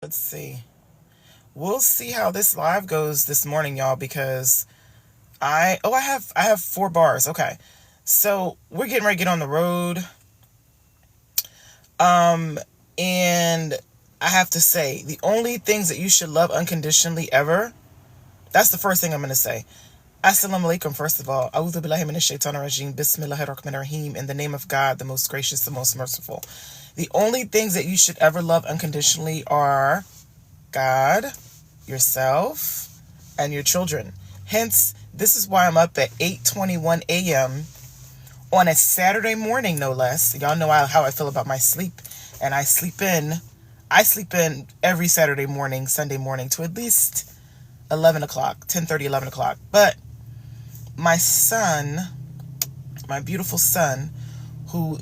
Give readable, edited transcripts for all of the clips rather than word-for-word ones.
Let's see. We'll see how this live goes this morning, y'all, because I have 4 bars. Okay. So we're getting ready to get on the road. And I have to say, the only things that you should love unconditionally ever, that's the first thing I'm gonna say. Assalamu alaikum, first of all. A'udhu billahi minash shaitanir rajim. Bismillahir rahmanir rahim. In the name of God, the most gracious, the most merciful. The only things that you should ever love unconditionally are God, yourself, and your children. Hence, this is why I'm up at 8:21 a.m. on a Saturday morning, no less. Y'all know how I feel about my sleep, and I sleep in every Saturday morning, Sunday morning to at least 11 o'clock, 10:30, 11 o'clock. But my son, my beautiful son, who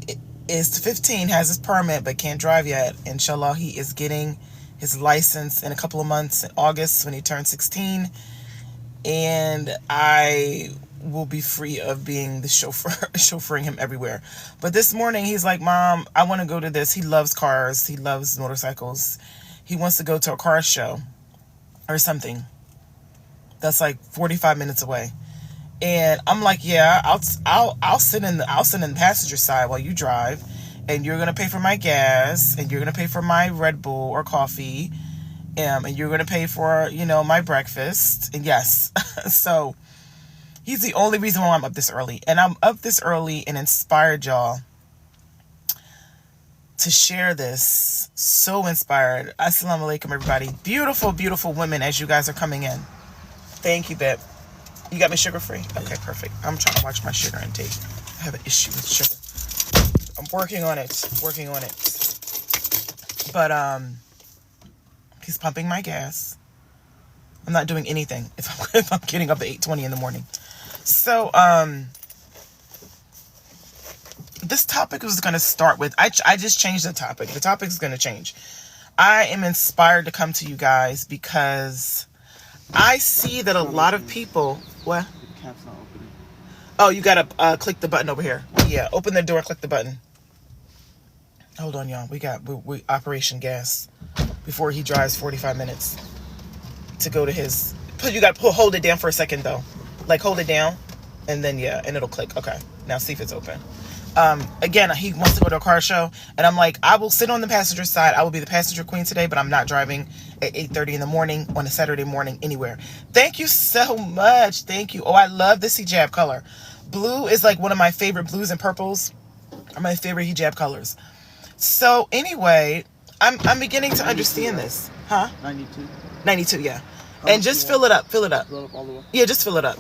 is 15, has his permit but can't drive yet. Inshallah, he is getting his license in a couple of months in August when he turns 16. And I will be free of being the chauffeuring him everywhere. But this morning he's like, Mom, I want to go to this. He loves cars. He loves motorcycles. He wants to go to a car show or something that's like 45 minutes away. And I'm like, yeah, I'll sit in the passenger side while you drive, and you're gonna pay for my gas, and you're gonna pay for my Red Bull or coffee, and you're gonna pay for my breakfast. And yes, so he's the only reason why I'm up this early, and I'm up this early and inspired y'all to share this. So inspired. Assalamu alaikum, everybody. Beautiful, beautiful women as you guys are coming in. Thank you, babe. You got me sugar free? Okay, perfect. I'm trying to watch my sugar intake. I have an issue with sugar. I'm working on it. But he's pumping my gas. I'm not doing anything if I'm getting up at 8:20 in the morning. So this topic was going to start with, I just changed the topic. The topic is going to change. I am inspired to come to you guys because I see that a lot of people... What? The cap's not opening. Oh, you gotta click the button over here. Yeah, open the door, click the button. Hold on, y'all. We Operation Gas before he drives 45 minutes to go to his... You gotta hold it down for a second, though. Like, hold it down, and then, yeah, and it'll click. Okay, now see if it's open. Again, he wants to go to a car show, and I'm like, I will sit on the passenger side. I will be the passenger queen today, but I'm not driving at 8:30 in the morning on a Saturday morning anywhere. Thank you so much. Thank you. Oh, I love this hijab color. Blue is like one of my favorite blues, and purples are my favorite hijab colors. So anyway, I'm beginning to understand this. Huh? 92, yeah. And just fill it up. Fill it up. Fill it up all the way. Yeah, just fill it up.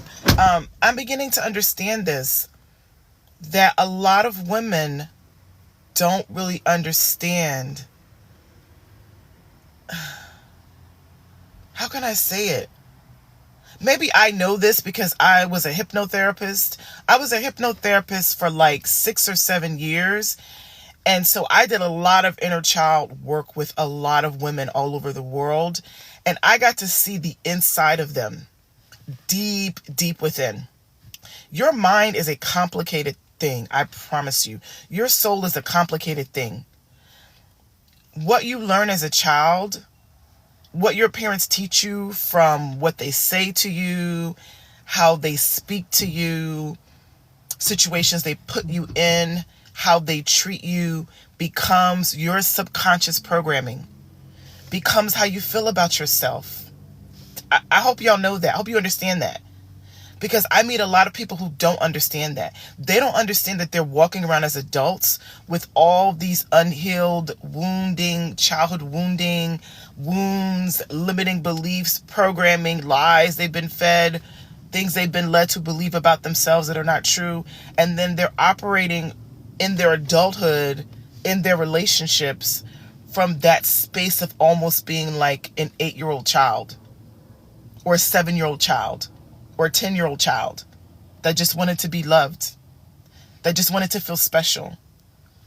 I'm beginning to understand this, that a lot of women don't really understand. How can I say it? Maybe I know this because I was a hypnotherapist. I was a hypnotherapist for like 6 or 7 years. And so I did a lot of inner child work with a lot of women all over the world. And I got to see the inside of them, deep, deep within. Your mind is a complicated thing, I promise you. Your soul is a complicated thing. What you learn as a child, what your parents teach you from what they say to you, how they speak to you, situations they put you in, how they treat you, becomes your subconscious programming, becomes how you feel about yourself. I hope y'all know that. I hope you understand that. Because I meet a lot of people who don't understand that. They don't understand that they're walking around as adults with all these unhealed, childhood wounds, limiting beliefs, programming, lies they've been fed, things they've been led to believe about themselves that are not true. And then they're operating in their adulthood, in their relationships, from that space of almost being like an 8-year-old child or a 7-year-old child. Or a 10-year-old child that just wanted to be loved, that just wanted to feel special,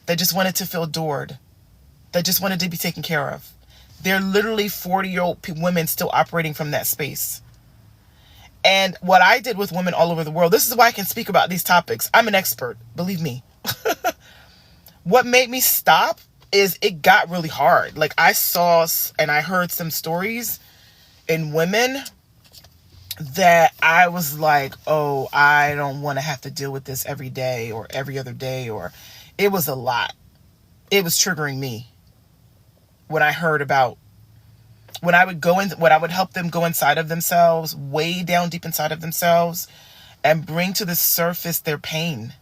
that just wanted to feel adored, that just wanted to be taken care of. They're literally 40-year-old women still operating from that space. And what I did with women all over the world, this is why I can speak about these topics. I'm an expert, believe me. What made me stop is it got really hard. Like, I saw and I heard some stories in women that I was like, oh, I don't want to have to deal with this every day or every other day, or it was a lot. It was triggering me when I heard about, when I would help them go inside of themselves, way down deep inside of themselves, and bring to the surface their pain.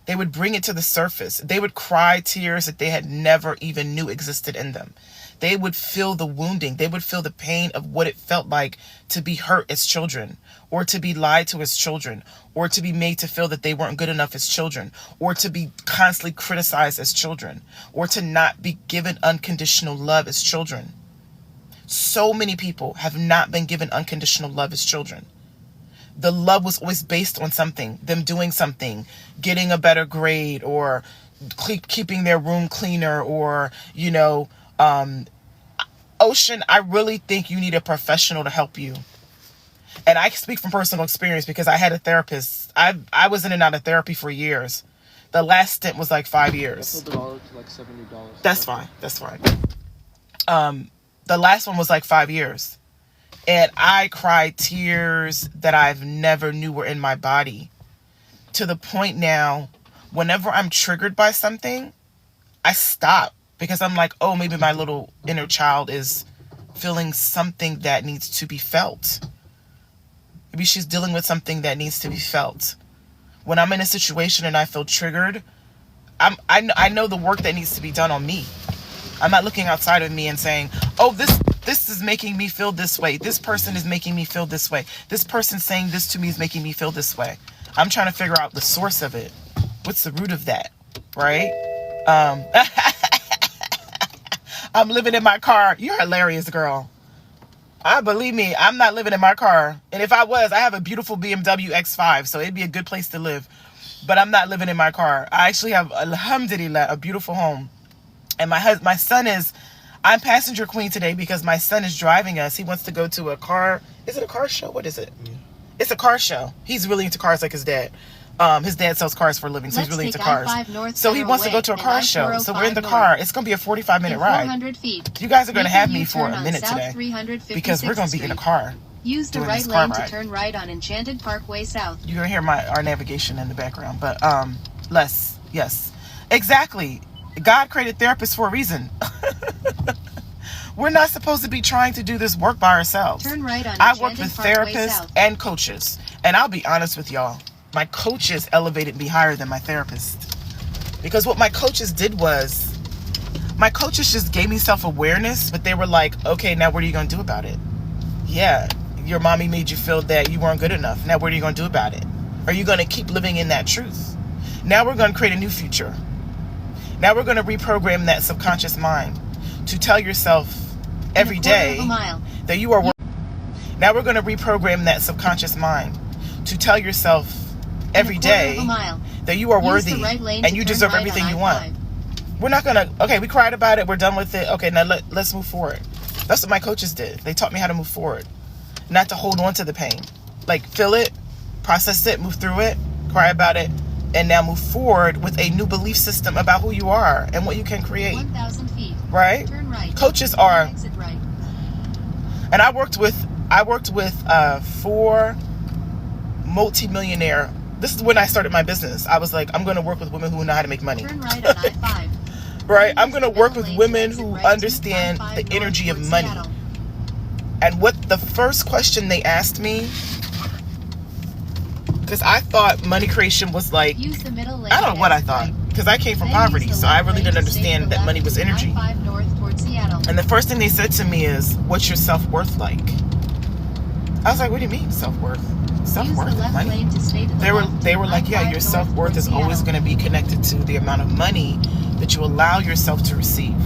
They would bring it to the surface. They would cry tears that they had never even knew existed in them. They would feel the wounding. They would feel the pain of what it felt like to be hurt as children, or to be lied to as children, or to be made to feel that they weren't good enough as children, or to be constantly criticized as children, or to not be given unconditional love as children. So many people have not been given unconditional love as children. The love was always based on something, them doing something, getting a better grade, or keeping their room cleaner, or, Ocean, I really think you need a professional to help you. And I speak from personal experience because I had a therapist. I was in and out of therapy for years. The last stint was like 5 years. $1 to like $70. That's fine. The last one was like 5 years. And I cried tears that I've never knew were in my body. To the point now, whenever I'm triggered by something, I stop. Because I'm like, oh, maybe my little inner child is feeling something that needs to be felt. Maybe she's dealing with something that needs to be felt. When I'm in a situation and I feel triggered, I know the work that needs to be done on me. I'm not looking outside of me and saying, oh, this is making me feel this way. This person is making me feel this way. This person saying this to me is making me feel this way. I'm trying to figure out the source of it. What's the root of that, right? I'm living in my car. You're hilarious, girl. Believe me, I'm not living in my car. And if I was, I have a beautiful BMW X5, so it'd be a good place to live. But I'm not living in my car. I actually have, alhamdulillah, a beautiful home. And my son is, I'm passenger queen today because my son is driving us. He wants to go to a car. Is it a car show? What is it? Yeah. It's a car show. He's really into cars like his dad. His dad sells cars for a living, so he's really into cars. So he wants to go to a car show. So we're in the car. It's going to be a 45-minute ride. You guys are going to have me for a minute today because we're going to be in a car. Use the right lane to turn right on Enchanted Parkway South. You're going to hear our navigation in the background, but yes, exactly. God created therapists for a reason. We're not supposed to be trying to do this work by ourselves. Turn right on I work with therapists and coaches, and I'll be honest with y'all. My coaches elevated me higher than my therapist. Because what my coaches did was, my coaches just gave me self-awareness, but they were like, okay, now what are you going to do about it? Yeah, your mommy made you feel that you weren't good enough. Now what are you going to do about it? Are you going to keep living in that truth? Now we're going to create a new future. Now we're going to reprogram that subconscious mind to tell yourself every day that you are worthy. Now we're going to reprogram that subconscious mind to tell yourself every day that you are worthy and you deserve everything you want. We're not going to, okay, we cried about it. We're done with it. Okay, now let's move forward. That's what my coaches did. They taught me how to move forward, not to hold on to the pain. Like, feel it, process it, move through it, cry about it, and now move forward with a new belief system about who you are and what you can create. 1,000 feet. Right? Turn right. Coaches are, Exit right. and I worked with 4 multi-millionaire. This is when I started my business. I was like, I'm going to work with women who know how to make money. Turn right on I-5. Right? I'm going to work with women who understand the energy of money. And what the first question they asked me, because I thought money creation was like, Use the middle lane. I don't know what I thought, because I came from poverty, so I really didn't understand that money was energy. I-5 north towards Seattle. And the first thing they said to me is, what's your self-worth like? I was like, what do you mean self-worth? Self-worth, money? They were like, yeah, your self-worth is always going to be connected to the amount of money that you allow yourself to receive.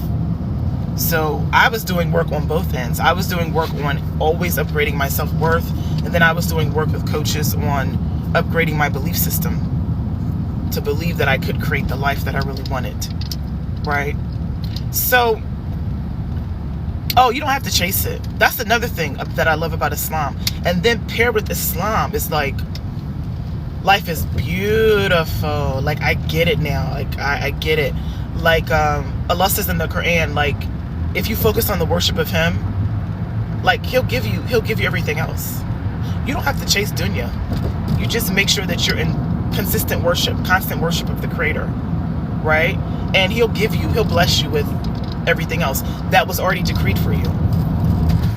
So I was doing work on both ends. I was doing work on always upgrading my self-worth, and then I was doing work with coaches on upgrading my belief system to believe that I could create the life that I really wanted, right? So, oh, you don't have to chase it. That's another thing that I love about Islam. And then paired with Islam, it's like, life is beautiful. Like, I get it now. Like, I get it. Like Allah says in the Quran, like if you focus on the worship of Him, like He'll give you everything else. You don't have to chase dunya. You just make sure that you're in consistent worship, constant worship of the Creator, right? And He'll bless you with everything else that was already decreed for you.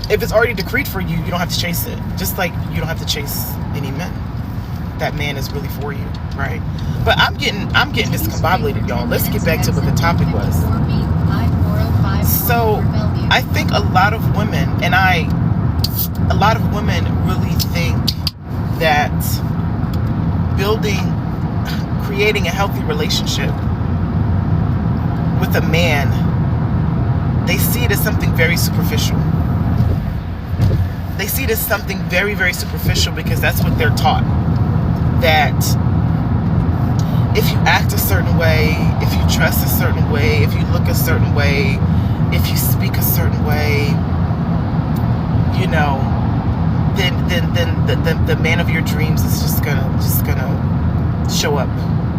If it's already decreed for you, you don't have to chase it. Just like you don't have to chase any men. That man is really for you, right? But I'm getting discombobulated, y'all. Let's get back to what the topic was. So I think a lot of women really think that creating a healthy relationship with a man, they see it as something very superficial. They see it as something very, very superficial because that's what they're taught. That if you act a certain way, if you dress a certain way, if you look a certain way, if you speak a certain way, you know, then the man of your dreams is just gonna show up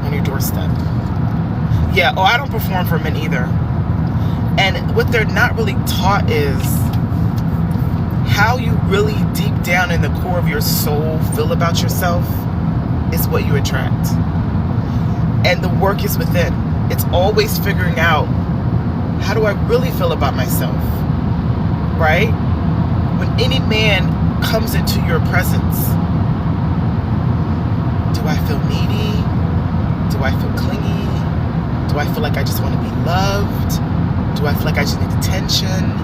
on your doorstep. Yeah, I don't perform for men either. And what they're not really taught is how you really deep down in the core of your soul feel about yourself is what you attract. And the work is within. It's always figuring out, how do I really feel about myself? Right? When any man comes into your presence, do I feel needy? Do I feel clingy? Do I feel like I just want to be loved? Do I feel like I just need attention?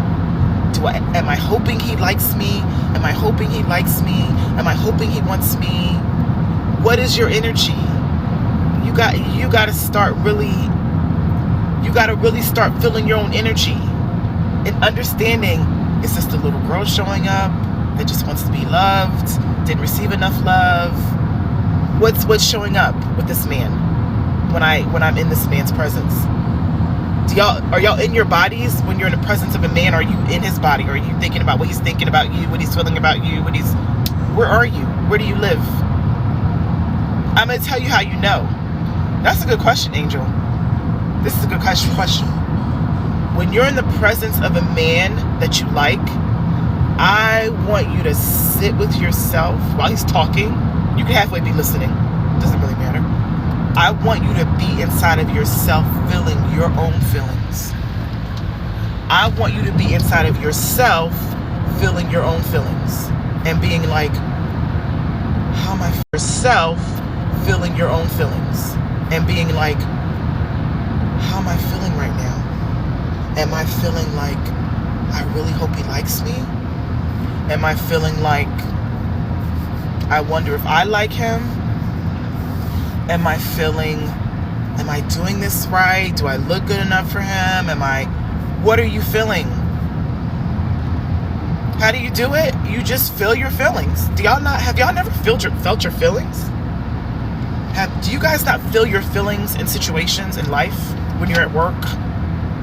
Am I hoping he likes me? Am I hoping he likes me? Am I hoping he wants me? What is your energy? You got to start really. You got to really start feeling your own energy and understanding. Is this the little girl showing up that just wants to be loved? Didn't receive enough love? What's showing up with this man when I'm in this man's presence? Are y'all in your bodies when you're in the presence of a man? Are you in his body? Are you thinking about what he's thinking about you, what he's feeling about you, where are you? Where do you live? I'm going to tell you how you know. That's a good question, Angel. This is a good question. When you're in the presence of a man that you like, I want you to sit with yourself while he's talking. You can halfway be listening. Doesn't really matter. I want you to be inside of yourself feeling your own feelings. I want you to be inside of yourself feeling your own feelings and being like, how am I for yourself feeling your own feelings and being like, how am I feeling right now? Am I feeling like I really hope he likes me? Am I feeling like I wonder if I like him? Am I doing this right? Do I look good enough for him? What are you feeling? How do you do it? You just feel your feelings. Have y'all never felt your feelings? Do you guys not feel your feelings in situations in life? When you're at work,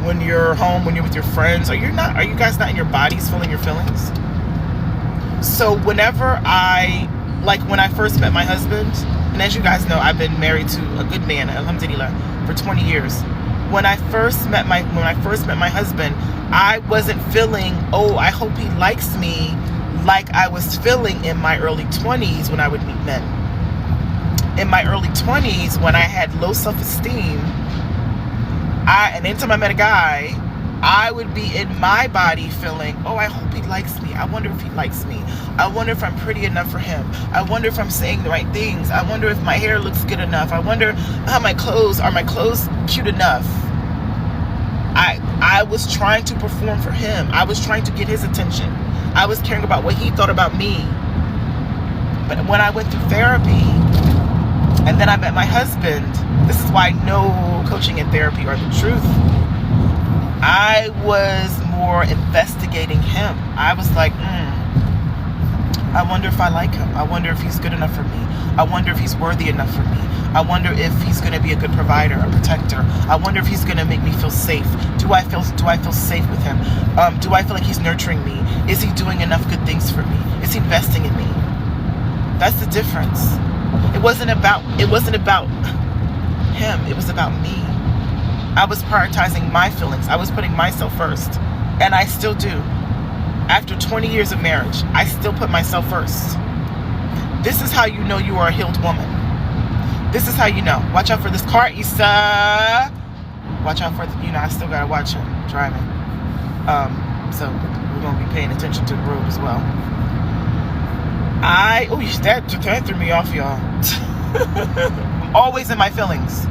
when you're home, when you're with your friends? Are you guys not in your bodies feeling your feelings? So when I first met my husband, and as you guys know, I've been married to a good man, alhamdulillah, for 20 years. When I first met my husband, I wasn't feeling, I hope he likes me, like I was feeling in my early 20s when I would meet men. In my early 20s, when I had low self-esteem, and anytime I met a guy, I would be in my body feeling, I hope he likes me. I wonder if he likes me. I wonder if I'm pretty enough for him. I wonder if I'm saying the right things. I wonder if my hair looks good enough. I wonder are my clothes cute enough. I was trying to perform for him. I was trying to get his attention. I was caring about what he thought about me. But when I went through therapy, and then I met my husband, this is why no coaching and therapy are the truth. I was more investigating him. I was like, I wonder if I like him. I wonder if he's good enough for me. I wonder if he's worthy enough for me. I wonder if he's going to be a good provider, a protector. I wonder if he's going to make me feel safe. Do I feel safe with him? Do I feel like he's nurturing me? Is he doing enough good things for me? Is he investing in me? That's the difference. It wasn't about him. It was about me. I was prioritizing my feelings. I was putting myself first. And I still do. After 20 years of marriage, I still put myself first. This is how you know you are a healed woman. This is how you know. Watch out for this car, Issa. Watch out for, I still got to watch him driving. So we're going to be paying attention to the road as well. That threw me off, y'all. I'm always in my feelings.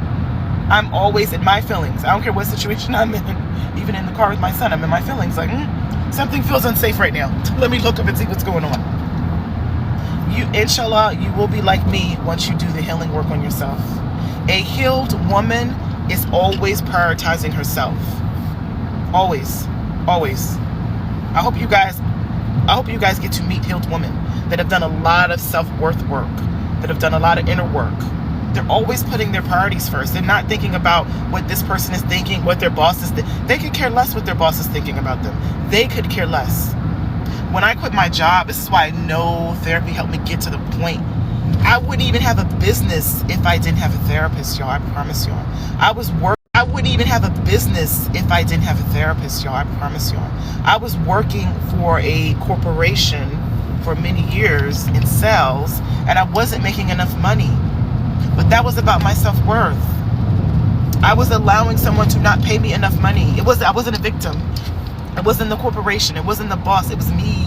I'm always in my feelings. I don't care what situation I'm in. Even in the car with my son, I'm in my feelings. Like, something feels unsafe right now. Let me look up and see what's going on. Inshallah, you will be like me once you do the healing work on yourself. A healed woman is always prioritizing herself. Always. Always. I hope you guys get to meet healed women that have done a lot of self-worth work, that have done a lot of inner work. They're always putting their priorities first. They're not thinking about what this person is thinking, what their boss is thinking. They could care less what their boss is thinking about them. They could care less. When I quit my job, this is why I know therapy helped me get to the point. I wouldn't even have a business if I didn't have a therapist, y'all. I promise y'all. I wouldn't even have a business if I didn't have a therapist, y'all. I promise y'all. I was working for a corporation for many years in sales, and I wasn't making enough money. But that was about my self-worth. I was allowing someone to not pay me enough money. I wasn't a victim. It wasn't the corporation. It wasn't the boss. It was me.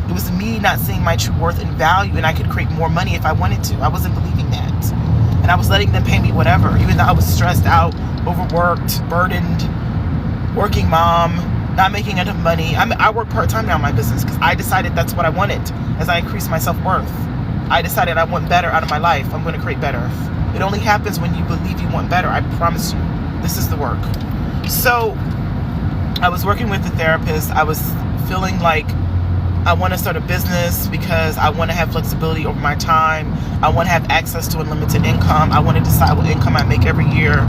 It was me not seeing my true worth and value, and I could create more money if I wanted to. I wasn't believing that. And I was letting them pay me whatever, even though I was stressed out, overworked, burdened, working mom, not making enough money. I work part-time now in my business because I decided that's what I wanted as I increased my self-worth. I decided I want better out of my life. I'm going to create better. It only happens when you believe you want better. I promise you. This is the work. So I was working with a therapist. I was feeling like I want to start a business because I want to have flexibility over my time. I want to have access to unlimited income. I want to decide what income I make every year.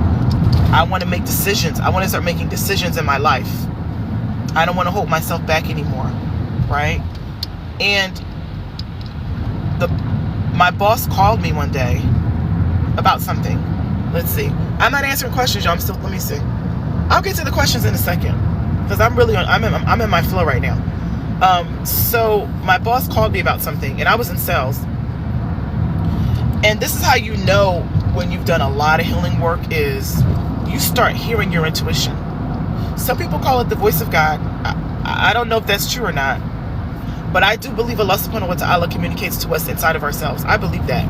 I want to make decisions. I want to start making decisions in my life. I don't want to hold myself back anymore, right? And my boss called me one day about something. Let's see. I'm not answering questions, y'all. Let me see. I'll get to the questions in a second because I'm in my flow right now. So my boss called me about something, and I was in sales. And this is how you know when you've done a lot of healing work is you start hearing your intuition. Some people call it the voice of God. I don't know if that's true or not. But I do believe Allah subhanahu wa ta'ala communicates to us inside of ourselves. I believe that.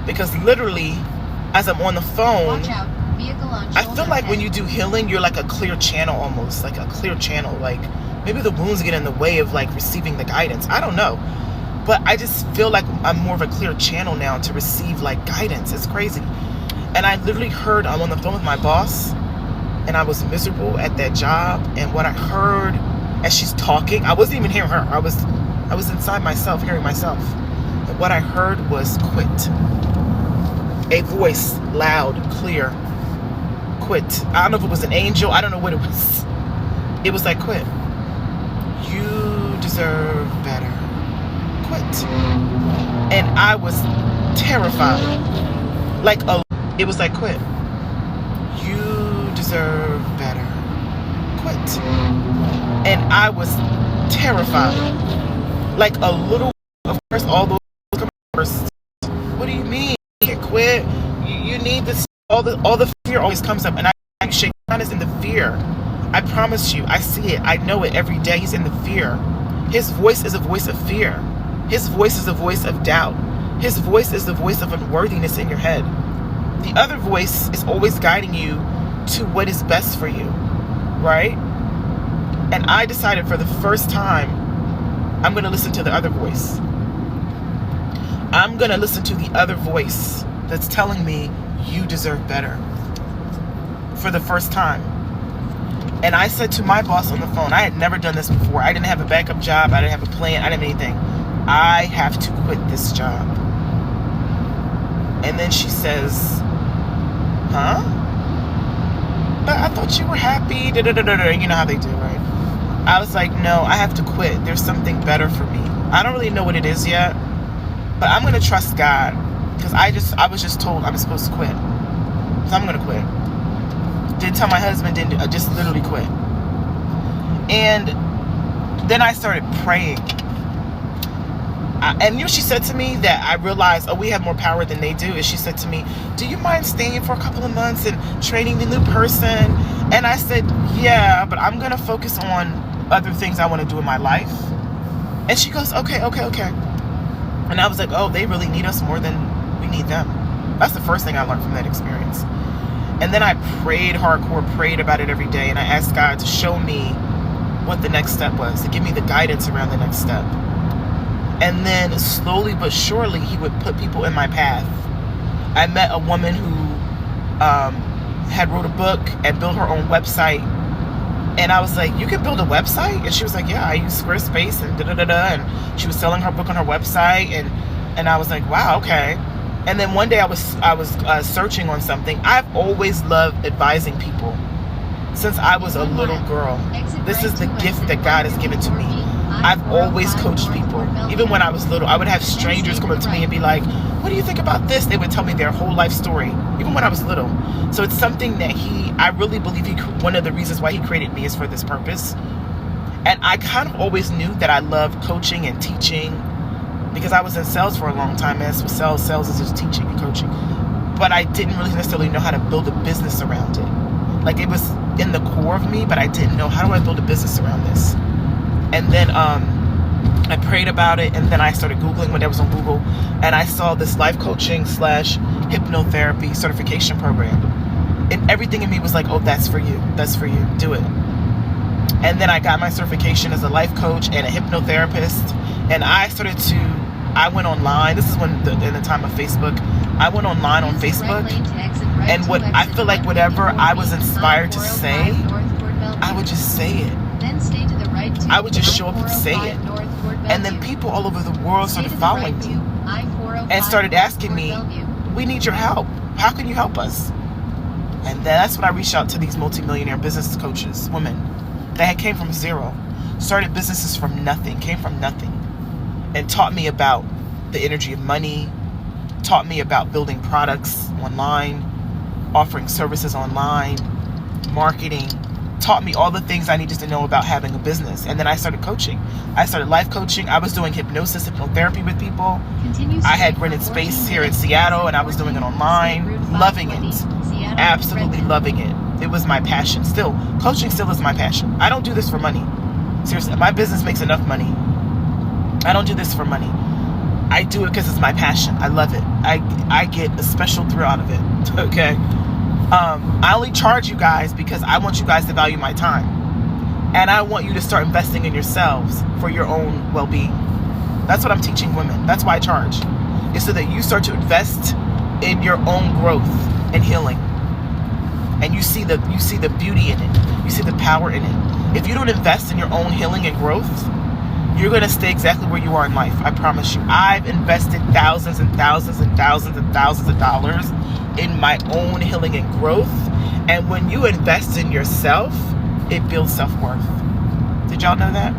Because literally, as I'm on the phone, I feel like when you do healing, you're like a clear channel almost. Like a clear channel. Like maybe the wounds get in the way of like receiving the guidance. I don't know. But I just feel like I'm more of a clear channel now to receive like guidance. It's crazy. And I literally heard, I'm on the phone with my boss, and I was miserable at that job. And what I heard as she's talking, I wasn't even hearing her. I was inside myself, hearing myself. And what I heard was quit. A voice, loud, clear, quit. I don't know if it was an angel. I don't know what it was. It was like, quit. You deserve better. Quit. And I was terrified. It was like, quit. You deserve better. Quit. And I was terrified. Like a little, of course, all those come first. What do you mean? Quit. You need this. All the fear always comes up, and I shake. God is in the fear. I promise you. I see it. I know it every day. He's in the fear. His voice is a voice of fear. His voice is a voice of doubt. His voice is the voice of unworthiness in your head. The other voice is always guiding you to what is best for you, right? And I decided for the first time, I'm going to listen to the other voice. I'm going to listen to the other voice that's telling me you deserve better for the first time. And I said to my boss on the phone, I had never done this before. I didn't have a backup job. I didn't have a plan. I didn't have anything. I have to quit this job. And then she says, huh? But I thought you were happy. You know how they do, right? I was like, no, I have to quit. There's something better for me. I don't really know what it is yet, but I'm going to trust God because I was just told I'm supposed to quit. So I'm going to quit. Didn't tell my husband, I just literally quit. And then I started praying. And she said to me that I realized, we have more power than they do. And she said to me, do you mind staying for a couple of months and training the new person? And I said, yeah, but I'm going to focus on other things I want to do in my life. And she goes, okay. And I was like, oh, they really need us more than we need them. That's the first thing I learned from that experience. And then I prayed hardcore, prayed about it every day. And I asked God to show me what the next step was, to give me the guidance around the next step. And then slowly but surely, he would put people in my path. I met a woman who had wrote a book and built her own website. And I was like, you can build a website? And she was like, yeah, I use Squarespace and da-da-da-da. And she was selling her book on her website. And I was like, wow, okay. And then one day I was searching on something. I've always loved advising people since I was a little girl. This is the gift that God has given to me. I've always coached people. Even when I was little, I would have strangers come up to me and be like, what do you think about this? They would tell me their whole life story, even when I was little. So it's something that I really believe one of the reasons why he created me is for this purpose. And I kind of always knew that I loved coaching and teaching because I was in sales for a long time. And so sales is just teaching and coaching. But I didn't really necessarily know how to build a business around it. Like, it was in the core of me, but I didn't know, how do I build a business around this? And then I prayed about it, and then I started Googling when I was on Google, and I saw this life coaching / hypnotherapy certification program. And everything in me was like, oh, that's for you. That's for you. Do it. And then I got my certification as a life coach and a hypnotherapist. And I went online. This is in the time of Facebook. I went online on Facebook. And I feel like whatever I was inspired to say, I would just say it. I would just show up and say it. And then people all over the world started following me and started asking me, we need your help. How can you help us? And that's when I reached out to these multimillionaire business coaches, women that came from zero, started businesses from nothing, came from nothing, and taught me about the energy of money, taught me about building products online, offering services online, marketing, taught me all the things I needed to know about having a business. And then I started coaching. I started life coaching. I was doing hypnotherapy with people. I had rented space here in Seattle, and I was doing it online, loving it, absolutely loving it. It was my passion. Still, coaching still is my passion. I don't do this for money. Seriously, my business makes enough money. I don't do this for money. I do it because it's my passion. I love it. I get a special thrill out of it. Okay. I only charge you guys because I want you guys to value my time. And I want you to start investing in yourselves for your own well-being. That's what I'm teaching women. That's why I charge. It's so that you start to invest in your own growth and healing. And you see the beauty in it. You see the power in it. If you don't invest in your own healing and growth, you're going to stay exactly where you are in life. I promise you. I've invested thousands and thousands and thousands and thousands of dollars in my own healing and growth. And when you invest in yourself, it builds self-worth. Did y'all know that?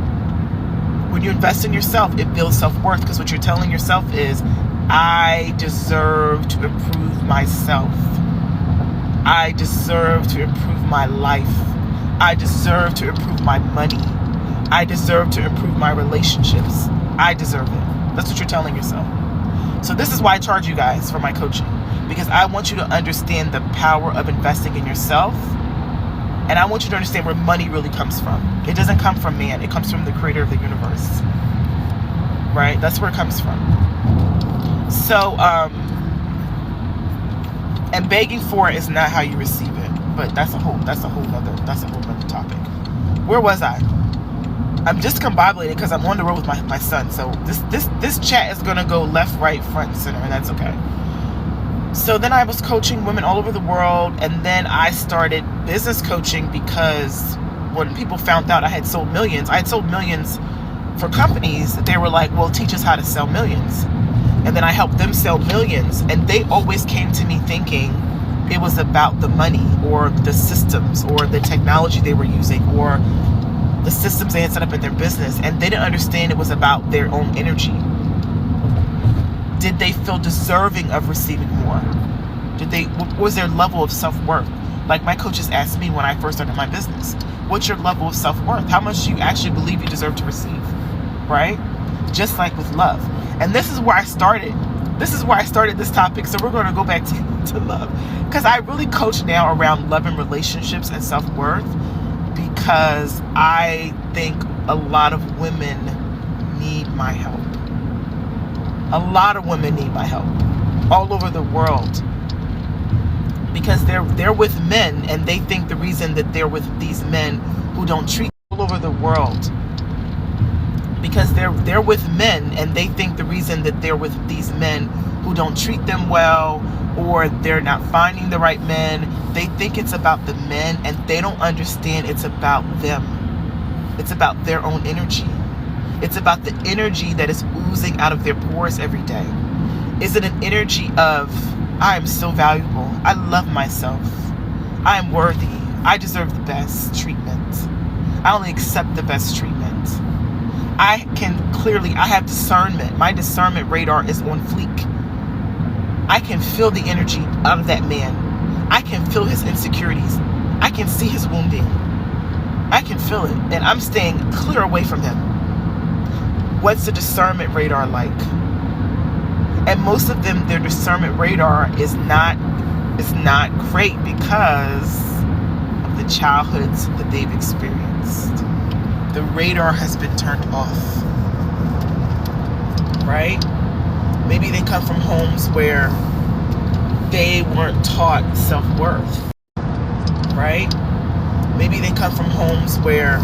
When you invest in yourself, it builds self-worth, because what you're telling yourself is, I deserve to improve myself. I deserve to improve my life. I deserve to improve my money. I deserve to improve my relationships. I deserve it. That's what you're telling yourself. So this is why I charge you guys for my coaching, because I want you to understand the power of investing in yourself. And I want you to understand where money really comes from. It doesn't come from man. It comes from the creator of the universe. Right? That's where it comes from. So, and begging for it is not how you receive it. But that's a whole other topic. Where was I? I'm just combobulated because I'm on the road with my son. So this chat is going to go left, right, front, and center, and that's okay. So then I was coaching women all over the world, and then I started business coaching because when people found out I had sold millions for companies, they were like, well, teach us how to sell millions. And then I helped them sell millions, and they always came to me thinking it was about the money or the systems or the technology they were using or the systems they had set up in their business, and they didn't understand it was about their own energy. Did they feel deserving of receiving more? What was their level of self-worth? Like my coaches asked me when I first started my business, what's your level of self-worth? How much do you actually believe you deserve to receive, right? Just like with love. And this is where I started. This is where I started this topic. So we're going to go back to love. Because I really coach now around love and relationships and self-worth, because I think a lot of women need my help. A lot of women need my help all over the world, because they're with men and they think the reason that they're with these men who don't treat all over the world, because they're with men and they think the reason that they're with these men who don't treat them well, or they're not finding the right men, they think it's about the men, and they don't understand it's about them. It's about their own energy. It's about the energy that is oozing out of their pores every day. Is it an energy of, I am so valuable, I love myself, I am worthy, I deserve the best treatment, I only accept the best treatment, I have discernment, my discernment radar is on fleek, I can feel the energy of that man, I can feel his insecurities, I can see his wounding, I can feel it, and I'm staying clear away from him. What's the discernment radar like? And most of them, their discernment radar is not great because of the childhoods that they've experienced. The radar has been turned off, right? Maybe they come from homes where they weren't taught self-worth, right? Maybe they come from homes where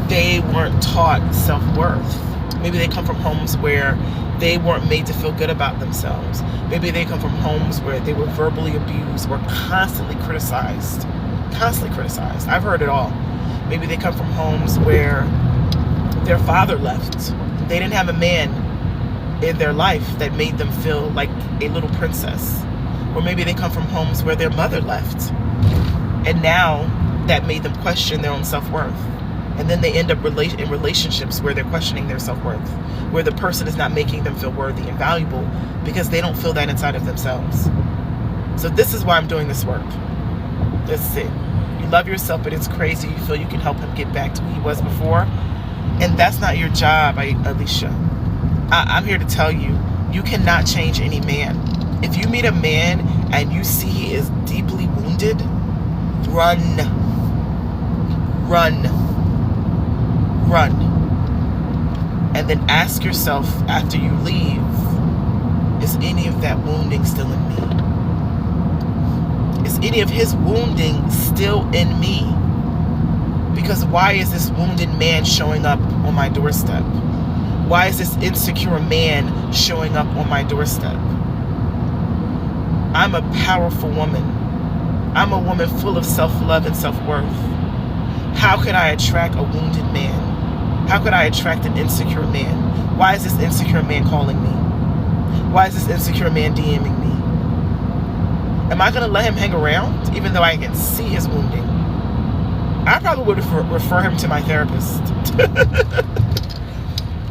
they weren't taught self-worth. Maybe they come from homes where they weren't made to feel good about themselves. Maybe they come from homes where they were verbally abused or constantly criticized. I've heard it all. Maybe they come from homes where their father left. They didn't have a man in their life that made them feel like a little princess. Or maybe they come from homes where their mother left, and now that made them question their own self-worth. And then they end up in relationships where they're questioning their self-worth, where the person is not making them feel worthy and valuable because they don't feel that inside of themselves. So this is why I'm doing this work. That's it. You love yourself, but it's crazy. You feel you can help him get back to who he was before. And that's not your job, Alicia. I'm here to tell you, you cannot change any man. If you meet a man and you see he is deeply wounded, run. And then ask yourself after you leave, is any of that wounding still in me? Is any of his wounding still in me? Because why is this wounded man showing up on my doorstep? Why is this insecure man showing up on my doorstep? I'm a powerful woman. I'm a woman full of self-love and self-worth. How could I attract a wounded man? How could I attract an insecure man? Why is this insecure man calling me? Why is this insecure man DMing me? Am I going to let him hang around even though I can see his wounding? I probably would refer him to my therapist.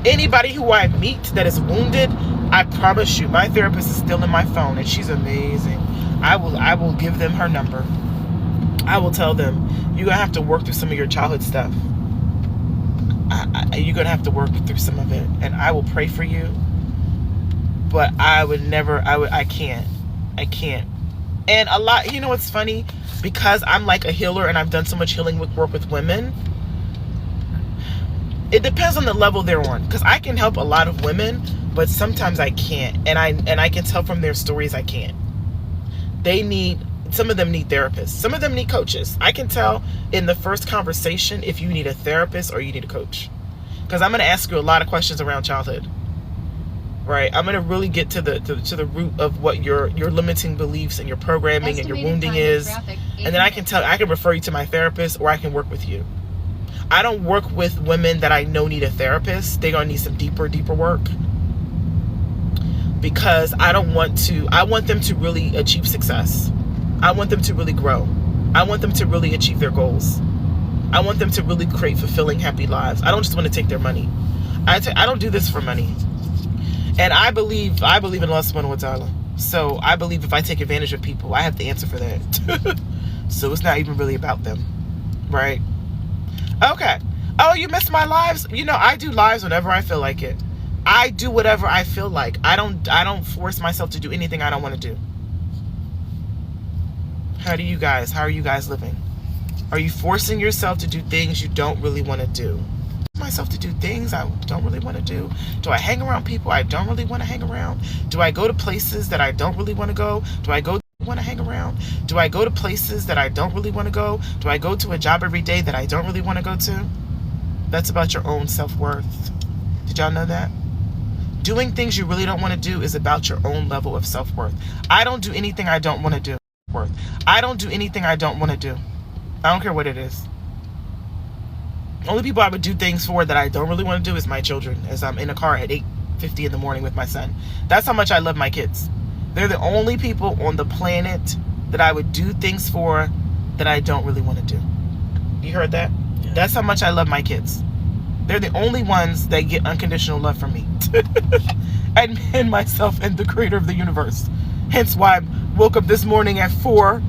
Anybody who I meet that is wounded, I promise you, my therapist is still in my phone and she's amazing. I will give them her number. I will tell them, you're going to have to work through some of your childhood stuff. You're going to have to work through some of it. And I will pray for you. But I can't. And a lot, you know what's funny? Because I'm like a healer and I've done so much healing work with women, it depends on the level they're on. Because I can help a lot of women, but sometimes I can't. And I can tell from their stories I can't. Some of them need therapists. Some of them need coaches. I can tell in the first conversation if you need a therapist or you need a coach. Because I'm going to ask you a lot of questions around childhood. Right? I'm going to really get to the root of what your limiting beliefs and your programming and your wounding is. And then I can refer you to my therapist, or I can work with you. I don't work with women that I know need a therapist. They're going to need some deeper work. Because I want them to really achieve success. I want them to really grow. I want them to really achieve their goals. I want them to really create fulfilling, happy lives. I don't just want to take their money. I don't do this for money. And I believe in Allah subhanahu wa ta'ala. So I believe if I take advantage of people, I have the answer for that. So it's not even really about them, right? Okay. Oh, you missed my lives? I do lives whenever I feel like it. I do whatever I feel like. I don't force myself to do anything I don't want to do. How are you guys living? Are you forcing yourself to do things you don't really want to do? Myself to do things I don't really want to do? Do I hang around people I don't really want to hang around? Do I go to places that I don't really want to go? Do I go want to hang around? Do I go to places that I don't really want to go? Do I go to a job every day that I don't really want to go to? That's about your own self-worth. Did y'all know that? Doing things you really don't want to do is about your own level of self-worth. I don't do anything I don't want to do. I don't do anything I don't want to do. I don't care what it is. Only people I would do things for that I don't really want to do is my children, as I'm in a car at 8:50 in the morning with my son. That's how much I love my kids. They're the only people on the planet that I would do things for that I don't really want to do. You heard that? Yeah. That's how much I love my kids. They're the only ones that get unconditional love from me. And myself and the creator of the universe. Hence why I woke up this morning at 4.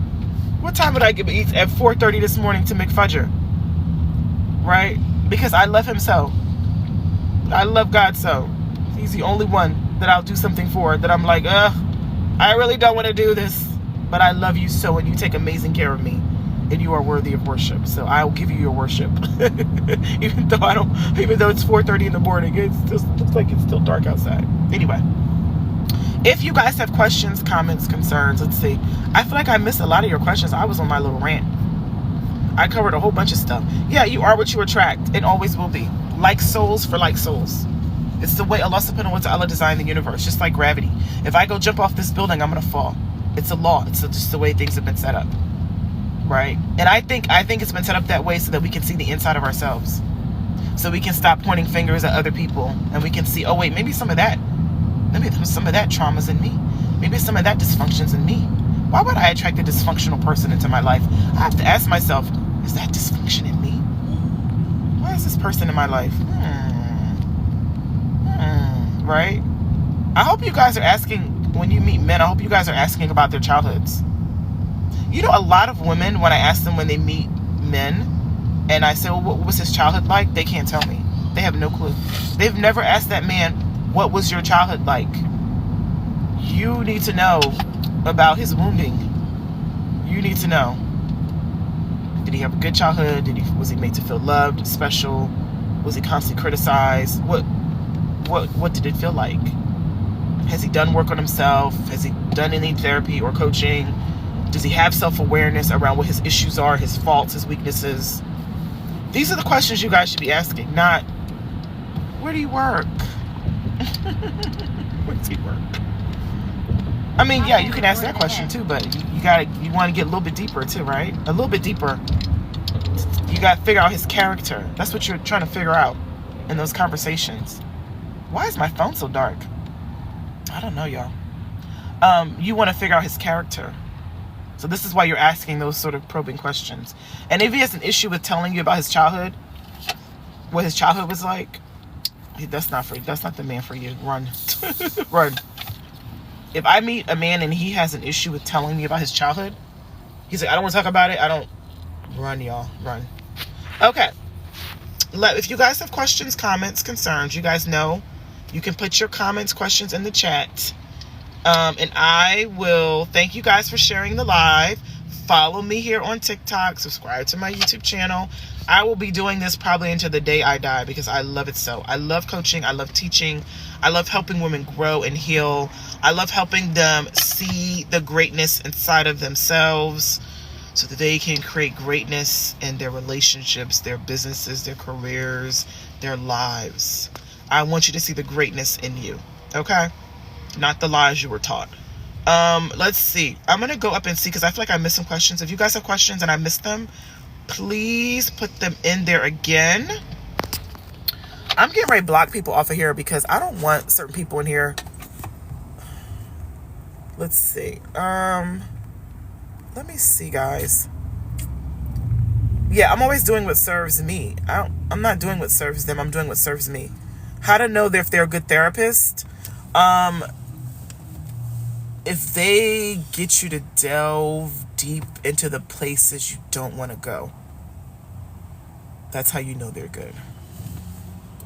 What time would I eat at 4:30 this morning to make fajr? Right? Because I love him so. I love God so. He's the only one that I'll do something for that I'm like, I really don't want to do this, but I love you so, and you take amazing care of me, and you are worthy of worship. So I will give you your worship, even though it's 4:30 in the morning. It just looks like it's still dark outside. Anyway, if you guys have questions, comments, concerns, let's see. I feel like I missed a lot of your questions. I was on my little rant. I covered a whole bunch of stuff. Yeah, you are what you attract, and always will be. Like souls for like souls. It's the way Allah subhanahu wa ta'ala designed the universe, just like gravity. If I go jump off this building, I'm going to fall. It's a law. It's just the way things have been set up. Right? And I think it's been set up that way so that we can see the inside of ourselves. So we can stop pointing fingers at other people, and we can see, oh wait, maybe some of that trauma's in me. Maybe some of that dysfunction's in me. Why would I attract a dysfunctional person into my life? I have to ask myself, is that dysfunction in me? Why is this person in my life? Right? I hope you guys are asking, when you meet men, I hope you guys are asking about their childhoods. A lot of women, when I ask them when they meet men, and I say, well, what was his childhood like? They can't tell me. They have no clue. They've never asked that man, what was your childhood like? You need to know about his wounding. You need to know. Did he have a good childhood? Was he made to feel loved, special? Was he constantly criticized? What did it feel like? Has he done work on himself? Has he done any therapy or coaching? Does he have self-awareness around what his issues are, his faults, his weaknesses? These are the questions you guys should be asking, not, where do you work? Where does he work? I mean, yeah, you can ask that question too, but you want to get a little bit deeper too, right? A little bit deeper. You got to figure out his character. That's what you're trying to figure out in those conversations. Why is my phone so dark? I don't know, y'all. You want to figure out his character. So this is why you're asking those sort of probing questions. And if he has an issue with telling you about his childhood, what his childhood was like, that's not the man for you. Run. Run. If I meet a man and he has an issue with telling me about his childhood, he's like, I don't want to talk about it. Run, y'all. Run. Okay. If you guys have questions, comments, concerns, you guys know you can put your comments, questions in the chat. And I will thank you guys for sharing the live. Follow me here on TikTok. Subscribe to my YouTube channel. I will be doing this probably until the day I die because I love it so. I love coaching. I love teaching. I love helping women grow and heal. I love helping them see the greatness inside of themselves so that they can create greatness in their relationships, their businesses, their careers, their lives. I want you to see the greatness in you. Okay? Not the lies you were taught. Let's see. I'm going to go up and see because I feel like I missed some questions. If you guys have questions and I missed them, please put them in there again. I'm getting ready to block people off of here because I don't want certain people in here. Let's see. Let me see, guys. Yeah, I'm always doing what serves me. I'm not doing what serves them. I'm doing what serves me. How to know if they're a good therapist? If they get you to delve deep into the places you don't want to go. That's how you know they're good.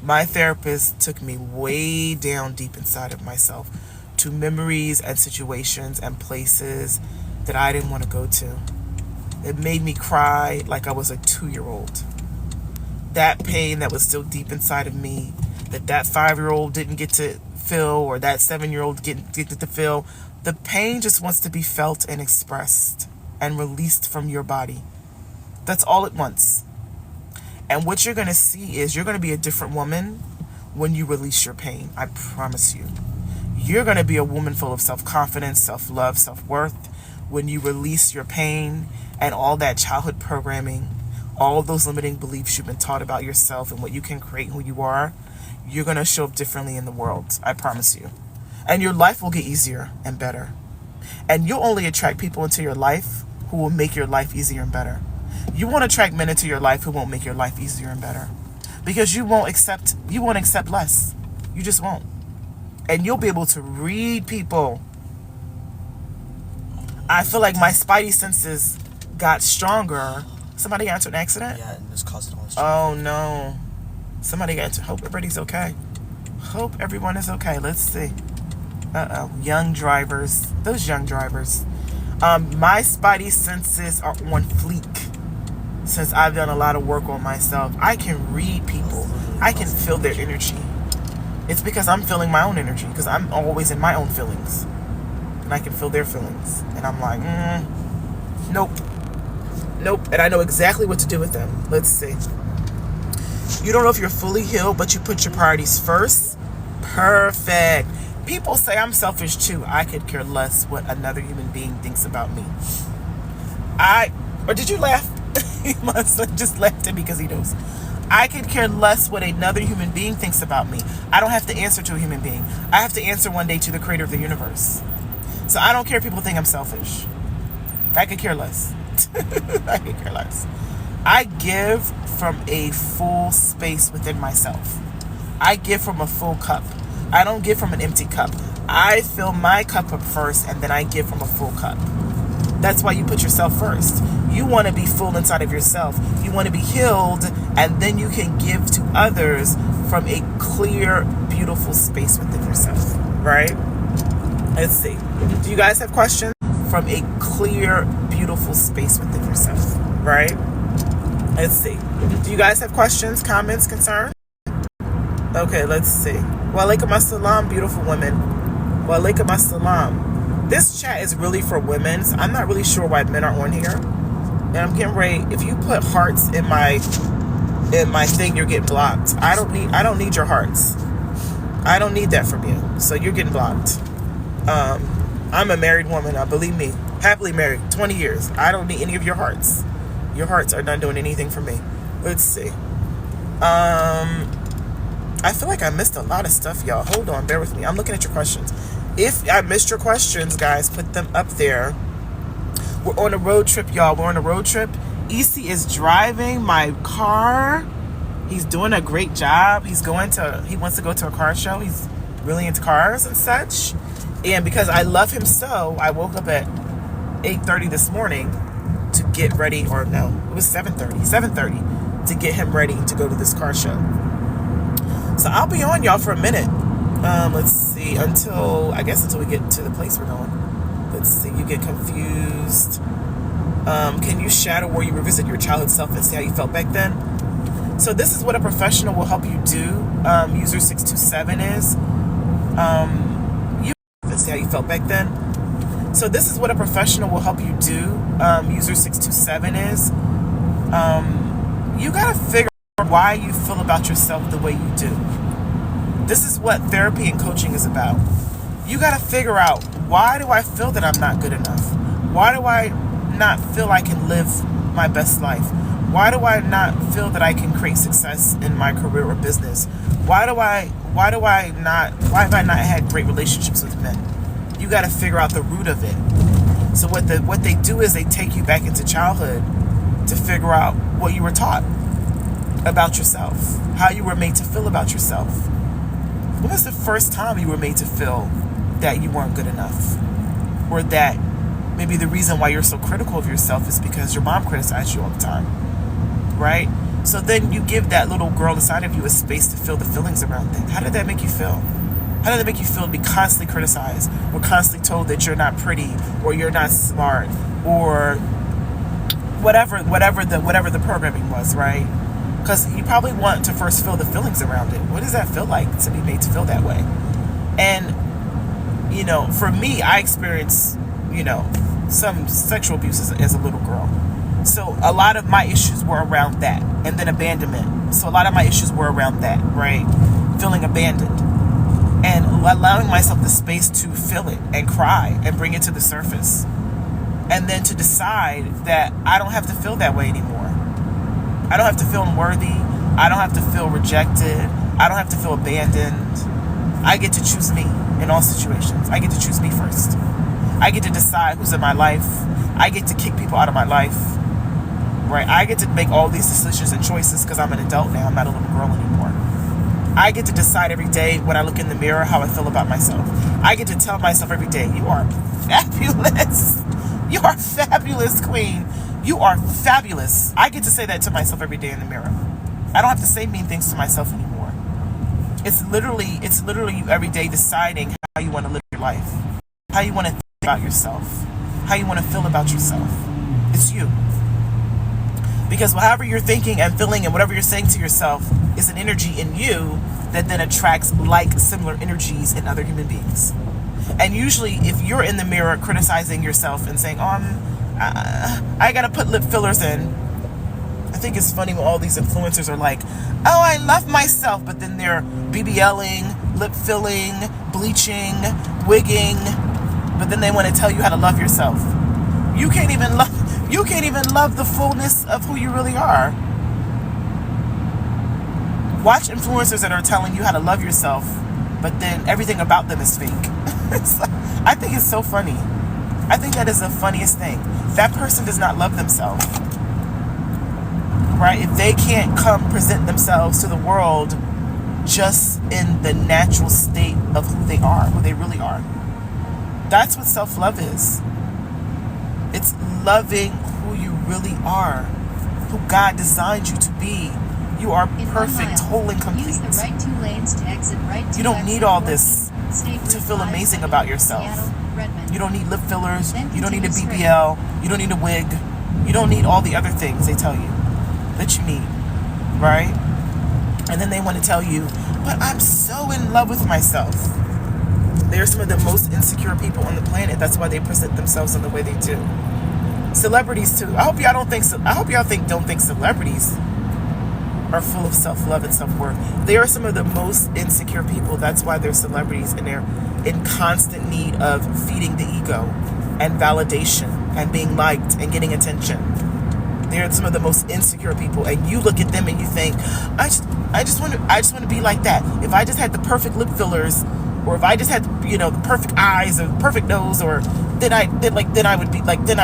My therapist took me way down deep inside of myself to memories and situations and places that I didn't want to go to. It made me cry like I was a 2-year-old. That pain that was still deep inside of me, that 5-year-old didn't get to feel, or that 7-year-old didn't get to feel, the pain just wants to be felt and expressed and released from your body. That's all it wants. And what you're going to see is you're going to be a different woman when you release your pain. I promise you. You're going to be a woman full of self-confidence, self-love, self-worth when you release your pain and all that childhood programming, all those limiting beliefs you've been taught about yourself and what you can create, who you are. You're going to show up differently in the world. I promise you. And your life will get easier and better. And you'll only attract people into your life who will make your life easier and better. You won't attract men into your life who won't make your life easier and better. Because you won't accept less. You just won't. And you'll be able to read people. I feel like my spidey senses got stronger. Somebody got into an accident? Yeah, and this caused all this. Oh no. Somebody got into, hope everybody's okay. Hope everyone is okay. Let's see. Young drivers. Those young drivers. My spidey senses are on fleek. Since I've done a lot of work on myself, I can read people. I can feel their energy. It's because I'm feeling my own energy, because I'm always in my own feelings. And I can feel their feelings. And I'm like, nope. And I know exactly what to do with them. Let's see. You don't know if you're fully healed, but you put your priorities first. Perfect. People say I'm selfish too. I could care less what another human being thinks about me. Or did you laugh? My son just laughed at me because he knows. I could care less what another human being thinks about me. I don't have to answer to a human being. I have to answer one day to the creator of the universe. So I don't care if people think I'm selfish. I could care less. I could care less. I give from a full space within myself. I give from a full cup. I don't give from an empty cup. I fill my cup up first, and then I give from a full cup. That's why you put yourself first. You want to be full inside of yourself. You want to be healed, and then you can give to others from a clear, beautiful space within yourself. Right? Let's see. Do you guys have questions? From a clear, beautiful space within yourself. Right? Let's see. Do you guys have questions, comments, concerns? Okay, let's see. Wa alaikum assalam, beautiful women. Wa alaikum assalam. This chat is really for women. So I'm not really sure why men are on here. And I'm getting ready. If you put hearts in my thing, you're getting blocked. I don't need your hearts. I don't need that from you. So you're getting blocked. I'm a married woman. Believe me. Happily married. 20 years. I don't need any of your hearts. Your hearts are not doing anything for me. Let's see. I feel like I missed a lot of stuff, y'all. Hold on. Bear with me. I'm looking at your questions. If I missed your questions, guys, put them up there. We're on a road trip, y'all. We're on a road trip. EC is driving my car. He's doing a great job. He wants to go to a car show. He's really into cars and such. And because I love him so, I woke up at 8:30 this morning to get ready, or no, it was 7:30 to get him ready to go to this car show. So I'll be on y'all for a minute. Let's see, until we get to the place we're going. Let's see, you get confused. Can you shadow where you revisit your childhood self and see how you felt back then? So this is what a professional will help you do. User 627 is. And see how you felt back then. So this is what a professional will help you do. User 627 is. You gotta figure out why you feel about yourself the way you do. This is what therapy and coaching is about. You gotta figure out, why do I feel that I'm not good enough? Why do I not feel I can live my best life? Why do I not feel that I can create success in my career or business? Why have I not had great relationships with men? You got to figure out the root of it. So what they do is they take you back into childhood to figure out what you were taught about yourself, how you were made to feel about yourself. When was the first time you were made to feel that you weren't good enough, or that Maybe the reason why you're so critical of yourself is because your mom criticized you all the time, right? So then you give that little girl inside of you a space to feel the feelings around that. How did that make you feel? How did it make you feel to be constantly criticized or constantly told that you're not pretty or you're not smart or whatever the programming was, right? Because you probably want to first feel the feelings around it. What does that feel like to be made to feel that way? And, for me, I experienced, some sexual abuse as a little girl. So a lot of my issues were around that. And then abandonment. So a lot of my issues were around that, right? Feeling abandoned. And allowing myself the space to feel it and cry and bring it to the surface. And then to decide that I don't have to feel that way anymore. I don't have to feel unworthy. I don't have to feel rejected. I don't have to feel abandoned. I get to choose me in all situations. I get to choose me first. I get to decide who's in my life. I get to kick people out of my life. Right? I get to make all these decisions and choices because I'm an adult now. I'm not a little girl anymore. I get to decide every day when I look in the mirror how I feel about myself. I get to tell myself every day, you are fabulous. You are fabulous, queen. You are fabulous. I get to say that to myself every day in the mirror. I don't have to say mean things to myself anymore. It's literally you every day deciding how you want to live your life, how you want to think about yourself, how you want to feel about yourself. It's you. Because however you're thinking and feeling and whatever you're saying to yourself is an energy in you that then attracts similar energies in other human beings. And usually if you're in the mirror criticizing yourself and saying, I gotta put lip fillers in. I think it's funny when all these influencers are like, oh, I love myself, but then they're BBLing, lip filling, bleaching, wigging, but then they want to tell you how to love yourself. You can't even love the fullness of who you really are. Watch influencers that are telling you how to love yourself, but then everything about them is fake. I think it's so funny. I think that is the funniest thing. That person does not love themselves. Right? If they can't come present themselves to the world just in the natural state of who they are, who they really are. That's what self-love is. It's loving who you really are, who God designed you to be. You are perfect, whole, and complete. Use the right 2 lanes to exit right 2 You don't need all this State to Route feel 5, amazing about yourself. Seattle, Redmond. You don't need lip fillers. Then You don't need a continue straight. BBL. You don't need a wig. You don't need all the other things they tell you that you need, right? And then they want to tell you, but I'm so in love with myself. They're some of the most insecure people on the planet. That's why they present themselves in the way they do. Celebrities too. I hope y'all don't think celebrities are full of self-love and self-worth. They are some of the most insecure people. That's why they're celebrities, and they're in constant need of feeding the ego and validation and being liked and getting attention. They're some of the most insecure people, and you look at them and you think, I just want to be like that. If I just had the perfect lip fillers, or if I just had the perfect eyes or the perfect nose, or then I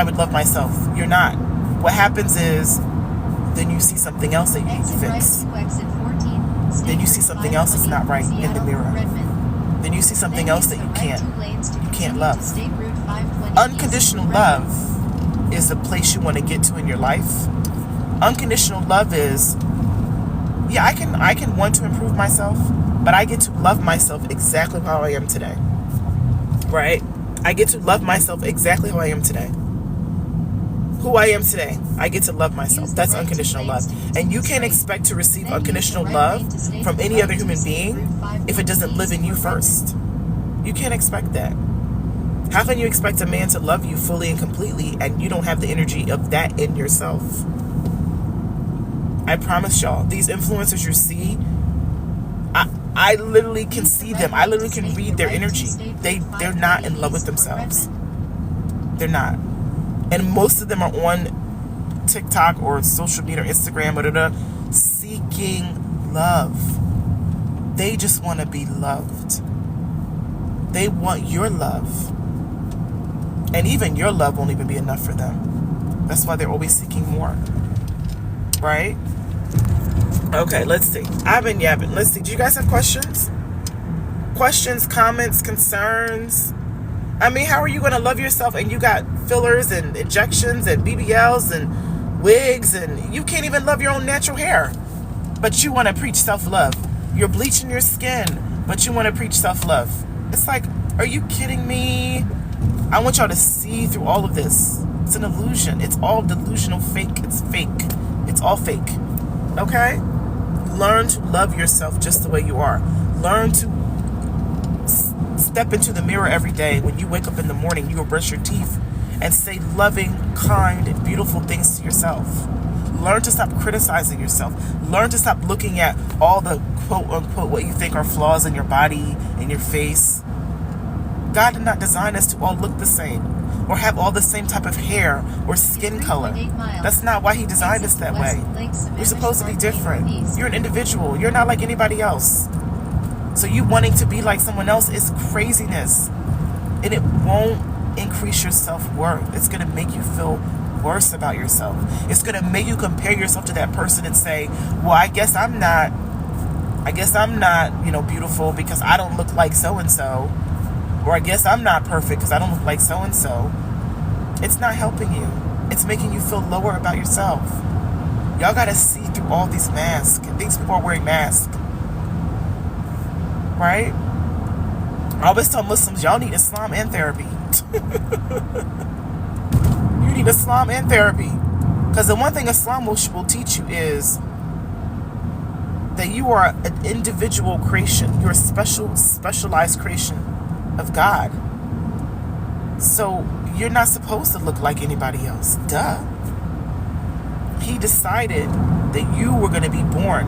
would love myself. You're not. What happens is then you see something else that you need to fix. Then you see something else that's not right in the mirror. Then you see something else that you can't love. Unconditional love is the place you want to get to in your life. Unconditional love is, I can want to improve myself, but I get to love myself exactly how I am today. Right? I get to love myself exactly how I am today. Who I am today, I get to love myself. That's unconditional love. And you can't expect to receive unconditional love from any other human being if it doesn't live in you first. You can't expect that. How can you expect a man to love you fully and completely and you don't have the energy of that in yourself? I promise y'all, these influencers you see, I literally can see them. I literally can read their energy. They're not in love with themselves. They're not. And most of them are on TikTok or social media or Instagram, seeking love. They just want to be loved. They want your love. And even your love won't even be enough for them. That's why they're always seeking more. Right? Okay, let's see. I've been yapping. Let's see. Do you guys have questions? Questions, comments, concerns? I mean, how are you going to love yourself and you got fillers and injections and BBLs and wigs and you can't even love your own natural hair? But you want to preach self-love. You're bleaching your skin, but you want to preach self-love. It's like, are you kidding me? I want y'all to see through all of this. It's an illusion. It's all delusional fake. It's fake. It's all fake. Okay? Learn to love yourself just the way you are. Learn to step into the mirror every day. When you wake up in the morning, you will brush your teeth and say loving, kind, and beautiful things to yourself. Learn to stop criticizing yourself. Learn to stop looking at all the quote unquote what you think are flaws in your body, in your face. God did not design us to all look the same or have all the same type of hair or skin color. That's not why he designed us that way. We're supposed to be different. You're an individual. You're not like anybody else. So you wanting to be like someone else is craziness. And it won't increase your self-worth. It's going to make you feel worse about yourself. It's going to make you compare yourself to that person and say, well, I guess I'm not, beautiful because I don't look like so-and-so. Or I guess I'm not perfect because I don't look like so-and-so. It's not helping you. It's making you feel lower about yourself. Y'all got to see through all these masks. These people are wearing masks. Right? I always tell Muslims, y'all need Islam and therapy. You need Islam and therapy. Because the one thing Islam will teach you is that you are an individual creation. You're a specialized creation of God. So you're not supposed to look like anybody else. Duh. He decided that you were going to be born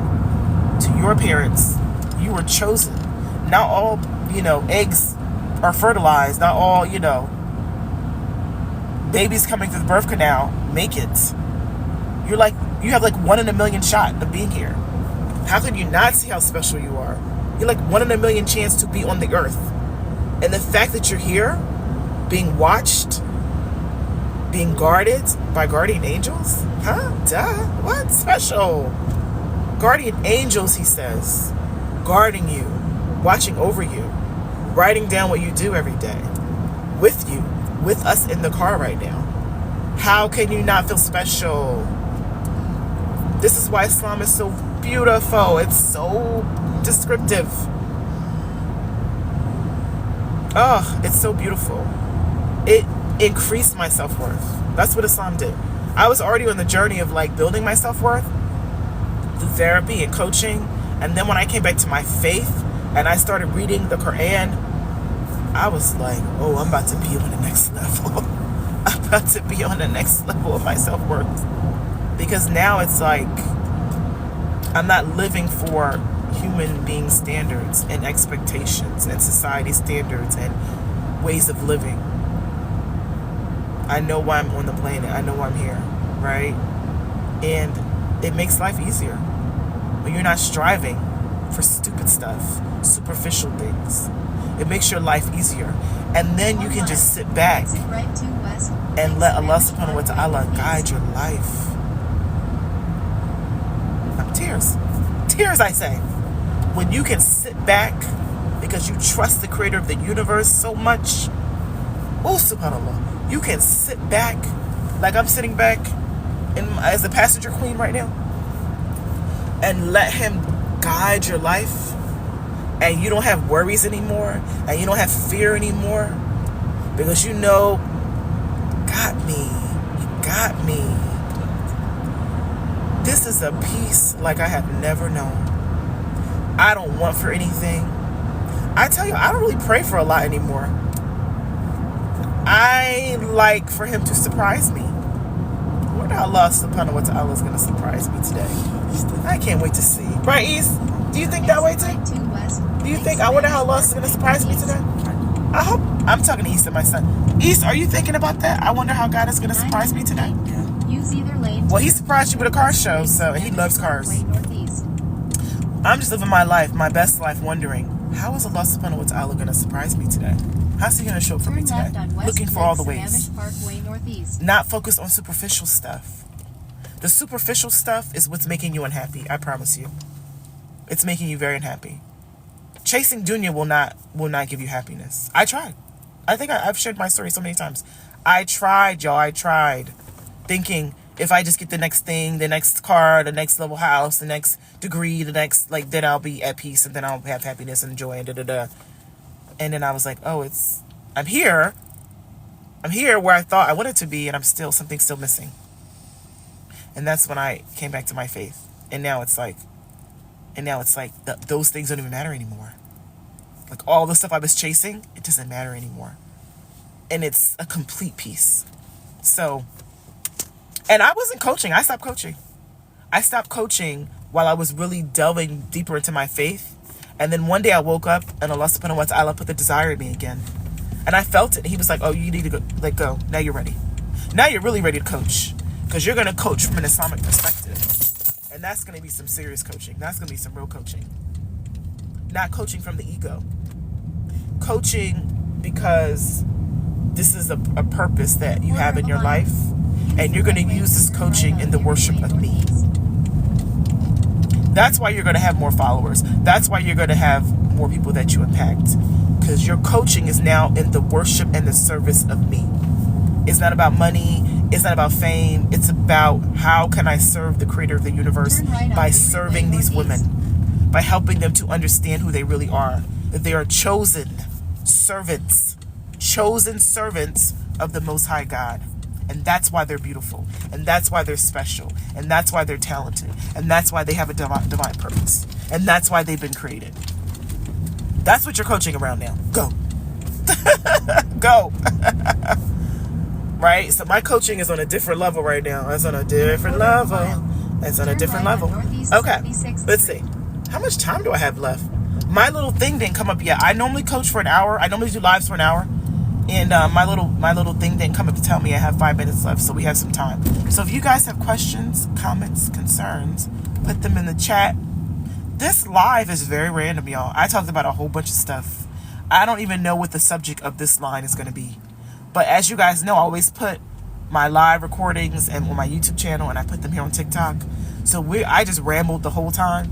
to your parents. You were chosen. Not all, eggs are fertilized. Not all, babies coming through the birth canal make it. You have like 1 in a million shot of being here. How can you not see how special you are? You're like 1 in a million chance to be on the earth. And the fact that you're here, being watched, being guarded by guardian angels? Huh? Duh. What? Special. Guardian angels, he says. Guarding you. Watching over you. Writing down what you do every day. With you. With us in the car right now. How can you not feel special? This is why Islam is so beautiful. It's so descriptive. Oh, it's so beautiful. It increased my self-worth. That's what Islam did. I was already on the journey of building my self-worth through therapy and coaching. And then when I came back to my faith and I started reading the Quran, I was like, oh, I'm about to be on the next level. I'm about to be on the next level of my self-worth. Because now it's like I'm not living for human being standards and expectations and society standards and ways of living. I know why I'm on the planet. I know why I'm here, right? And it makes life easier when you're not striving for stupid stuff, superficial things. It makes your life easier. And then you can just sit back and let Allah subhanahu wa ta'ala guide your life. Tears, I say. When you can sit back because you trust the creator of the universe so much, oh subhanallah, you can sit back like I'm sitting back as a passenger queen right now and let him guide your life, and you don't have worries anymore and you don't have fear anymore because you got me. This is a peace like I have never known. I don't want for anything. I tell you, I don't really pray for a lot anymore. I like for him to surprise me. I wonder how Allah subhanahu wa ta'ala is going to surprise me today. I can't wait to see. Right, East? Do you think that way too? I wonder how Allah is going to surprise me today? I hope. I'm talking to East and my son. East, are you thinking about that? I wonder how God is going to surprise me today. Well, he surprised you with a car show, so he loves cars. I'm just living my life, my best life, wondering, how is Allah subhanahu wa ta'ala going to surprise me today? How's he going to show up for me today? Looking for all the ways. Not focused on superficial stuff. The superficial stuff is what's making you unhappy, I promise you. It's making you very unhappy. Chasing dunya will not give you happiness. I tried. I think I've shared my story so many times. I tried, y'all. I tried. Thinking if I just get the next thing, the next car, the next level house, the next degree, the next, like, then I'll be at peace and then I'll have happiness and joy and da-da-da. And then I was like, oh, I'm here. I'm here where I thought I wanted to be, and something's still missing. And that's when I came back to my faith. And now it's like those things don't even matter anymore. Like, all the stuff I was chasing, it doesn't matter anymore. And it's a complete peace. So, and I wasn't coaching. I stopped coaching. I stopped coaching while I was really delving deeper into my faith. And then one day I woke up and Allah subhanahu wa ta'ala put the desire in me again. And I felt it. He was like, oh, you need to go. Like, go. Now you're ready. Now you're really ready to coach. Because you're going to coach from an Islamic perspective. And that's going to be some serious coaching. That's going to be some real coaching. Not coaching from the ego. Coaching because this is a purpose that you have in your life. And you're going to use this coaching in the worship of me. That's why you're going to have more followers. That's why you're going to have more people that you impact. Because your coaching is now in the worship and the service of me. It's not about money. It's not about fame. It's about how can I serve the creator of the universe by serving these women. By helping them to understand who they really are. That they are chosen servants of the Most High God. And that's why they're beautiful. And that's why they're special. And that's why they're talented. And that's why they have a divine purpose. And that's why they've been created. That's what you're coaching around now. Go. Go. Right? So my coaching is on a different level right now. It's on a different level. It's on a different level. Okay. Let's see. How much time do I have left? My little thing didn't come up yet. I normally coach for an hour. I normally do lives for an hour. And my little thing didn't come up to tell me I have 5 minutes left, so we have some time. So if you guys have questions, comments, concerns, put them in the chat. This live is very random, y'all. I talked about a whole bunch of stuff. I don't even know what the subject of this line is going to be. But as you guys know, I always put my live recordings and on my YouTube channel, and I put them here on TikTok. So I just rambled the whole time.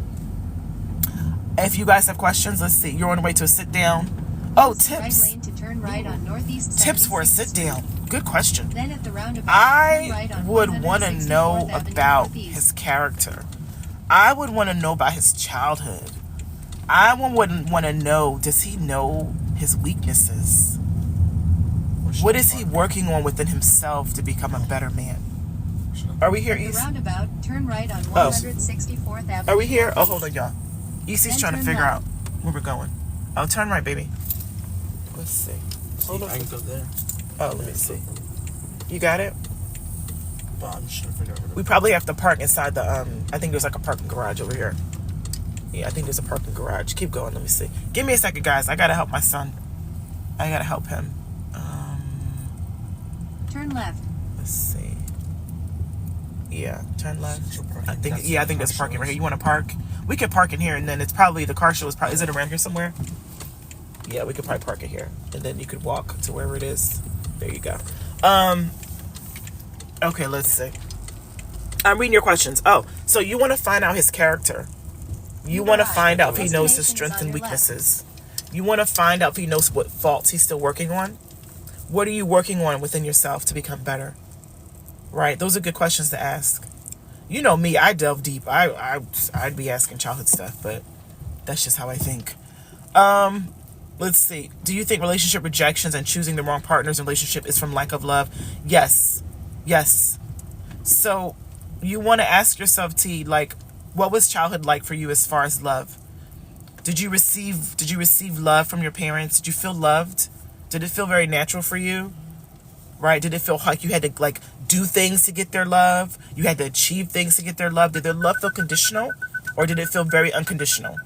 If you guys have questions, let's see. You're on the way to a sit down. Oh, tips. Right on Northeast Tips for a sit down. Good question. Then at the roundabout, I would want to know about his character. I would want to know about his childhood. I would want to know, does he know his weaknesses? What is he working on within himself to become a better man? Are we here, East? Roundabout, turn right on 164th Avenue. Are we here? Oh, hold on, y'all. Eastie's trying to figure out where we're going. Oh, turn right, baby. Let's see. Hold on. I can go there. Oh, let me see. You got it? But I'm just trying to figure out where to We probably have to park inside the, I think there's like a parking garage over here. Yeah, I think there's a parking garage. Keep going. Let me see. Give me a second, guys. I got to help my son. I got to help him. Turn left. Let's see. Yeah, turn left. So I think there's parking right here. You want to park? We could park in here, and then it's probably, the car show is probably, is it around here somewhere? Yeah, we could probably park it here. And then you could walk to wherever it is. There you go. Okay, let's see. I'm reading your questions. Oh, so you want to find out his character. You want to find out if he knows his strengths and weaknesses. You want to find out if he knows what faults he's still working on. What are you working on within yourself to become better? Right? Those are good questions to ask. You know me, I delve deep. I'd be asking childhood stuff, but that's just how I think. Let's see. Do you think relationship rejections and choosing the wrong partners in relationship is from lack of love? Yes. Yes. So you want to ask yourself, T, like, what was childhood like for you as far as love? Did you receive love from your parents? Did you feel loved? Did it feel very natural for you? Right? Did it feel like you had to, like, do things to get their love? You had to achieve things to get their love? Did their love feel conditional? Or did it feel very unconditional?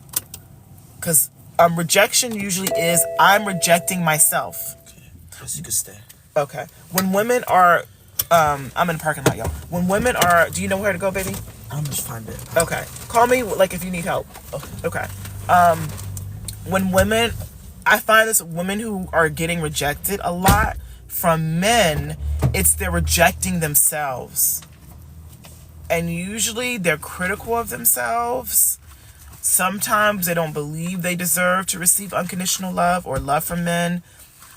Because rejection usually is, I'm rejecting myself. Okay. Yes, you can stay. Okay. When women are, I'm in the parking lot, y'all. When women are, do you know where to go, baby? I'm just find it. Okay. Call me, like, if you need help. Okay. When women, I find this, women who are getting rejected a lot from men, it's they're rejecting themselves. And usually they're critical of themselves. Sometimes they don't believe they deserve to receive unconditional love or love from men.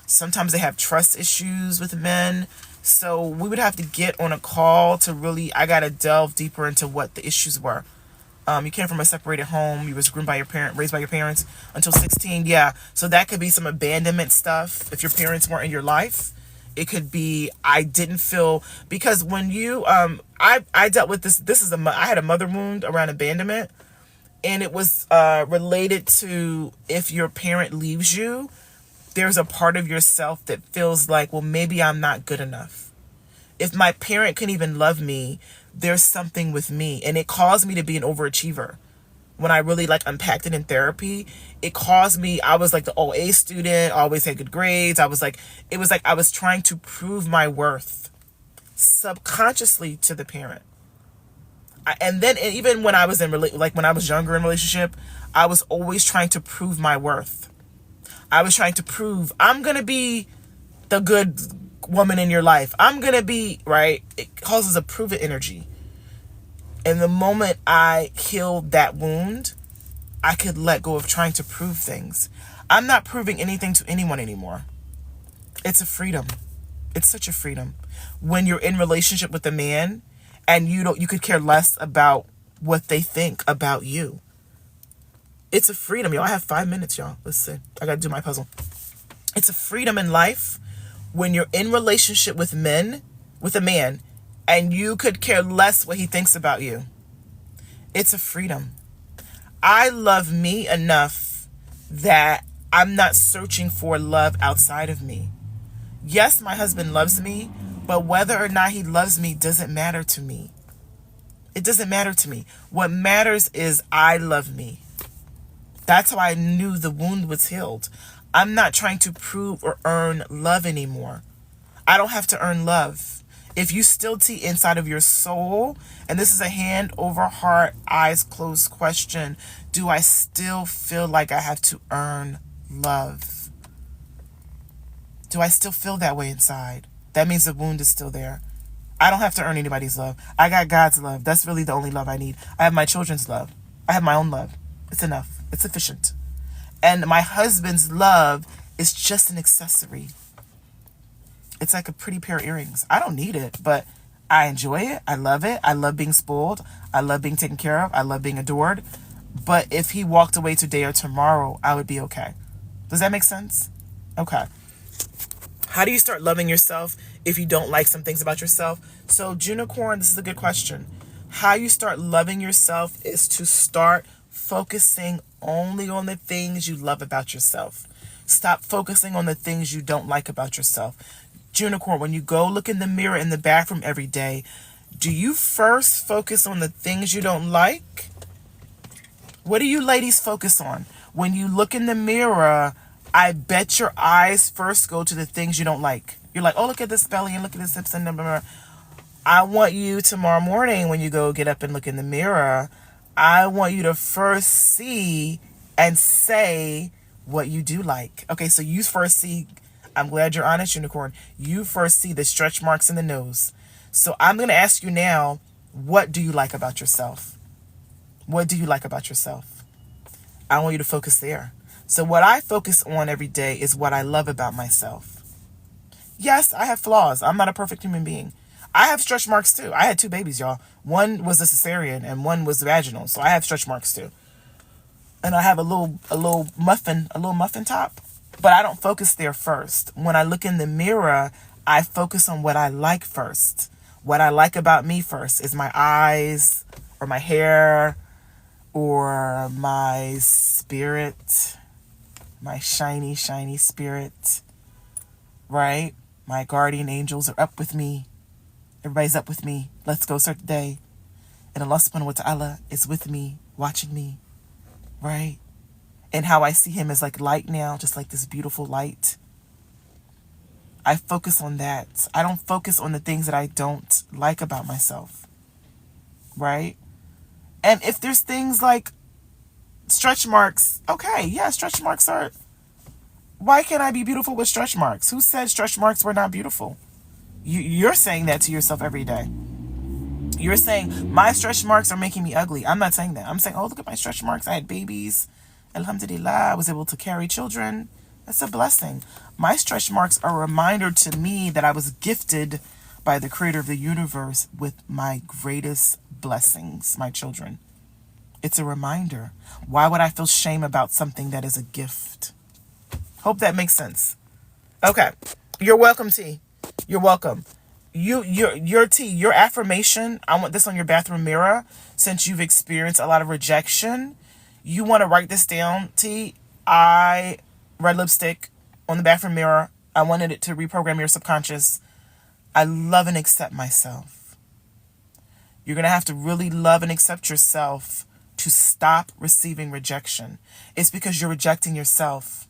Sometimes they have trust issues with men. So we would have to get on a call to really, I got to delve deeper into what the issues were. You came from a separated home. You was groomed by your raised by your parents until 16. Yeah. So that could be some abandonment stuff. If your parents weren't in your life, it could be, I didn't feel, because when you, I dealt with this, I had a mother wound around abandonment, and it was, related to if your parent leaves you, there's a part of yourself that feels like, well, maybe I'm not good enough. If my parent couldn't even love me, there's something with me. And it caused me to be an overachiever. When I really unpacked it in therapy, it caused me, I was like the OA student, always had good grades. It was like I was trying to prove my worth subconsciously to the parent. And then even when I was when I was younger in a relationship, I was always trying to prove my worth. I was trying to prove I'm going to be the good woman in your life. I'm going to be, right? It causes a prove it energy. And the moment I healed that wound, I could let go of trying to prove things. I'm not proving anything to anyone anymore. It's a freedom. It's such a freedom. When you're in relationship with a man and you could care less about what they think about you. It's a freedom, y'all. I have 5 minutes, y'all. Let's see. I got to do my puzzle. It's a freedom in life when you're in relationship with a man, and you could care less what he thinks about you. It's a freedom. I love me enough that I'm not searching for love outside of me. Yes, my husband loves me, but whether or not he loves me doesn't matter to me. It doesn't matter to me. What matters is I love me. That's how I knew the wound was healed. I'm not trying to prove or earn love anymore. I don't have to earn love. If you still see inside of your soul, and this is a hand over heart, eyes closed question, do I still feel like I have to earn love? Do I still feel that way inside? That means the wound is still there. I don't have to earn anybody's love. I got God's love. That's really the only love I need. I have my children's love. I have my own love. It's enough. It's sufficient. And my husband's love is just an accessory. It's like a pretty pair of earrings. I don't need it, but I enjoy it. I love it. I love being spoiled. I love being taken care of. I love being adored. But if he walked away today or tomorrow, I would be okay. Does that make sense? Okay. How do you start loving yourself if you don't like some things about yourself? So, Junicorn, this is a good question. How you start loving yourself is to start focusing only on the things you love about yourself. Stop focusing on the things you don't like about yourself. Junicorn, when you go look in the mirror in the bathroom every day, do you first focus on the things you don't like? What do you ladies focus on? When you look in the mirror, I bet your eyes first go to the things you don't like. You're like, oh, look at this belly and look at this hips and blah, blah, blah. I want you tomorrow morning when you go get up and look in the mirror, I want you to first see and say what you do like. Okay, so you first see, I'm glad you're honest, Unicorn. You first see the stretch marks in the nose. So I'm going to ask you now, what do you like about yourself? What do you like about yourself? I want you to focus there. So what I focus on every day is what I love about myself. Yes, I have flaws. I'm not a perfect human being. I have stretch marks too. I had 2 babies, y'all. One was a cesarean and one was vaginal. So I have stretch marks too. And I have a little muffin top. But I don't focus there first. When I look in the mirror, I focus on what I like first. What I like about me first is my eyes or my hair or my spirit, my shiny, shiny spirit, right? My guardian angels are up with me. Everybody's up with me. Let's go start the day. And Allah subhanahu wa ta'ala is with me, watching me, right? And how I see him as like light now, just like this beautiful light. I focus on that. I don't focus on the things that I don't like about myself, right? And if there's things like stretch marks, okay, yeah, stretch marks are... Why can't I be beautiful with stretch marks? Who said stretch marks were not beautiful? You're saying that to yourself every day. You're saying, my stretch marks are making me ugly. I'm not saying that. I'm saying, oh, look at my stretch marks. I had babies. Alhamdulillah, I was able to carry children. It's a blessing. My stretch marks are a reminder to me that I was gifted by the creator of the universe with my greatest blessings, my children. It's a reminder. Why would I feel shame about something that is a gift? Hope that makes sense. Okay. You're welcome, T. You're welcome. Your T, your affirmation, I want this on your bathroom mirror. Since you've experienced a lot of rejection, you want to write this down, T. Red lipstick on the bathroom mirror. I wanted it to reprogram your subconscious. I love and accept myself. You're going to have to really love and accept yourself to stop receiving rejection. It's because you're rejecting yourself.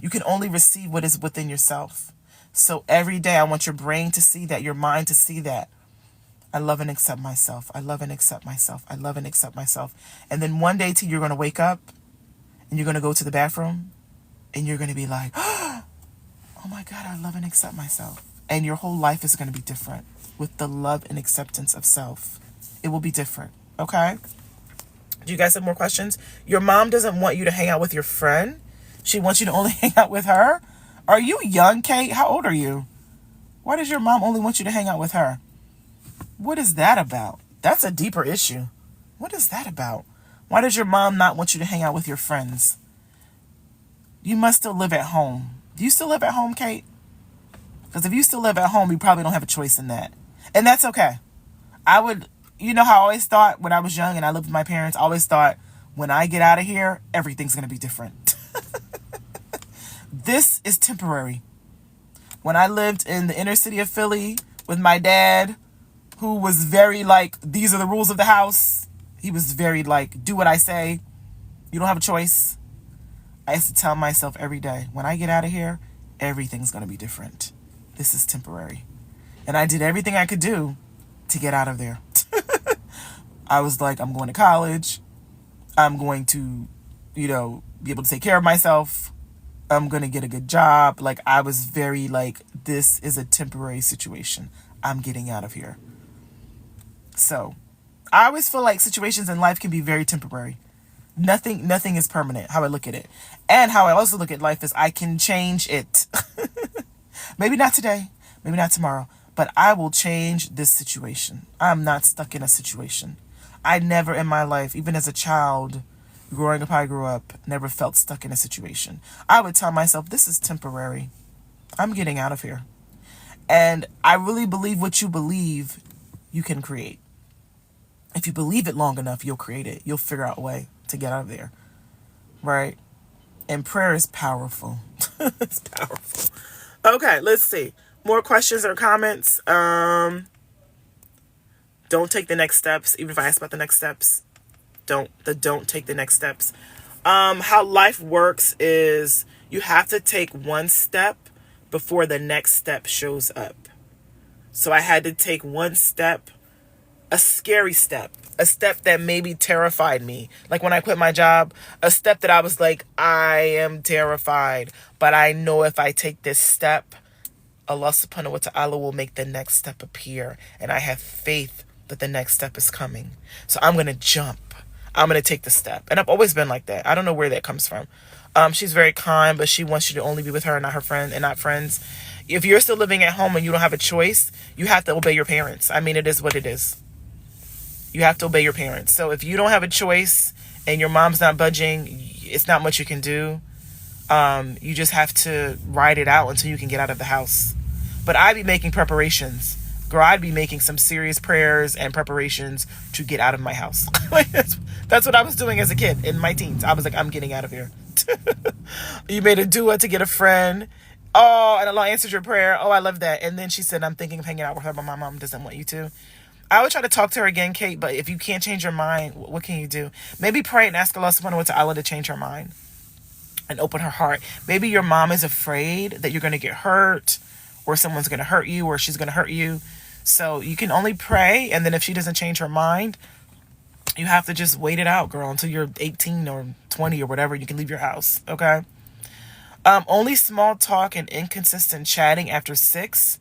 You can only receive what is within yourself. So every day I want your brain to see that, your mind to see that. I love and accept myself. I love and accept myself. I love and accept myself. And then one day, T, you're going to wake up and you're going to go to the bathroom and you're going to be like, oh my God, I love and accept myself. And your whole life is going to be different with the love and acceptance of self. It will be different. Okay? Do you guys have more questions? Your mom doesn't want you to hang out with your friend. She wants you to only hang out with her. Are you young, Kate? How old are you? Why does your mom only want you to hang out with her? What is that about? That's a deeper issue. What is that about? Why does your mom not want you to hang out with your friends? You must still live at home. Do you still live at home, Kate? Because if you still live at home, you probably don't have a choice in that. And that's okay. You know how I always thought when I was young and I lived with my parents, I always thought when I get out of here, everything's going to be different. This is temporary. When I lived in the inner city of Philly with my dad, who was very like, these are the rules of the house. He was very like, do what I say. You don't have a choice. I used to tell myself every day, when I get out of here, everything's going to be different. This is temporary. And I did everything I could do to get out of there. I was like, I'm going to college. I'm going to, be able to take care of myself. I'm going to get a good job. Like, I was very like, this is a temporary situation. I'm getting out of here. So I always feel like situations in life can be very temporary. Nothing is permanent, how I look at it. And how I also look at life is I can change it. Maybe not today, maybe not tomorrow, but I will change this situation. I'm not stuck in a situation. I never in my life, even as a child, growing up how I grew up, never felt stuck in a situation. I would tell myself, this is temporary. I'm getting out of here. And I really believe what you believe, you can create. If you believe it long enough, you'll create it. You'll figure out a way to get out of there. Right? And prayer is powerful. It's powerful. Okay, let's see. More questions or comments? Don't take the next steps. Even if I ask about the next steps, don't take the next steps. How life works is you have to take one step before the next step shows up. So I had to take one step, a scary step, a step that maybe terrified me. Like when I quit my job, a step that I was like, I am terrified, but I know if I take this step, Allah subhanahu wa ta'ala will make the next step appear. And I have faith that the next step is coming. So I'm going to jump. I'm going to take the step. And I've always been like that. I don't know where that comes from. She's very kind, but she wants you to only be with her and not her friend and not friends. If you're still living at home and you don't have a choice, you have to obey your parents. I mean, it is what it is. You have to obey your parents. So if you don't have a choice and your mom's not budging, it's not much you can do. You just have to ride it out until you can get out of the house. But I'd be making preparations. Girl, I'd be making some serious prayers and preparations to get out of my house. That's what I was doing as a kid in my teens. I was like, I'm getting out of here. You made a dua to get a friend. Oh, and Allah answered your prayer. Oh, I love that. And then she said, I'm thinking of hanging out with her, but my mom doesn't want you to. I would try to talk to her again, Kate, but if you can't change your mind, what can you do? Maybe pray and ask Allah subhanahu wa ta'ala to change her mind and open her heart. Maybe your mom is afraid that you're going to get hurt or someone's going to hurt you or she's going to hurt you. So you can only pray, and then if she doesn't change her mind, you have to just wait it out, girl, until you're 18 or 20 or whatever. You can leave your house, okay? Only small talk and inconsistent chatting after 6.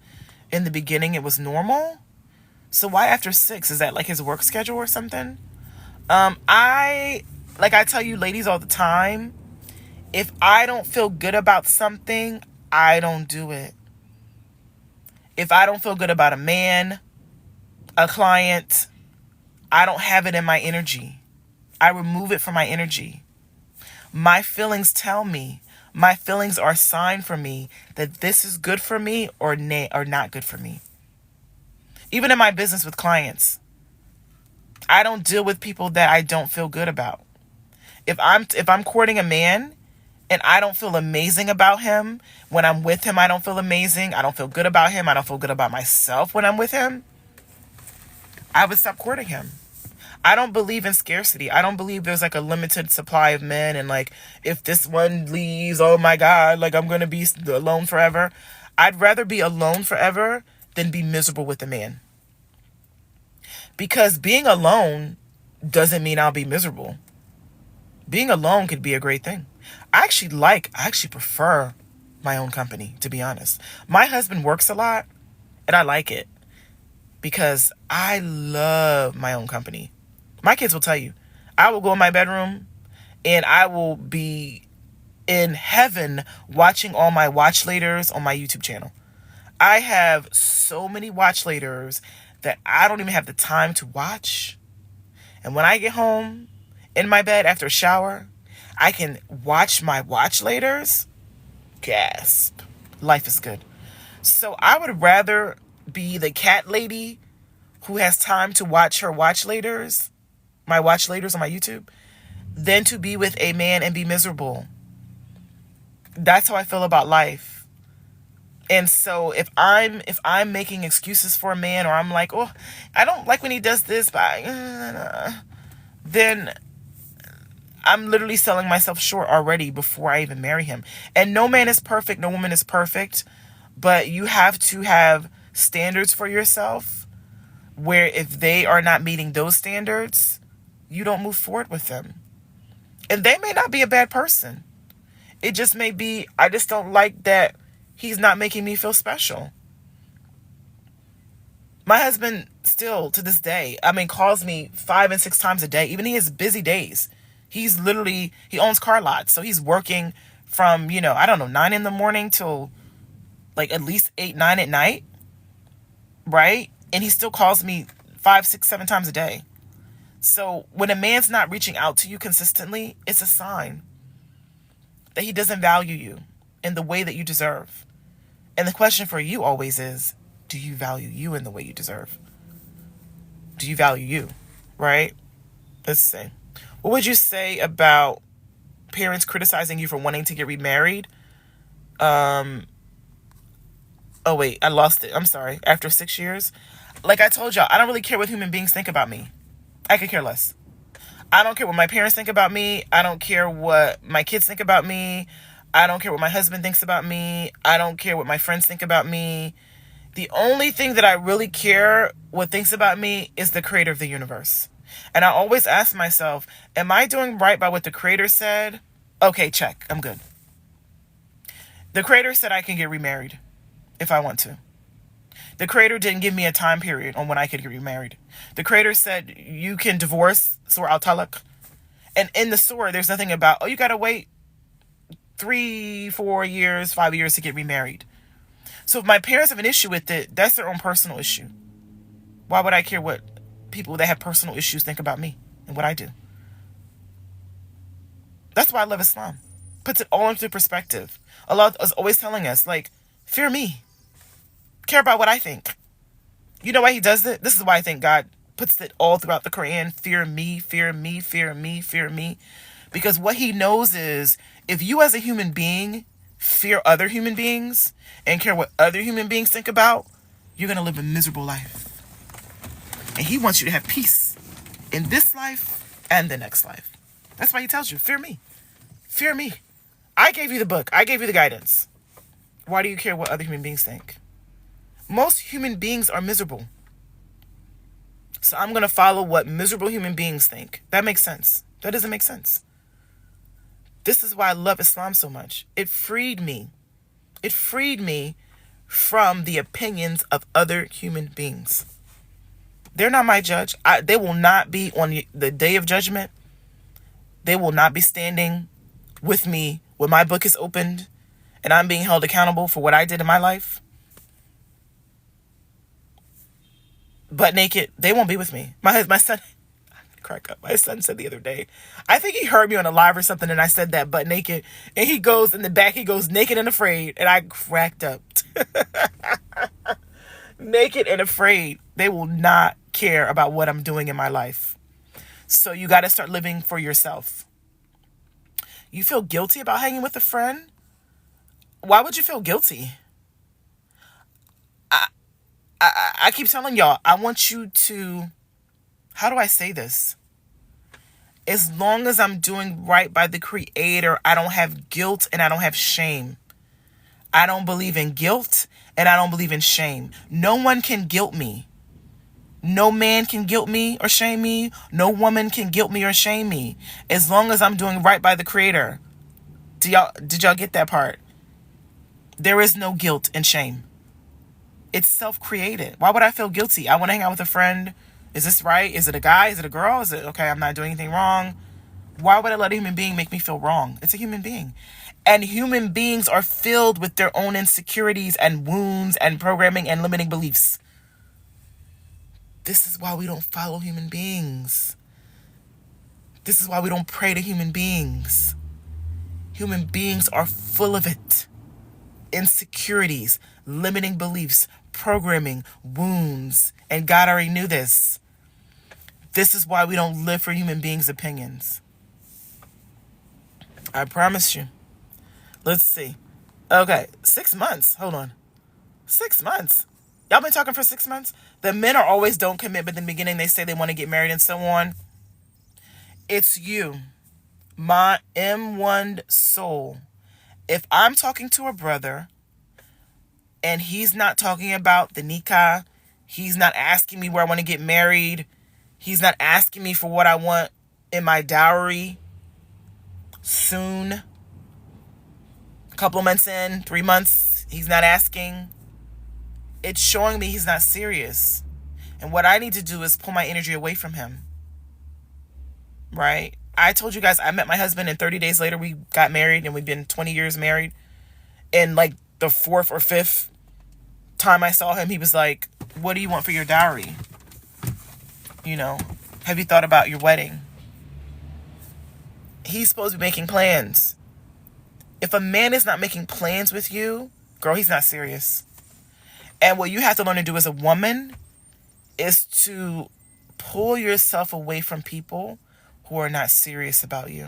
In the beginning, it was normal. So why after 6? Is that like his work schedule or something? I tell you ladies all the time, If I don't feel good about something, I don't do it. If I don't feel good about a man, a client, I don't have it in my energy. I remove it from my energy. My feelings tell me, my feelings are a sign for me that this is good for me or not good for me. Even in my business with clients, I don't deal with people that I don't feel good about. If I'm courting a man and I don't feel amazing about him, when I'm with him, I don't feel amazing. I don't feel good about him. I don't feel good about myself when I'm with him. I would stop courting him. I don't believe in scarcity. I don't believe there's like a limited supply of men and like if this one leaves, oh my God, like I'm going to be alone forever. I'd rather be alone forever than be miserable with a man. Because being alone doesn't mean I'll be miserable. Being alone could be a great thing. I actually prefer my own company, to be honest. My husband works a lot and I like it because I love my own company. My kids will tell you, I will go in my bedroom and I will be in heaven watching all my watch laters on my YouTube channel. I have so many watch laters that I don't even have the time to watch. And when I get home in my bed after a shower, I can watch my watch laters. Gasp. Life is good. So I would rather be the cat lady who has time to watch her watch laters, my watch laters on my YouTube, than to be with a man and be miserable. That's how I feel about life. And so if I'm making excuses for a man, or I'm like, oh, I don't like when he does this, but then I'm literally selling myself short already before I even marry him. And no man is perfect, no woman is perfect, but you have to have standards for yourself where if they are not meeting those standards, you don't move forward with them. And they may not be a bad person. It just may be, I just don't like that he's not making me feel special. My husband still, to this day, calls me 5 and 6 times a day. Even he has busy days. He owns car lots. So he's working from, 9 in the morning till like at least 8, 9 at night. Right? And he still calls me 5, 6, 7 times a day. So when a man's not reaching out to you consistently, it's a sign that he doesn't value you in the way that you deserve. And the question for you always is, do you value you in the way you deserve? Do you value you? Right? Let's see. What would you say about parents criticizing you for wanting to get remarried? Oh wait, I lost it. I'm sorry. After 6 years? Like I told y'all, I don't really care what human beings think about me. I could care less. I don't care what my parents think about me. I don't care what my kids think about me. I don't care what my husband thinks about me. I don't care what my friends think about me. The only thing that I really care what thinks about me is the creator of the universe. And I always ask myself, am I doing right by what the creator said? Okay, check. I'm good. The creator said I can get remarried if I want to. The creator didn't give me a time period on when I could get remarried. The creator said you can divorce Surah al-Talaq. And in the Surah, there's nothing about, oh, you got to wait 3, 4 years, 5 years to get remarried. So if my parents have an issue with it, that's their own personal issue. Why would I care what people that have personal issues think about me and what I do? That's why I love Islam. Puts it all into perspective. Allah is always telling us, like, fear me. Care about what I think. You know why he does it? This is why I think God puts it all throughout the Quran. Fear me, fear me, fear me, fear me. Because what he knows is if you as a human being fear other human beings and care what other human beings think about, you're going to live a miserable life. And he wants you to have peace in this life and the next life. That's why he tells you, fear me. Fear me. I gave you the book. I gave you the guidance. Why do you care what other human beings think? Most human beings are miserable. So I'm going to follow what miserable human beings think. That makes sense. That doesn't make sense. This is why I love Islam so much. It freed me. It freed me from the opinions of other human beings. They're not my judge. They will not be on the day of judgment. They will not be standing with me when my book is opened and I'm being held accountable for what I did in my life, butt naked, they won't be with me. My son, crack up. My son said the other day, I think he heard me on a live or something, and I said that butt naked, and he goes in the back, he goes naked and afraid, and I cracked up. Naked and afraid. They will not care about what I'm doing in my life. So you got to start living for yourself. You feel guilty about hanging with a friend? Why would you feel guilty? I keep telling y'all, I want you to, how do I say this? As long as I'm doing right by the Creator, I don't have guilt and I don't have shame. I don't believe in guilt and I don't believe in shame. No one can guilt me. No man can guilt me or shame me. No woman can guilt me or shame me. As long as I'm doing right by the Creator. Did y'all get that part? There is no guilt and shame. It's self-created. Why would I feel guilty? I want to hang out with a friend. Is this right? Is it a guy? Is it a girl? Is it okay? I'm not doing anything wrong. Why would I let a human being make me feel wrong? It's a human being. And human beings are filled with their own insecurities and wounds and programming and limiting beliefs. This is why we don't follow human beings. This is why we don't pray to human beings. Human beings are full of it. Insecurities, limiting beliefs, programming, wounds. And God already knew this. This is why we don't live for human beings' opinions. I promise you. Let's see. Okay, 6 months. Hold on. 6 months. Y'all been talking for 6 months? The men are always don't commit, but in the beginning they say they want to get married and so on. It's you, my M1 soul. If I'm talking to a brother and he's not talking about the nikah, he's not asking me where I want to get married, he's not asking me for what I want in my dowry soon, a couple of months in, 3 months, he's not asking, it's showing me he's not serious. And what I need to do is pull my energy away from him. Right? I told you guys I met my husband and 30 days later we got married, and we've been 20 years married. And like the 4th or 5th time I saw him, he was like, what do you want for your dowry? You know, have you thought about your wedding? He's supposed to be making plans. If a man is not making plans with you, girl, he's not serious. And what you have to learn to do as a woman is to pull yourself away from people who are not serious about you.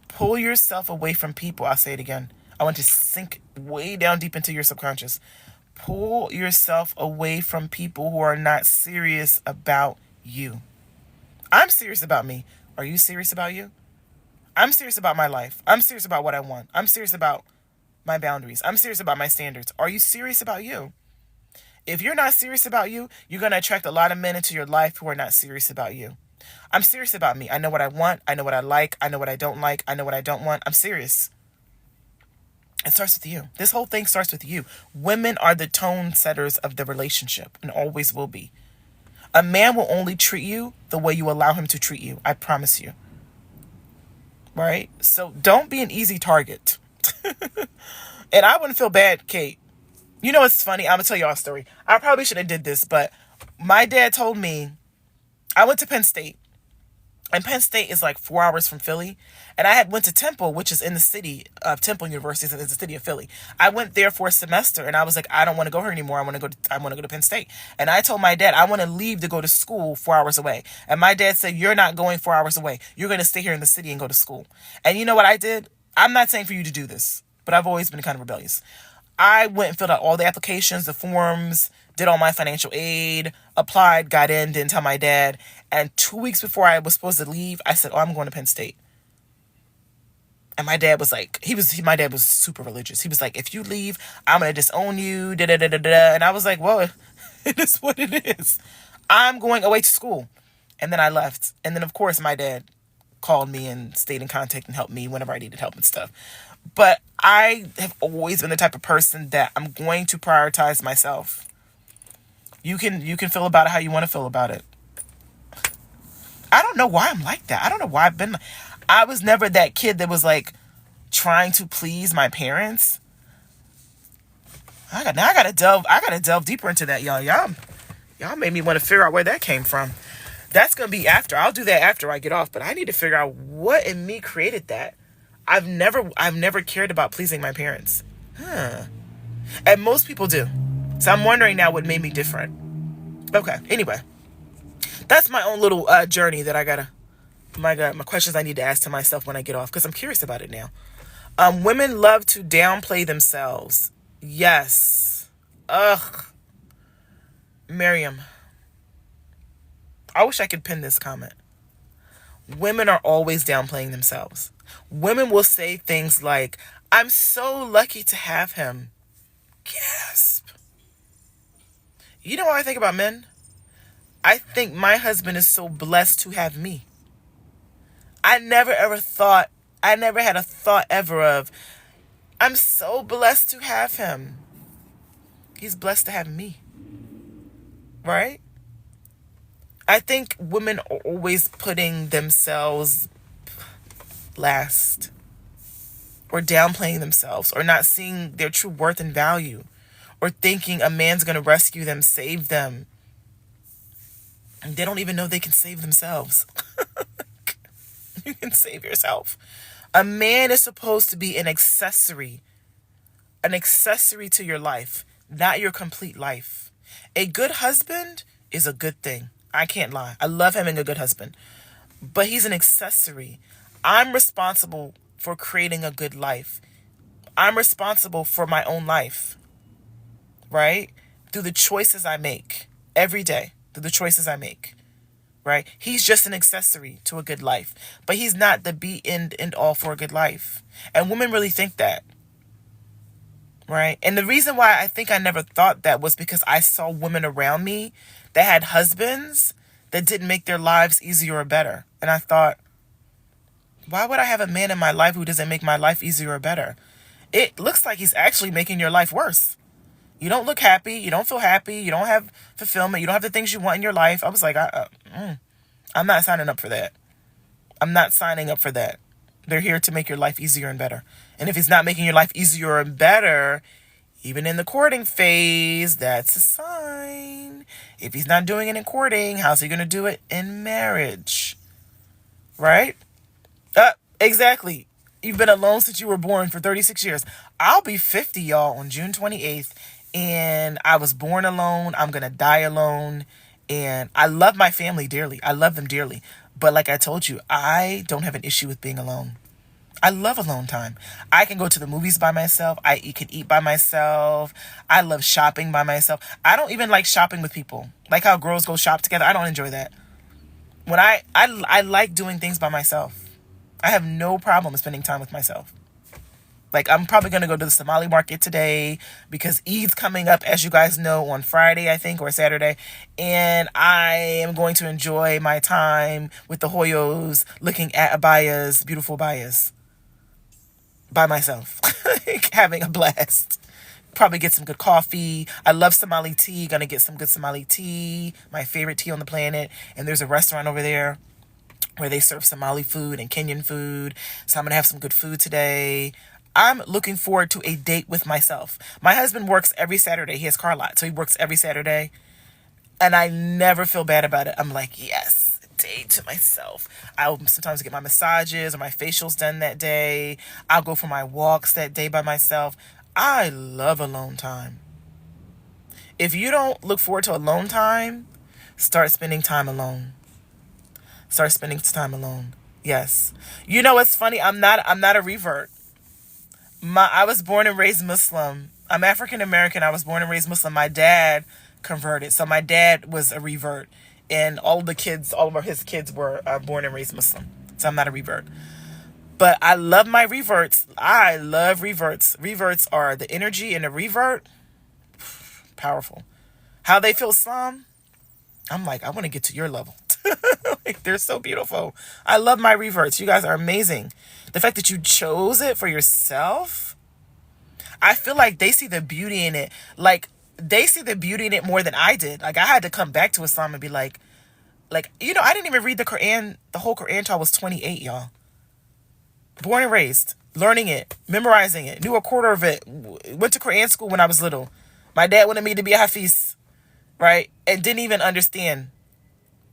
Pull yourself away from people. I'll say it again. I want to sink way down deep into your subconscious. Pull yourself away from people who are not serious about you. I'm serious about me. Are you serious about you? I'm serious about my life. I'm serious about what I want. I'm serious about my boundaries. I'm serious about my standards. Are you serious about you? If you're not serious about you, you're going to attract a lot of men into your life who are not serious about you. I'm serious about me. I know what I want. I know what I like. I know what I don't like. I know what I don't want. I'm serious. It starts with you. This whole thing starts with you. Women are the tone setters of the relationship and always will be. A man will only treat you the way you allow him to treat you. I promise you. Right? So don't be an easy target. And I wouldn't feel bad, Kate. You know what's funny? I'm going to tell y'all a story. I probably shouldn't have did this, but my dad told me, I went to Penn State. And Penn State is like 4 hours from Philly. And I had went to Temple, which is in the city of Temple University, is the city of Philly. I went there for a semester and I was like, I don't want to go here anymore. I want to go to Penn State. And I told my dad, I want to leave to go to school 4 hours away. And my dad said, you're not going 4 hours away. You're going to stay here in the city and go to school. And you know what I did? I'm not saying for you to do this, but I've always been kind of rebellious. I went and filled out all the applications, the forms, did all my financial aid, applied, got in, didn't tell my dad. And 2 weeks before I was supposed to leave, I said, I'm going to Penn State. And my dad was like, my dad was super religious. He was like, if you leave, I'm going to disown you, da-da-da-da-da. And I was like, well, it is what it is. I'm going away to school. And then I left. And then, of course, my dad called me and stayed in contact and helped me whenever I needed help and stuff. But I have always been the type of person that I'm going to prioritize myself. You can feel about it how you want to feel about it. I don't know why I'm like that. I don't know why I was never that kid that was like, trying to please my parents. I gotta delve deeper into that, y'all. Y'all made me want to figure out where that came from. That's gonna be after. I'll do that after I get off, but I need to figure out what in me created that. I've never cared about pleasing my parents. And most people do. So I'm wondering now what made me different. Okay, anyway. That's my own little journey that I gotta, my questions I need to ask to myself when I get off, because I'm curious about it now. Women love to downplay themselves. Yes. Ugh. Miriam. I wish I could pin this comment. Women are always downplaying themselves. Women will say things like, I'm so lucky to have him. Gasp. You know what I think about men? I think my husband is so blessed to have me. I never had a thought ever of, I'm so blessed to have him. He's blessed to have me. Right? I think women are always putting themselves last, or downplaying themselves, or not seeing their true worth and value, or thinking a man's going to rescue them, save them. And they don't even know they can save themselves. You can save yourself. A man is supposed to be an accessory to your life, not your complete life. A good husband is a good thing. I can't lie. I love having a good husband, but he's an accessory. I'm responsible for creating a good life. I'm responsible for my own life, right? Through the choices I make every day, through the choices I make, right? He's just an accessory to a good life, but he's not the be end all for a good life. And women really think that, right? And the reason why I think I never thought that was because I saw women around me that had husbands that didn't make their lives easier or better. And I thought, why would I have a man in my life who doesn't make my life easier or better? It looks like he's actually making your life worse. You don't look happy. You don't feel happy. You don't have fulfillment. You don't have the things you want in your life. I was like, I'm not signing up for that. I'm not signing up for that. They're here to make your life easier and better. And if he's not making your life easier and better, even in the courting phase, that's a sign. If he's not doing it in courting, how's he going to do it in marriage? Right? Exactly. You've been alone since you were born for 36 years. I'll be 50, y'all, on June 28th. And I was born alone. I'm going to die alone. And I love my family dearly. I love them dearly. But like I told you, I don't have an issue with being alone. I love alone time. I can go to the movies by myself. I can eat by myself. I love shopping by myself. I don't even like shopping with people. Like how girls go shop together. I don't enjoy that. When I like doing things by myself. I have no problem spending time with myself. Like, I'm probably going to go to the Somali market today because Eid's coming up, as you guys know, on Friday, I think, or Saturday. And I am going to enjoy my time with the Hoyos looking at abayas, beautiful abayas, by myself, having a blast. Probably get some good coffee. I love Somali tea. Gonna get some good Somali tea, my favorite tea on the planet. And there's a restaurant over there where they serve Somali food and Kenyan food. So I'm going to have some good food today. I'm looking forward to a date with myself. My husband works every Saturday. He has car lot, so he works every Saturday. And I never feel bad about it. I'm like, yes, a date to myself. I'll sometimes get my massages or my facials done that day. I'll go for my walks that day by myself. I love alone time. If you don't look forward to alone time, start spending time alone. Start spending time alone. Yes. You know what's funny? I'm not a revert. I was born and raised Muslim. I'm African American. I was born and raised Muslim. My dad converted. So my dad was a revert. And all of his kids were born and raised Muslim. So I'm not a revert. But I love my reverts. I love reverts. Reverts are the energy in a revert. Powerful. How they feel Islam? I'm like, I want to get to your level. Like, they're so beautiful. I love my reverts. You guys are amazing. The fact that you chose it for yourself, I feel like they see the beauty in it. Like, they see the beauty in it more than I did. Like, I had to come back to Islam and be like, I didn't even read the Quran, the whole Quran till I was 28, y'all. Born and raised. learning it, memorizing it, knew a quarter of it, went to Quran school when I was little. My dad wanted me to be a Hafiz, right? And didn't even understand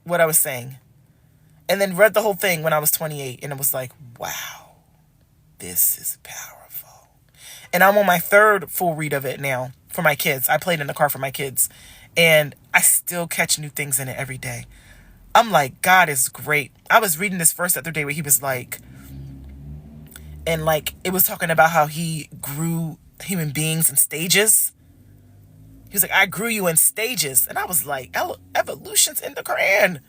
what I was saying. And then read the whole thing when I was 28. And it was like, wow, this is powerful. And I'm on my third full read of it now for my kids. I played in the car for my kids. And I still catch new things in it every day. I'm like, God is great. I was reading this verse the other day where he was like, and like, it was talking about how he grew human beings in stages. He was like, I grew you in stages. And I was like, evolution's in the Quran. I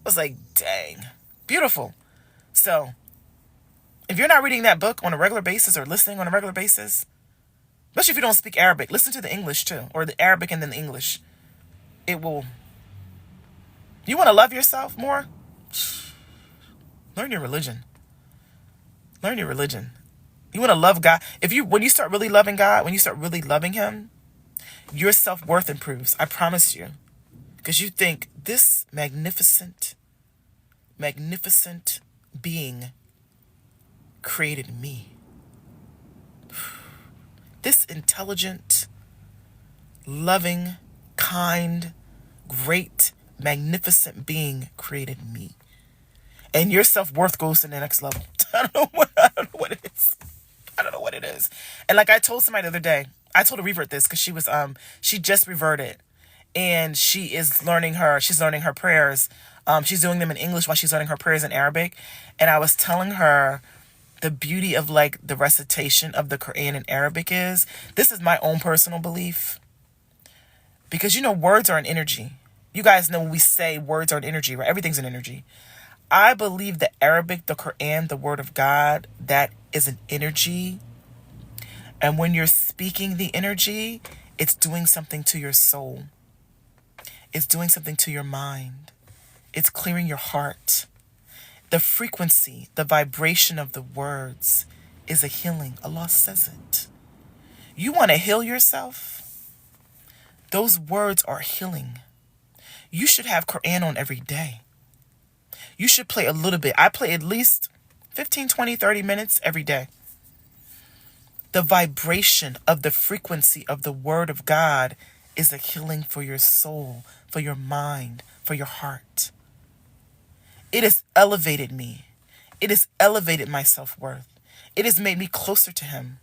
was like, dang, beautiful. So if you're not reading that book on a regular basis or listening on a regular basis, especially if you don't speak Arabic, listen to the English too, or the Arabic and then the English. It will. You want to love yourself more? Learn your religion. Learn your religion. You want to love God. When you start really loving God, when you start really loving him, your self-worth improves. I promise you. Because you think, this magnificent being created me. This intelligent, loving, kind, great, magnificent being created me. And your self-worth goes to the next level. I don't know what it is. I don't know what it is. And like I told somebody the other day, I told a revert this because she just reverted. And she's learning her prayers. She's doing them in English while she's learning her prayers in Arabic. And I was telling her the beauty of like the recitation of the Quran in Arabic is, this is my own personal belief. Because words are an energy. You guys know when we say words are an energy, right? Everything's an energy. I believe the Arabic, the Quran, the word of God, that is an energy. And when you're speaking the energy, it's doing something to your soul. It's doing something to your mind. It's clearing your heart. The frequency, the vibration of the words is a healing. Allah says it. You want to heal yourself? Those words are healing. You should have Quran on every day. You should play a little bit. I play at least 15, 20, 30 minutes every day. The vibration of the frequency of the word of God is a healing for your soul, for your mind, for your heart. It has elevated me. It has elevated my self-worth. It has made me closer to him.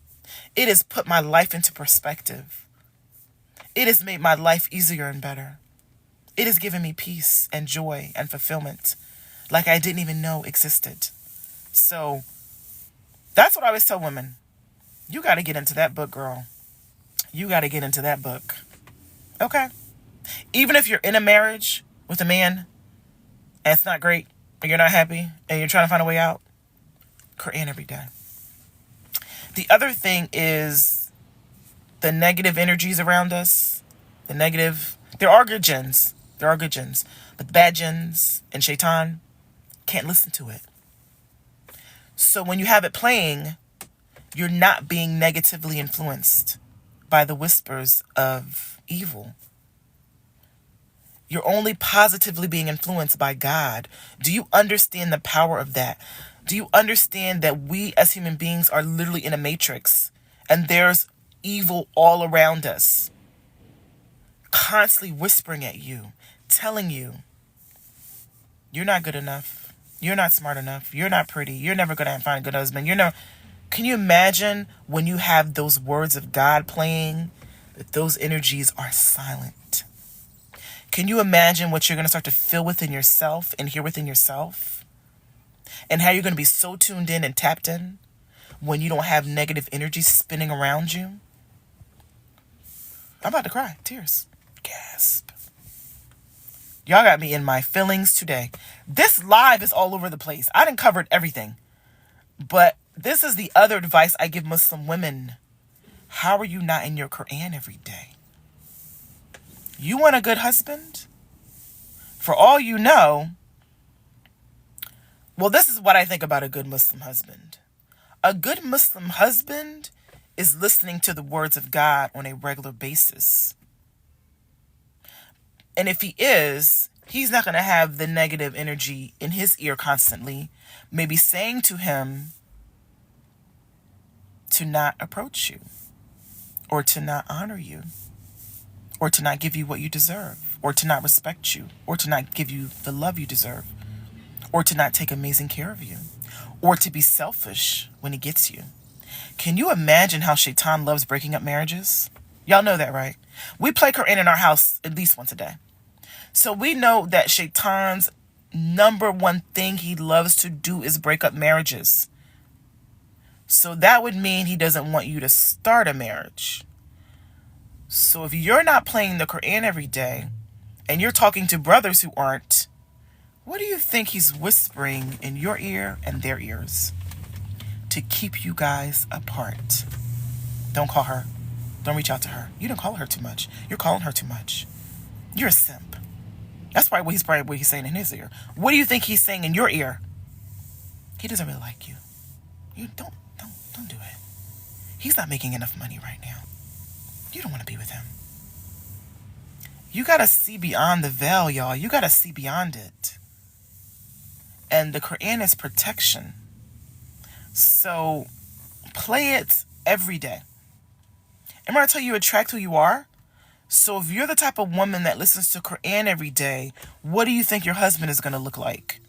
It has put my life into perspective. It has made my life easier and better. It has given me peace and joy and fulfillment like I didn't even know existed. So that's what I always tell women. You got to get into that book, girl. You got to get into that book. Okay? Even if you're in a marriage with a man and it's not great, and you're not happy, and you're trying to find a way out, Quran every day. The other thing is the negative energies around us. There are good jinns. But the bad jinns and shaitan can't listen to it. So when you have it playing, you're not being negatively influenced by the whispers of evil. You're only positively being influenced by God. Do you understand the power of that? Do you understand that we as human beings are literally in a matrix and there's evil all around us, constantly whispering at you, telling you, you're not good enough. You're not smart enough. You're not pretty. You're never going to find a good husband. Can you imagine when you have those words of God playing, that those energies are silent? Can you imagine what you're going to start to feel within yourself and hear within yourself? And how you're going to be so tuned in and tapped in when you don't have negative energy spinning around you? I'm about to cry. Tears. Gasp. Y'all got me in my feelings today. This live is all over the place. I done covered everything. But this is the other advice I give Muslim women. How are you not in your Quran every day? You want a good husband? For all you know, well, this is what I think about a good Muslim husband. A good Muslim husband is listening to the words of God on a regular basis. And if he is, he's not going to have the negative energy in his ear constantly, maybe saying to him, to not approach you, or to not honor you, or to not give you what you deserve, or to not respect you, or to not give you the love you deserve, or to not take amazing care of you, or to be selfish when he gets you. Can you imagine how Shaitan loves breaking up marriages? Y'all know that, right? We play Quran in our house at least once a day. So we know that Shaitan's number one thing he loves to do is break up marriages. So that would mean he doesn't want you to start a marriage. So if you're not playing the Quran every day and you're talking to brothers who aren't, what do you think he's whispering in your ear and their ears to keep you guys apart? Don't call her. Don't reach out to her. You don't call her too much. You're calling her too much. You're a simp. That's probably what he's saying in his ear. What do you think he's saying in your ear? He doesn't really like you. You don't do it. He's not making enough money right now. You don't want to be with him. You got to see beyond the veil, y'all. You got to see beyond it. And the Quran is protection. So play it every day. Remember I tell you attract who you are? So if you're the type of woman that listens to Quran every day, what do you think your husband is going to look like?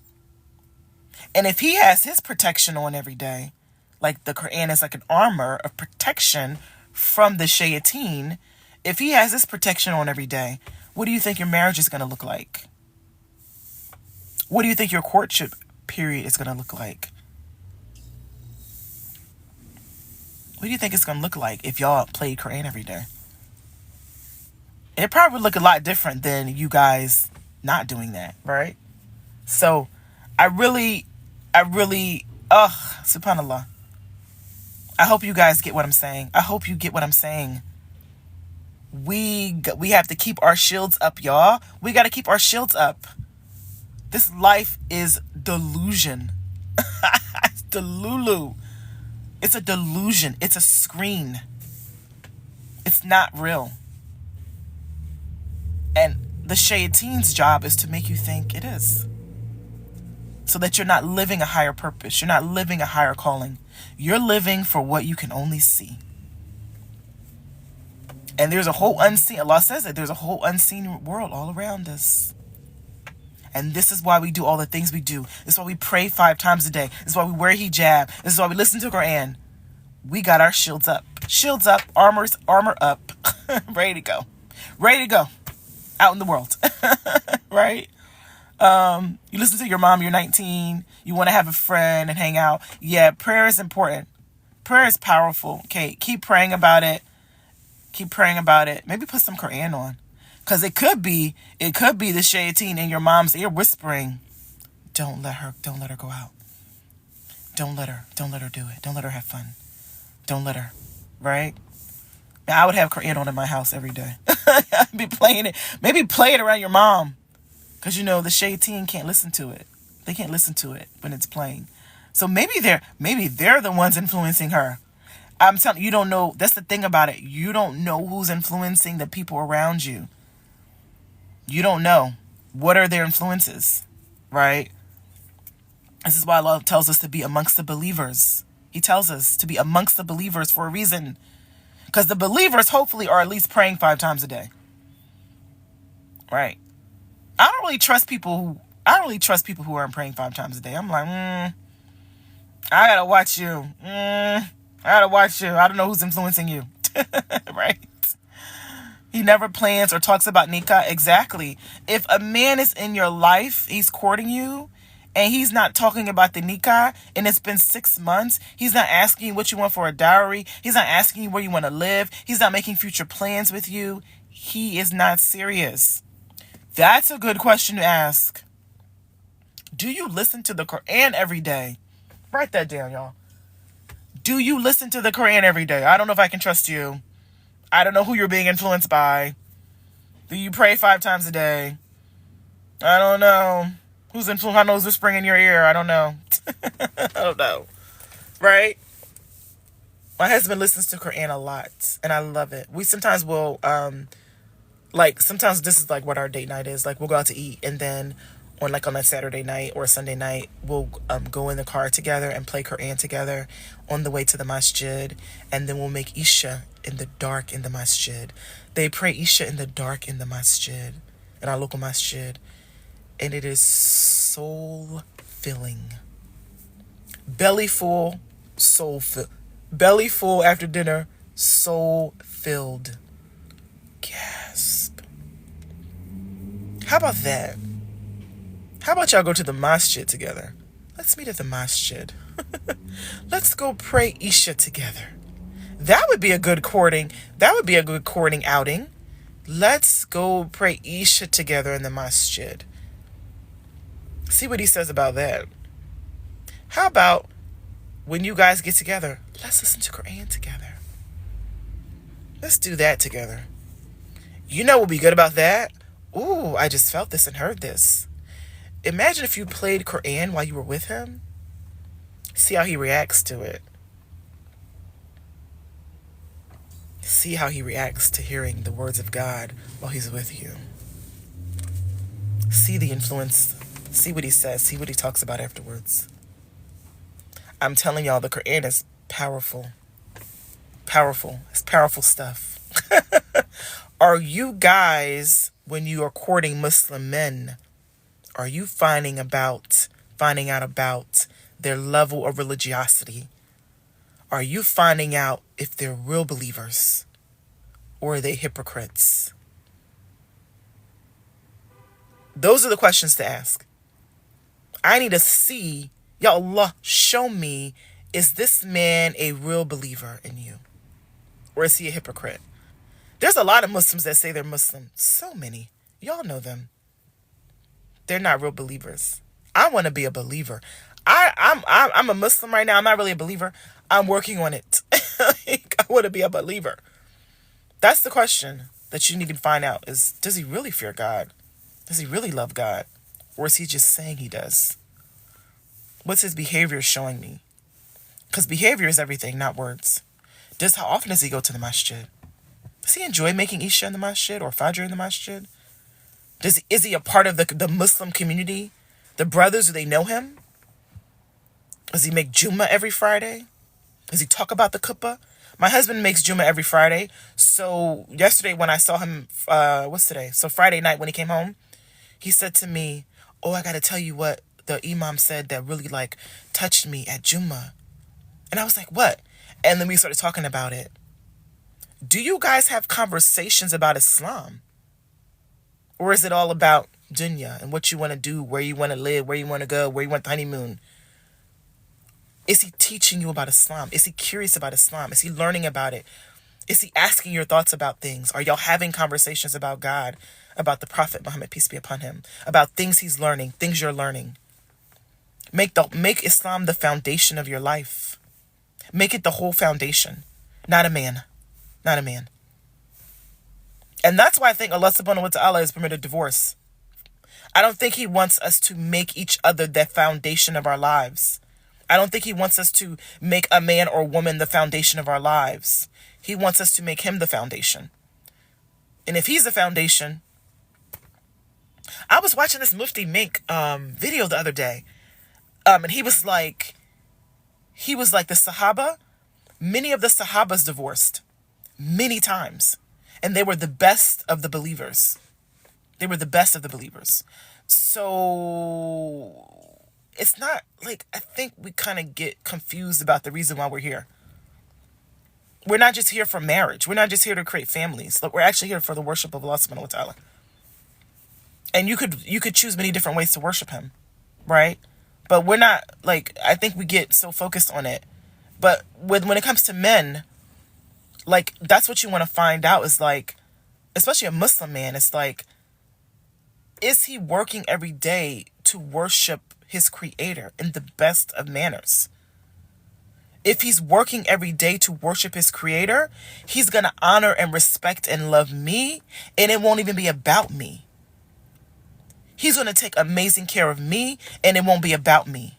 And if he has his protection on every day, like the Quran is like an armor of protection from the shayateen, if he has his protection on every day, what do you think your marriage is going to look like? What do you think your courtship period is going to look like? What do you think it's going to look like if y'all played Quran every day? It probably would look a lot different than you guys not doing that, right? So I really, subhanAllah. I hope you guys get what I'm saying. I hope you get what I'm saying. We have to keep our shields up, y'all. We got to keep our shields up. This life is delusion. It's delulu. It's a delusion. It's a screen. It's not real. And the shayateen's job is to make you think it is. So that you're not living a higher purpose. You're not living a higher calling. You're living for what you can only see. And there's a whole unseen, Allah says that there's a whole unseen world all around us. And this is why we do all the things we do. This is why we pray 5 times a day. This is why we wear hijab. This is why we listen to Quran. We got our shields up. Shields up, armor up. Ready to go. Ready to go. Out in the world. Right? You listen to your mom, you're 19. You want to have a friend and hang out. Yeah, prayer is important. Prayer is powerful. Okay, keep praying about it. Keep praying about it. Maybe put some Quran on. Because it could be the shayateen in your mom's ear whispering, don't let her go out. Don't let her do it. Don't let her have fun. Don't let her, right? Now, I would have Quran on in my house every day. I'd be playing it. Maybe play it around your mom. Because, the shayateen can't listen to it. They can't listen to it when it's playing. So maybe they're the ones influencing her. I'm telling you, you don't know. That's the thing about it. You don't know who's influencing the people around you. You don't know. What are their influences? Right? This is why Allah tells us to be amongst the believers. He tells us to be amongst the believers for a reason. Because the believers hopefully are at least praying 5 times a day. Right? I don't really trust people who aren't praying 5 times a day. I'm like, I gotta watch you. I don't know who's influencing you. Right? He never plans or talks about nikah. Exactly. If a man is in your life, he's courting you, and he's not talking about the nikah, and it's been 6 months, he's not asking you what you want for a dowry, he's not asking you where you want to live, he's not making future plans with you, he is not serious. That's a good question to ask. Do you listen to the Quran every day? Write that down, y'all. Do you listen to the Quran every day? I don't know if I can trust you. I don't know who you're being influenced by. Do you pray 5 times a day? I don't know. Who's influenced? I know who's whispering in your ear. I don't know. I don't know. Right? My husband listens to Quran a lot, and I love it. We sometimes will, sometimes this is like what our date night is. Like, we'll go out to eat, and then on a Saturday night or a Sunday night, we'll go in the car together and play Quran together on the way to the masjid, and then we'll make Isha in the dark in the masjid. They pray Isha in the dark in the masjid, in our local masjid, and it is soul filling. Belly full, soul filled. Belly full after dinner, soul filled. Gasp. How about that? How about y'all go to the masjid together? Let's meet at the masjid. Let's go pray Isha together. That would be a good courting. That would be a good courting outing. Let's go pray Isha together in the masjid. See what he says about that. How about when you guys get together, let's listen to Quran together. Let's do that together. You know what would be good about that? Ooh, I just felt this and heard this. Imagine if you played Quran while you were with him. See how he reacts to it. See how he reacts to hearing the words of God while he's with you. See the influence. See what he says. See what he talks about afterwards. I'm telling y'all, the Quran is powerful. Powerful. It's powerful stuff. Are you guys, when you are courting Muslim men, are you finding out about their level of religiosity? Are you finding out if they're real believers or are they hypocrites? Those are the questions to ask. I need to see, Ya Allah, show me, is this man a real believer in you? Or is he a hypocrite? There's a lot of Muslims that say they're Muslim. So many. Y'all know them. They're not real believers. I want to be a believer. I'm a Muslim right now. I'm not really a believer. I'm working on it. I want to be a believer. That's the question that you need to find out is, does he really fear God? Does he really love God? Or is he just saying he does? What's his behavior showing me? Because behavior is everything, not words. How often does he go to the masjid? Does he enjoy making Isha in the masjid or Fajr in the masjid? Is he a part of the Muslim community? The brothers, do they know him? Does he make Jummah every Friday? Does he talk about the kuppah? My husband makes Jummah every Friday. So yesterday when I saw him, what's today? So Friday night when he came home, he said to me, oh, I got to tell you what the imam said that really touched me at Jummah. And I was like, what? And then we started talking about it. Do you guys have conversations about Islam? Or is it all about dunya and what you want to do, where you want to live, where you want to go, where you want the honeymoon? Is he teaching you about Islam? Is he curious about Islam? Is he learning about it? Is he asking your thoughts about things? Are y'all having conversations about God, about the Prophet Muhammad, peace be upon him, about things he's learning, things you're learning? Make Islam the foundation of your life. Make it the whole foundation, not a man. Not a man. And that's why I think Allah subhanahu wa ta'ala has permitted divorce. I don't think he wants us to make each other the foundation of our lives. I don't think he wants us to make a man or woman the foundation of our lives. He wants us to make him the foundation. And if he's the foundation, I was watching this Mufti Mink video the other day. And he was like the Sahaba. Many of the Sahabas divorced. Many times. And they were the best of the believers. They were the best of the believers. So it's not I think we kind of get confused about the reason why we're here. We're not just here for marriage. We're not just here to create families. We're actually here for the worship of Allah subhanahu wa ta'ala. And you could choose many different ways to worship him, right? But we're not I think we get so focused on it. But when it comes to men, that's what you want to find out is especially a Muslim man, it's is he working every day to worship his creator in the best of manners? If he's working every day to worship his creator, he's going to honor and respect and love me, and it won't even be about me. He's going to take amazing care of me, and it won't be about me.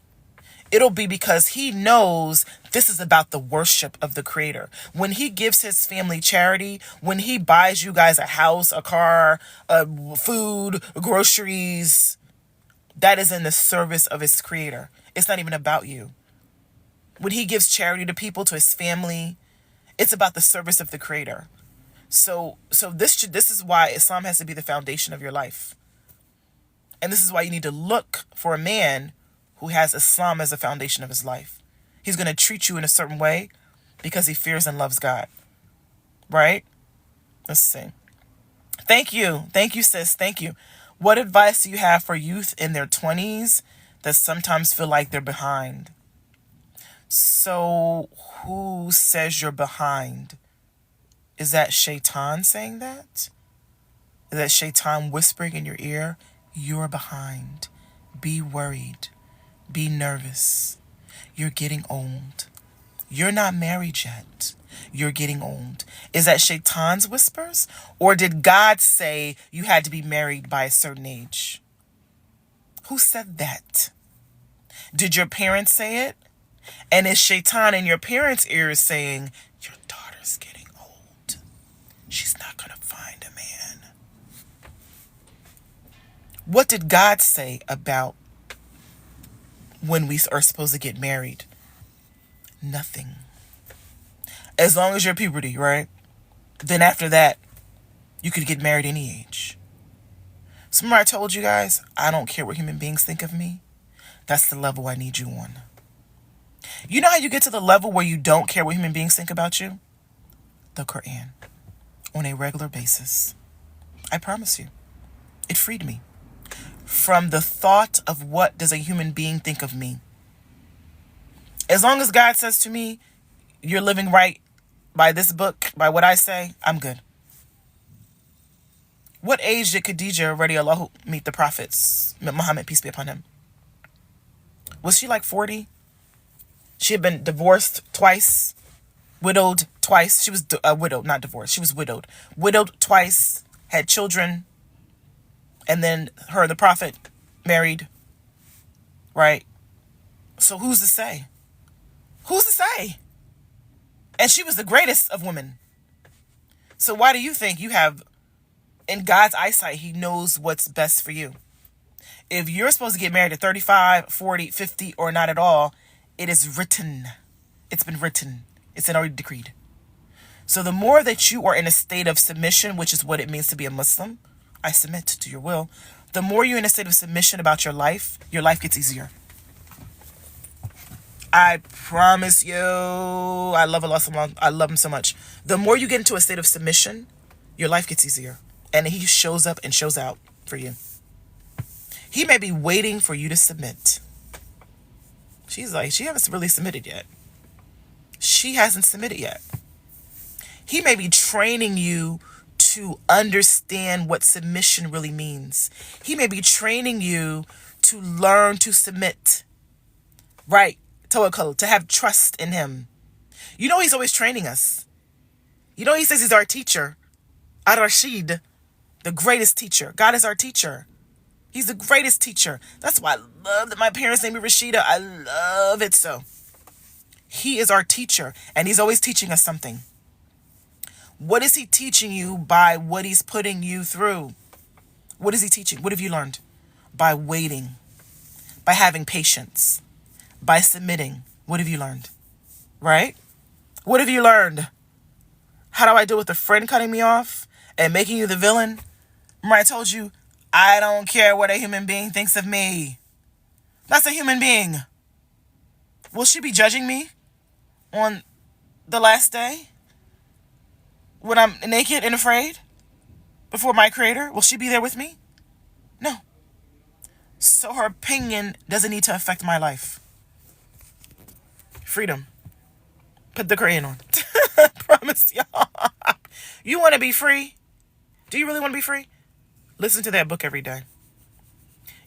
It'll be because he knows this is about the worship of the creator. When he gives his family charity, when he buys you guys a house, a car, food, groceries, that is in the service of his creator. It's not even about you. When he gives charity to people, to his family, it's about the service of the creator. So this is why Islam has to be the foundation of your life. And this is why you need to look for a man who has Islam as a foundation of his life. He's going to treat you in a certain way because he fears and loves God. Right? Let's see. Thank you. Thank you, sis. Thank you. What advice do you have for youth in their 20s that sometimes feel like they're behind? So who says you're behind? Is that Shaitan saying that? Is that Shaitan whispering in your ear? You're behind. Be worried. Be nervous. You're getting old. You're not married yet. You're getting old. Is that Shaitan's whispers? Or did God say you had to be married by a certain age? Who said that? Did your parents say it? And is Shaitan in your parents' ears saying, your daughter's getting old. She's not going to find a man. What did God say about when we are supposed to get married? Nothing. As long as you're puberty, right? Then after that, you could get married any age. So remember I told you guys, I don't care what human beings think of me. That's the level I need you on. You know how you get to the level where you don't care what human beings think about you? The Quran. On a regular basis. I promise you. It freed me from the thought of what does a human being think of me. As long as God says to me, you're living right by this book, by what I say, I'm good. What age did Khadija radiallahu meet the prophets, Muhammad, peace be upon him? Was she like 40? She had been divorced twice, widowed twice. She was widowed, not divorced. She was widowed. Widowed twice, had children, and then her and the prophet married, right? So who's to say? Who's to say? And she was the greatest of women. So why do you think you have, in God's eyesight, he knows what's best for you? If you're supposed to get married at 35, 40, 50, or not at all, it is written. It's been written. It's already decreed. So the more that you are in a state of submission, which is what it means to be a Muslim, I submit to your will. The more you're in a state of submission about your life gets easier. I promise you. I love Allah. I love him so much. The more you get into a state of submission, your life gets easier. And he shows up and shows out for you. He may be waiting for you to submit. She's like, she hasn't really submitted yet. She hasn't submitted yet. He may be training you to understand what submission really means. He may be training you to learn to submit. Right. Tawakkul, to have trust in him. You know he's always training us. You know he says he's our teacher. Ar-Rashid, the greatest teacher. God is our teacher. He's the greatest teacher. That's why I love that my parents named me Rashida. I love it so. He is our teacher, and he's always teaching us something. What is he teaching you by what he's putting you through? What is he teaching? What have you learned? By waiting, by having patience, by submitting. What have you learned? Right? What have you learned? How do I deal with a friend cutting me off and making you the villain? Remember I told you, I don't care what a human being thinks of me. That's a human being. Will she be judging me on the last day? When I'm naked and afraid? Before my creator? Will she be there with me? No. So her opinion doesn't need to affect my life. Freedom. Put the Quran on. Promise y'all. You want to be free? Do you really want to be free? Listen to that book every day.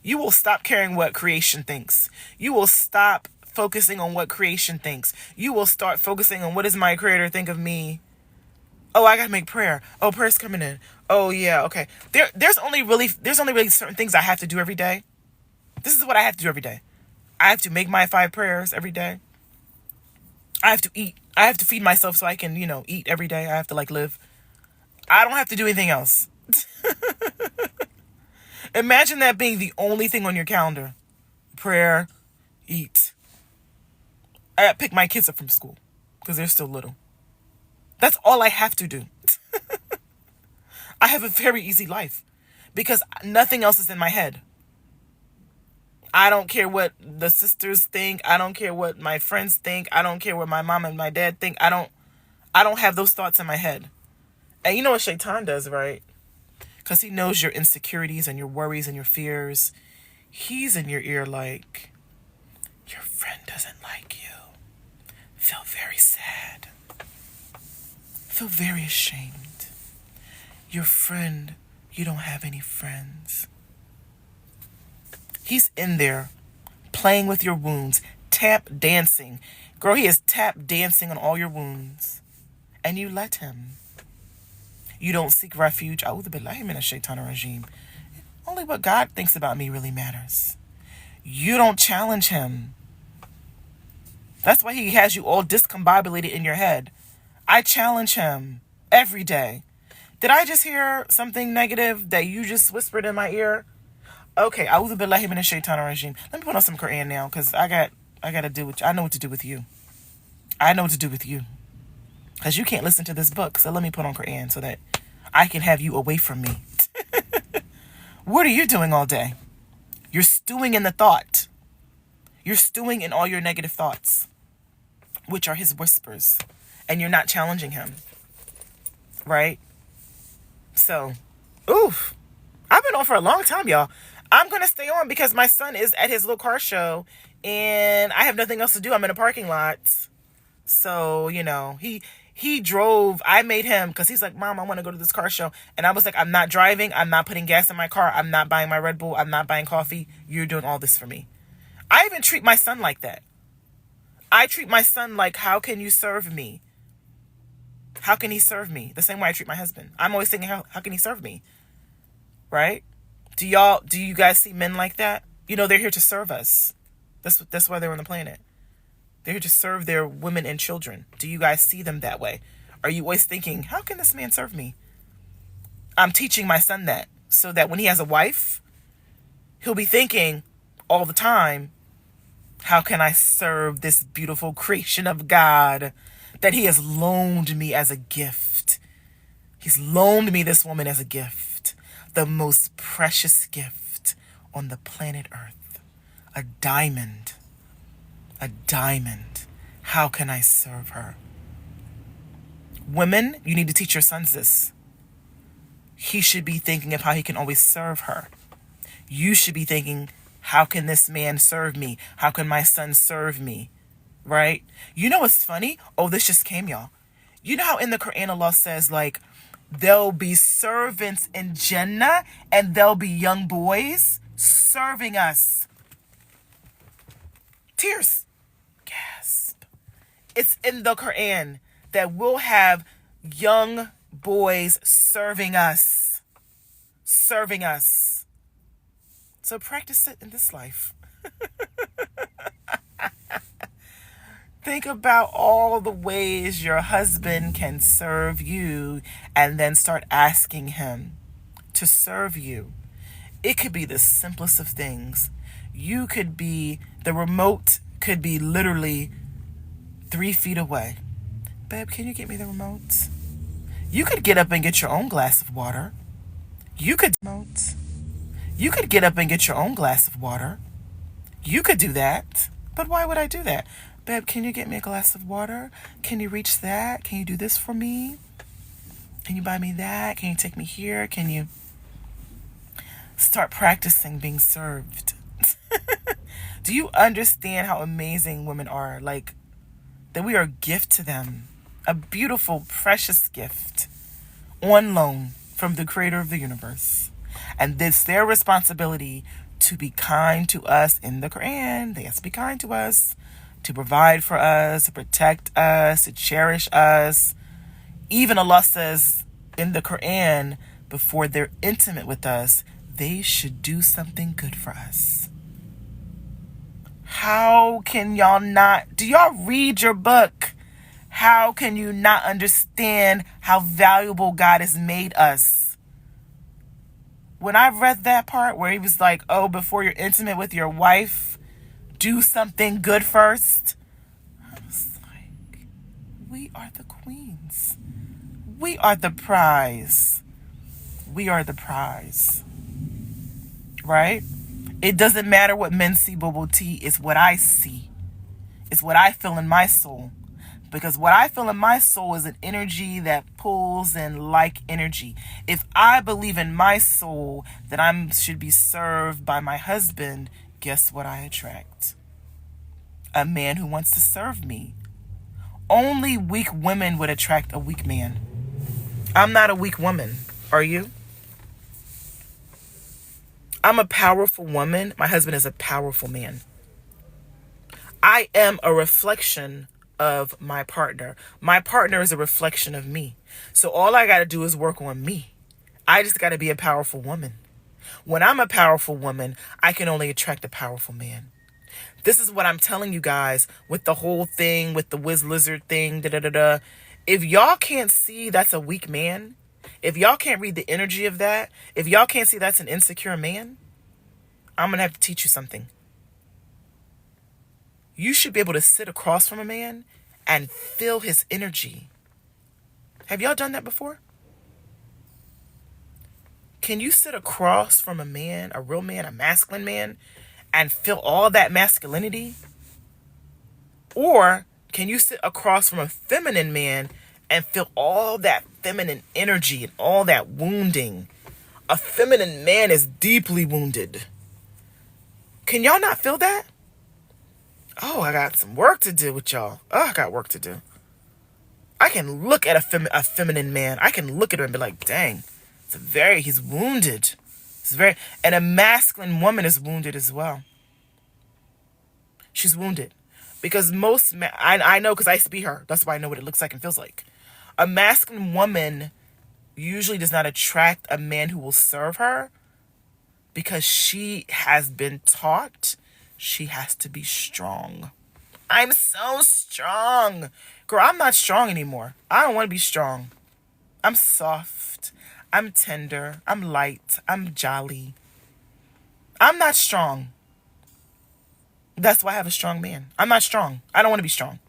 You will stop caring what creation thinks. You will stop focusing on what creation thinks. You will start focusing on what does my creator think of me. Oh, I gotta make prayer. Oh, prayer's coming in. Oh yeah, okay. There's only really certain things I have to do every day. This is what I have to do every day. I have to make my 5 prayers every day. I have to eat. I have to feed myself so I can, eat every day. I have to live. I don't have to do anything else. Imagine that being the only thing on your calendar. Prayer, eat. I pick my kids up from school because they're still little. That's all I have to do. I have a very easy life because nothing else is in my head. I don't care what the sisters think. I don't care what my friends think. I don't care what my mom and my dad think. I don't have those thoughts in my head. And you know what Shaitan does, right? Because he knows your insecurities and your worries and your fears. He's in your ear like, your friend doesn't like you. Feel very sad. Feel very ashamed. Your friend, you don't have any friends. He's in there playing with your wounds, tap dancing. Girl, he is tap dancing on all your wounds. And you let him. You don't seek refuge. A'udhu billahi minash shaitanir rajim. Only what God thinks about me really matters. You don't challenge him. That's why he has you all discombobulated in your head. I challenge him every day. Did I just hear something negative that you just whispered in my ear? Okay, a'udhu billahi minash shaitanir rajim. Let me put on some Quran now, because I got to do what I know what to do with you. I know what to do with you. Because you can't listen to this book, so let me put on Quran so that I can have you away from me. What are you doing all day? You're stewing in the thought. You're stewing in all your negative thoughts, which are his whispers, and you're not challenging him, right? So, oof. I've been on for a long time, y'all. I'm going to stay on because my son is at his little car show, and I have nothing else to do. I'm in a parking lot. So, you know, he drove. I made him, because he's like, Mom, I want to go to this car show. And I was like, I'm not driving. I'm not putting gas in my car. I'm not buying my Red Bull. I'm not buying coffee. You're doing all this for me. I even treat my son like that. I treat my son like, how can you serve me? How can he serve me? The same way I treat my husband. I'm always thinking, how can he serve me? Right? Do you guys see men like that? You know, they're here to serve us. That's why they're on the planet. They're here to serve their women and children. Do you guys see them that way? Are you always thinking, how can this man serve me? I'm teaching my son that, so that when he has a wife, he'll be thinking all the time, how can I serve this beautiful creation of God that he has loaned me as a gift? He's loaned me this woman as a gift, the most precious gift on the planet Earth, a diamond. A diamond. How can I serve her? Women, you need to teach your sons this. He should be thinking of how he can always serve her. You should be thinking, how can this man serve me? How can my son serve me? Right? You know what's funny? Oh, this just came, y'all. You know how in the Quran Allah says, like, there'll be servants in Jannah and there'll be young boys serving us. Tears. Gasp. It's in the Quran that we'll have young boys serving us. Serving us. So practice it in this life. Think about all the ways your husband can serve you, and then start asking him to serve you. It could be the simplest of things. The remote could be literally 3 feet away. Babe, can you get me the remote? You could get up and get your own glass of water. You could get up and get your own glass of water. You could do that. But why would I do that? Babe, can you get me a glass of water? Can you reach that? Can you do this for me? Can you buy me that? Can you take me here? Can you start practicing being served? Do you understand how amazing women are? Like, that we are a gift to them. A beautiful, precious gift on loan from the creator of the universe. And it's their responsibility to be kind to us in the Quran. They have to be kind to us, to provide for us, to protect us, to cherish us. Even Allah says in the Quran, before they're intimate with us, they should do something good for us. How can y'all not? Do y'all read your book? How can you not understand how valuable God has made us? When I read that part where he was like, oh, before you're intimate with your wife, do something good first. I was like, we are the queens. We are the prize. We are the prize. Right? It doesn't matter what men see, bubble tea. It's what I see. It's what I feel in my soul. Because what I feel in my soul is an energy that pulls in like energy. If I believe in my soul that I should be served by my husband, guess what I attract? A man who wants to serve me. Only weak women would attract a weak man. I'm not a weak woman. Are you? I'm a powerful woman. My husband is a powerful man. I am a reflection of my partner. My partner is a reflection of me. So all I got to do is work on me. I just got to be a powerful woman. When I'm a powerful woman, I can only attract a powerful man. This is what I'm telling you guys with the whole thing, with the whiz lizard thing, If y'all can't see that's a weak man, if y'all can't read the energy of that, if y'all can't see that's an insecure man, I'm going to have to teach you something. You should be able to sit across from a man and feel his energy. Have y'all done that before? Can you sit across from a man, a real man, a masculine man, and feel all that masculinity? Or can you sit across from a feminine man and feel all that feminine energy and all that wounding? A feminine man is deeply wounded. Can y'all not feel that? Oh, I got some work to do with y'all. Oh, I got work to do. I can look at a feminine man. I can look at him and be like, dang, he's wounded. And a masculine woman is wounded as well. She's wounded. Because I know because I used to be her. That's why I know what it looks like and feels like. A masculine woman usually does not attract a man who will serve her because she has been taught she has to be strong. I'm so strong. Girl, I'm not strong anymore. I don't want to be strong. I'm soft. I'm tender. I'm light. I'm jolly. I'm not strong. That's why I have a strong man. I'm not strong. I don't want to be strong.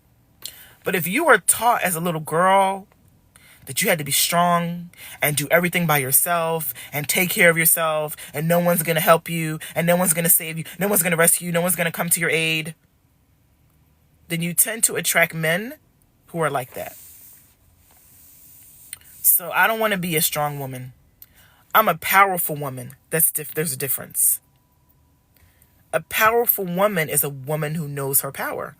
But if you were taught as a little girl that you had to be strong and do everything by yourself and take care of yourself and no one's going to help you and no one's going to save you, no one's going to rescue you, no one's going to come to your aid, then you tend to attract men who are like that. So I don't want to be a strong woman. I'm a powerful woman. There's a difference. A powerful woman is a woman who knows her power.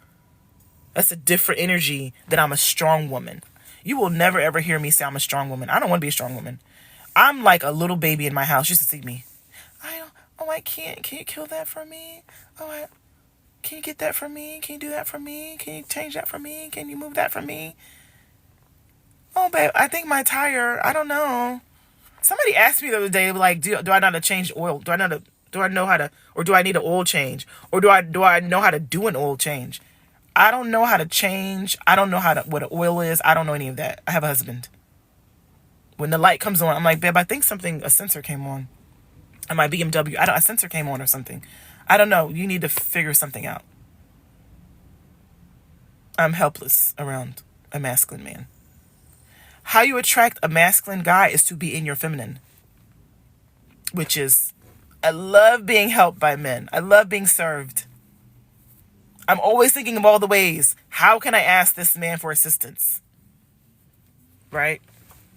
That's a different energy than I'm a strong woman. You will never ever hear me say I'm a strong woman. I don't want to be a strong woman. I'm like a little baby in my house. You should see me. I can't. Can you kill that for me? Can you get that for me? Can you do that for me? Can you change that for me? Can you move that for me? Oh, babe, I think my tire, I don't know. Somebody asked me the other day, like, do I know how to change oil? Do I know how to, or do I need an oil change? Or do I know how to do an oil change? I don't know how to change. I don't know what an oil is. I don't know any of that. I have a husband. When the light comes on, I'm like, babe, I think a sensor came on. And my BMW, a sensor came on or something. I don't know. You need to figure something out. I'm helpless around a masculine man. How you attract a masculine guy is to be in your feminine. Which is, I love being helped by men. I love being served. I'm always thinking of all the ways. How can I ask this man for assistance? Right?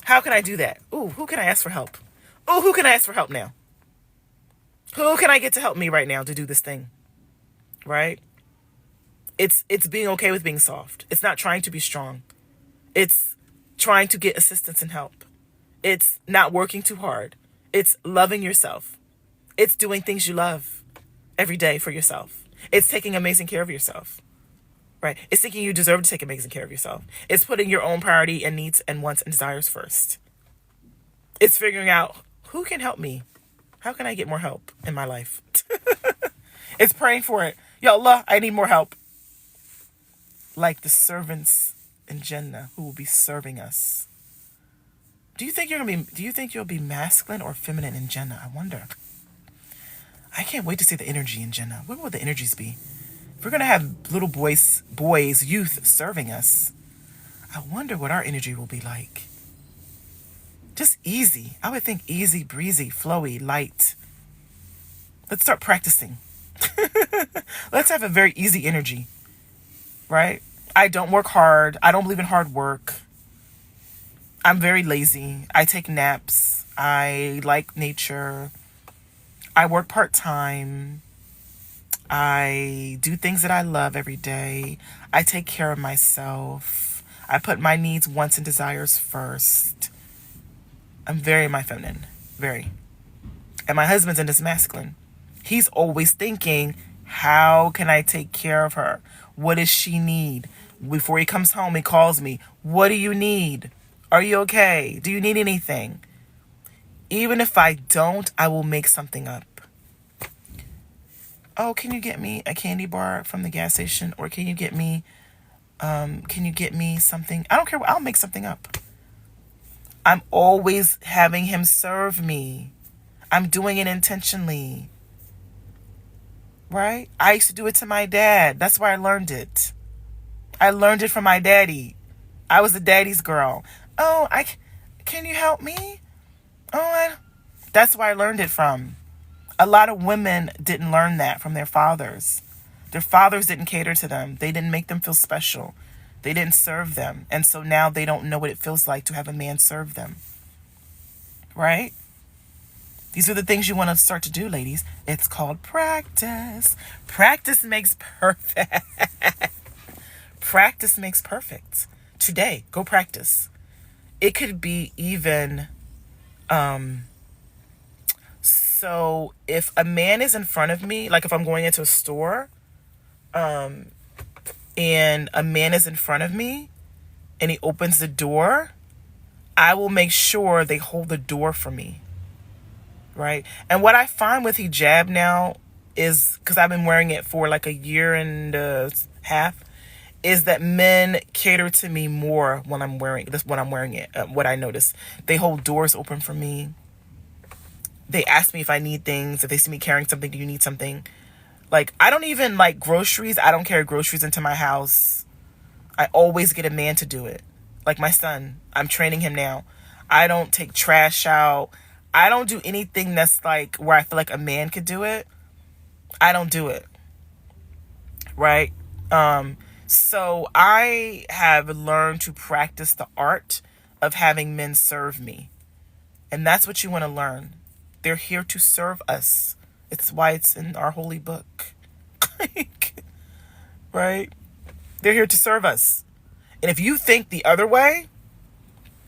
How can I do that? Ooh, who can I ask for help? Ooh, who can I ask for help now? Who can I get to help me right now to do this thing? Right? It's being okay with being soft. It's not trying to be strong. It's trying to get assistance and help. It's not working too hard. It's loving yourself. It's doing things you love every day for yourself. It's taking amazing care of yourself. Right? It's thinking you deserve to take amazing care of yourself. It's putting your own priority and needs and wants and desires first. It's figuring out who can help me. How can I get more help in my life? It's praying for it. Ya Allah, I need more help. Like the servants in Jannah who will be serving us. Do you think you'll be masculine or feminine in Jenna? I wonder. I can't wait to see the energy in Jenna. What will the energies be? If we're gonna have little boys, youth serving us, I wonder what our energy will be like. Just easy. I would think easy, breezy, flowy, light. Let's start practicing. Let's have a very easy energy, right? I don't work hard. I don't believe in hard work. I'm very lazy. I take naps. I like nature. I work part-time. I do things that I love every day. I take care of myself. I put my needs, wants, and desires first. I'm very my feminine. Very. And my husband's in this masculine. He's always thinking, how can I take care of her? What does she need? Before he comes home, he calls me. What do you need? Are you okay? Do you need anything? Even if I don't, I will make something up. Oh, can you get me a candy bar from the gas station? Or can you get me something? I don't care. I'll make something up. I'm always having him serve me. I'm doing it intentionally. Right? I used to do it to my dad. That's where I learned it. I learned it from my daddy. I was a daddy's girl. Oh, can you help me? That's where I learned it from. A lot of women didn't learn that from their fathers. Their fathers didn't cater to them. They didn't make them feel special. They didn't serve them. And so now they don't know what it feels like to have a man serve them. Right? These are the things you want to start to do, ladies. It's called practice. Practice makes perfect. Practice makes perfect. Today, go practice. It could be even... So if a man is in front of me, like if I'm going into a store, and a man is in front of me and he opens the door, I will make sure they hold the door for me. Right? And what I find with hijab now is, because I've been wearing it for like a year and a half, is that men cater to me more when I'm wearing this. When I'm wearing it, what I notice, they hold doors open for me. They ask me if I need things. If they see me carrying something, do you need something? Like, I don't even like groceries. I don't carry groceries into my house. I always get a man to do it. Like my son, I'm training him now. I don't take trash out. I don't do anything that's like where I feel like a man could do it. I don't do it. Right? So I have learned to practice the art of having men serve me. And that's what you want to learn. They're here to serve us. It's why it's in our holy book. Right? They're here to serve us. And if you think the other way,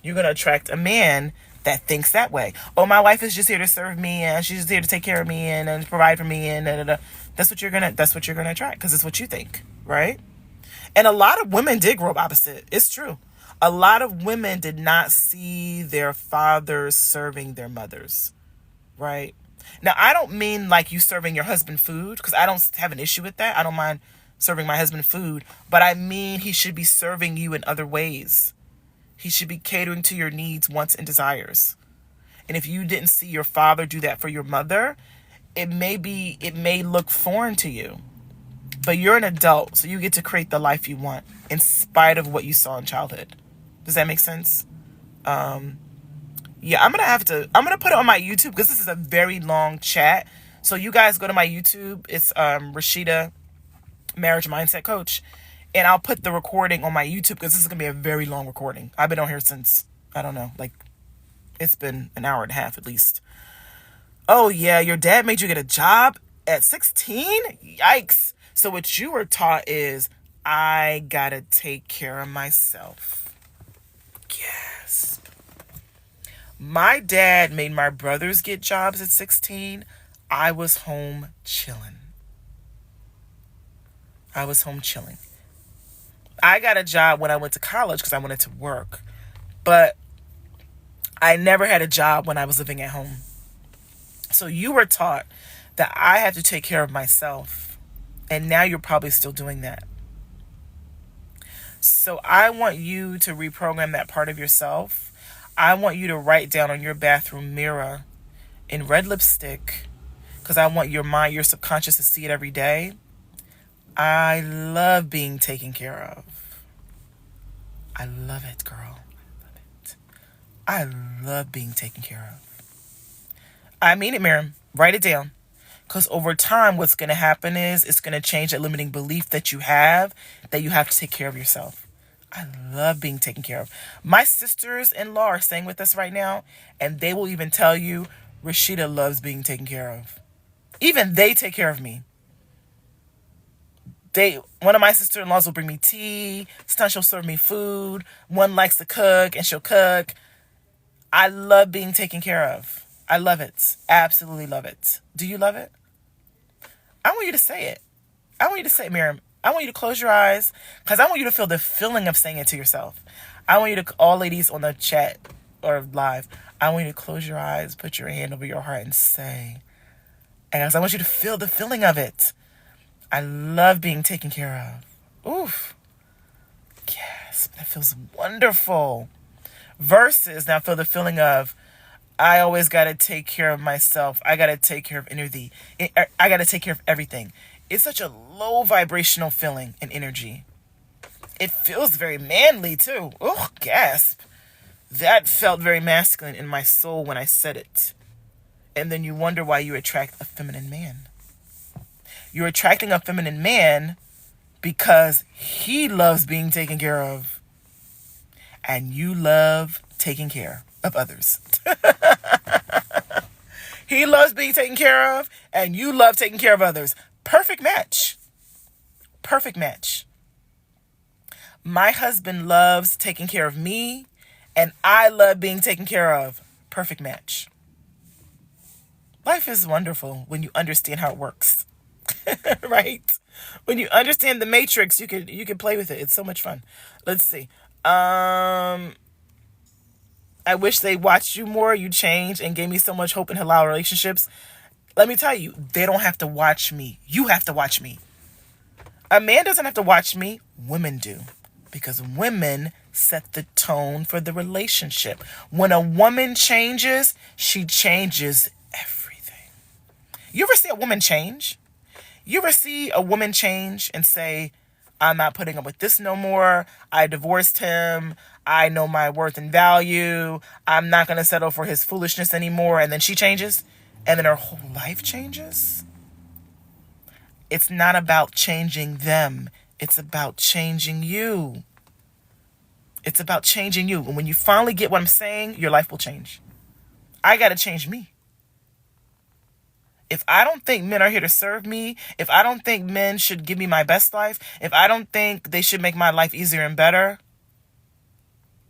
you're going to attract a man that thinks that way. Oh, my wife is just here to serve me, and she's just here to take care of me and provide for me, and da, da, da. That's what you're gonna attract, because it's what you think, right? And a lot of women did grow up opposite. It's true. A lot of women did not see their fathers serving their mothers, right? Now, I don't mean like you serving your husband food, because I don't have an issue with that. I don't mind serving my husband food, but I mean he should be serving you in other ways. He should be catering to your needs, wants, and desires. And if you didn't see your father do that for your mother, it may look foreign to you. But you're an adult, so you get to create the life you want in spite of what you saw in childhood. Does that make sense? Yeah, I'm gonna put it on my YouTube, because this is a very long chat. So you guys go to my YouTube. It's Rashida Marriage Mindset Coach. And I'll put the recording on my YouTube, because this is going to be a very long recording. I've been on here since, I don't know, like, it's been an hour and a half at least. Oh, yeah, your dad made you get a job at 16? Yikes. So what you were taught is, I got to take care of myself. Yes. My dad made my brothers get jobs at 16. I was home chilling. I got a job when I went to college because I wanted to work. But I never had a job when I was living at home. So you were taught that I had to take care of myself. And now you're probably still doing that. So I want you to reprogram that part of yourself. I want you to write down on your bathroom mirror in red lipstick, because I want your mind, your subconscious to see it every day. I love being taken care of. I love it, girl. I love it. I love being taken care of. I mean it, Miriam. Write it down. Because over time, what's going to happen is it's going to change that limiting belief that you have to take care of yourself. I love being taken care of. My sisters-in-law are staying with us right now, and they will even tell you, Rashida loves being taken care of. Even they take care of me. One of my sister-in-laws will bring me tea. Sometimes she'll serve me food. One likes to cook, and she'll cook. I love being taken care of. I love it. Absolutely love it. Do you love it? I want you to say it. I want you to say it, Miriam. I want you to close your eyes, because I want you to feel the feeling of saying it to yourself. I want you to, all ladies on the chat or live, I want you to close your eyes, put your hand over your heart and say, and I want you to feel the feeling of it. I love being taken care of. Oof. Yes, that feels wonderful. Versus, now feel the feeling of, I always got to take care of myself. I got to take care of energy. I got to take care of everything. It's such a low vibrational feeling and energy. It feels very manly too. Oh, gasp. That felt very masculine in my soul when I said it. And then you wonder why you attract a feminine man. You're attracting a feminine man because he loves being taken care of. And you love taking care of others. He loves being taken care of, and you love taking care of others. Perfect match. Perfect match. My husband loves taking care of me, and I love being taken care of. Perfect match. Life is wonderful when you understand how it works. Right? When you understand the matrix, you can play with it. It's so much fun. Let's see. I wish they watched you more. You changed and gave me so much hope in halal relationships. Let me tell you, they don't have to watch me. You have to watch me. A man doesn't have to watch me. Women do. Because women set the tone for the relationship. When a woman changes, she changes everything. You ever see a woman change? You ever see a woman change and say, I'm not putting up with this no more. I divorced him. I know my worth and value. I'm not going to settle for his foolishness anymore. And then she changes. And then her whole life changes. It's not about changing them. It's about changing you. It's about changing you. And when you finally get what I'm saying, your life will change. I got to change me. If I don't think men are here to serve me, if I don't think men should give me my best life, if I don't think they should make my life easier and better,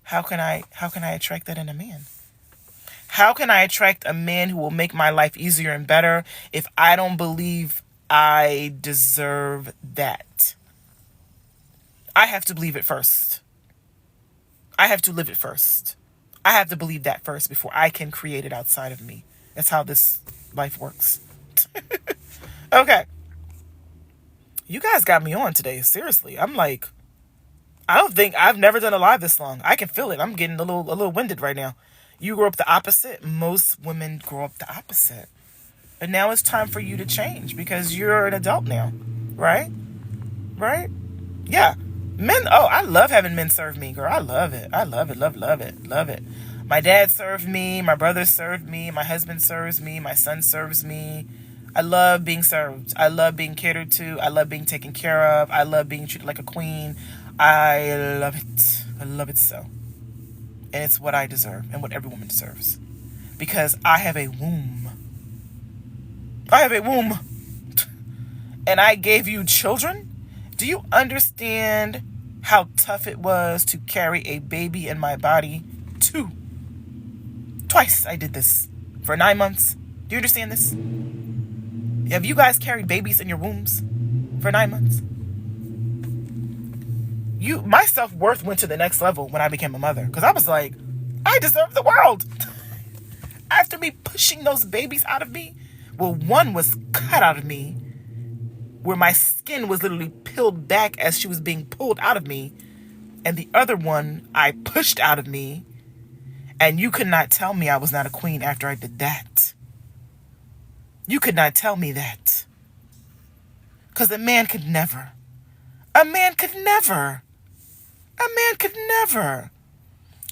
how can I attract that in a man? How can I attract a man who will make my life easier and better if I don't believe I deserve that? I have to believe it first. I have to live it first. I have to believe that first before I can create it outside of me. That's how this life works. Okay. You guys got me on today. Seriously. I'm like, I don't think I've never done a live this long. I can feel it. I'm getting a little winded right now. You grew up the opposite. Most women grow up the opposite. And now it's time for you to change because you're an adult now. Right? Right? Yeah. Men, I love having men serve me, girl. I love it. I love it. Love it. Love it. My dad served me. My brother served me. My husband serves me. My son serves me. I love being served. I love being catered to. I love being taken care of. I love being treated like a queen. I love it. I love it so. And it's what I deserve and what every woman deserves. Because I have a womb. I have a womb. And I gave you children. Do you understand how tough it was to carry a baby in my body? Twice I did this for 9 months. Do you understand this? Have you guys carried babies in your wombs for 9 months? My self-worth went to the next level when I became a mother. Because I was like, I deserve the world. After me pushing those babies out of me, well, one was cut out of me, where my skin was literally peeled back as she was being pulled out of me. And the other one I pushed out of me. And you could not tell me I was not a queen after I did that. You could not tell me that. Because a man could never. A man could never. A man could never.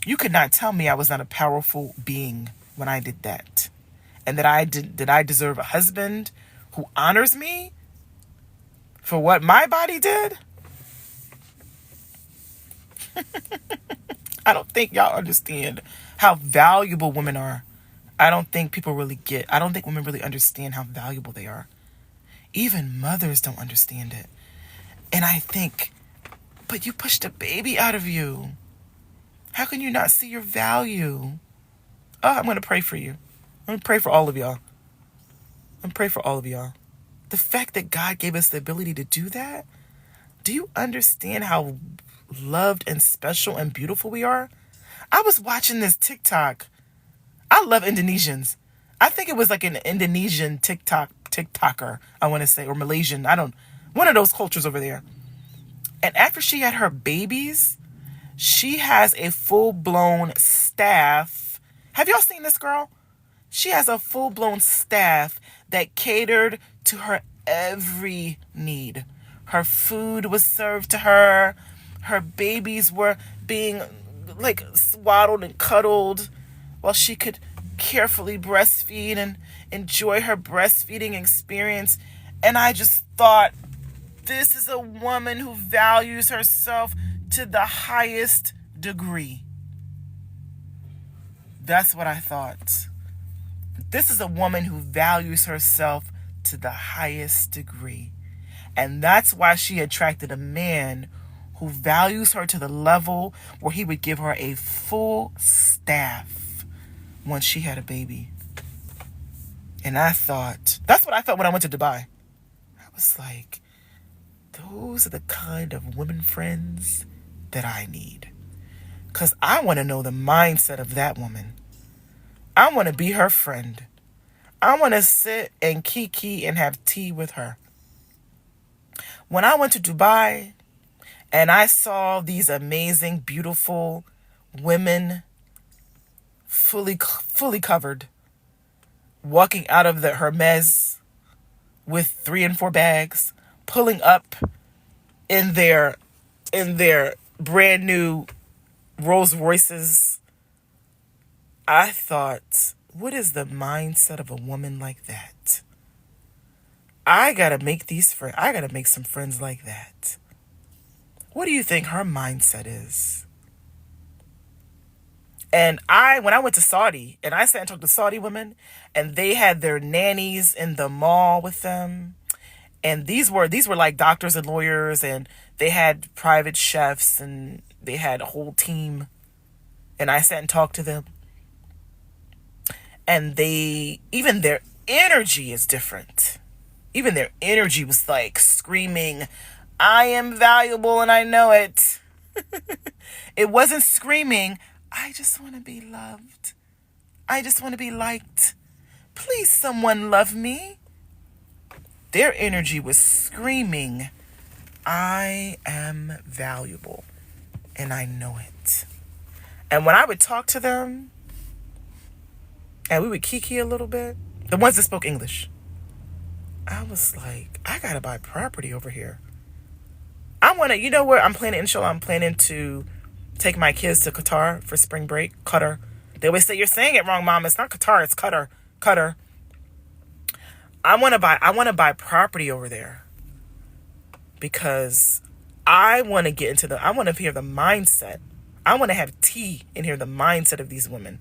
You could not tell me I was not a powerful being when I did that. And that I deserve a husband who honors me for what my body did? I don't think y'all understand how valuable women are. I don't think women really understand how valuable they are. Even mothers don't understand it. And I think, but you pushed a baby out of you. How can you not see your value? Oh, I'm going to pray for you. I'm going to pray for all of y'all. I'm going to pray for all of y'all. The fact that God gave us the ability to do that, do you understand how loved and special and beautiful we are? I was watching this TikTok. I love Indonesians. I think it was like an Indonesian TikToker, I want to say, or Malaysian. One of those cultures over there. And after she had her babies, she has a full-blown staff. Have y'all seen this girl? She has a full-blown staff that catered to her every need. Her food was served to her. Her babies were being like swaddled and cuddled while she could carefully breastfeed and enjoy her breastfeeding experience. And I just thought, this is a woman who values herself to the highest degree. That's what I thought. This is a woman who values herself to the highest degree. And that's why she attracted a man who values her to the level where he would give her a full staff once she had a baby. And I thought, that's what I thought when I went to Dubai. I was like, those are the kind of women friends that I need. Because I want to know the mindset of that woman. I want to be her friend. I want to sit and kiki and have tea with her. When I went to Dubai and I saw these amazing, beautiful women fully covered, walking out of the Hermes with 3 and 4 bags, pulling up in their brand new Rolls Royces, I thought, what is the mindset of a woman like that? I gotta make I gotta make some friends like that. What do you think her mindset is? And when I went to Saudi and I sat and talked to Saudi women, and they had their nannies in the mall with them, and these were like doctors and lawyers, and they had private chefs, and they had a whole team, and I sat and talked to them. And even their energy is different. Even their energy was like screaming, I am valuable and I know it. It wasn't screaming, I just want to be loved. I just want to be liked. Please, someone love me. Their energy was screaming, I am valuable and I know it. And when I would talk to them, and we would kiki a little bit, the ones that spoke English, I was like, I gotta buy property over here. I want to, you know where I'm planning to take my kids to Qatar for spring break. Qatar. They always say, you're saying it wrong, Mom. It's not Qatar, it's Qatar. Qatar. I want to buy property over there because I want to get into I want to hear the mindset. I want to have tea and hear the mindset of these women.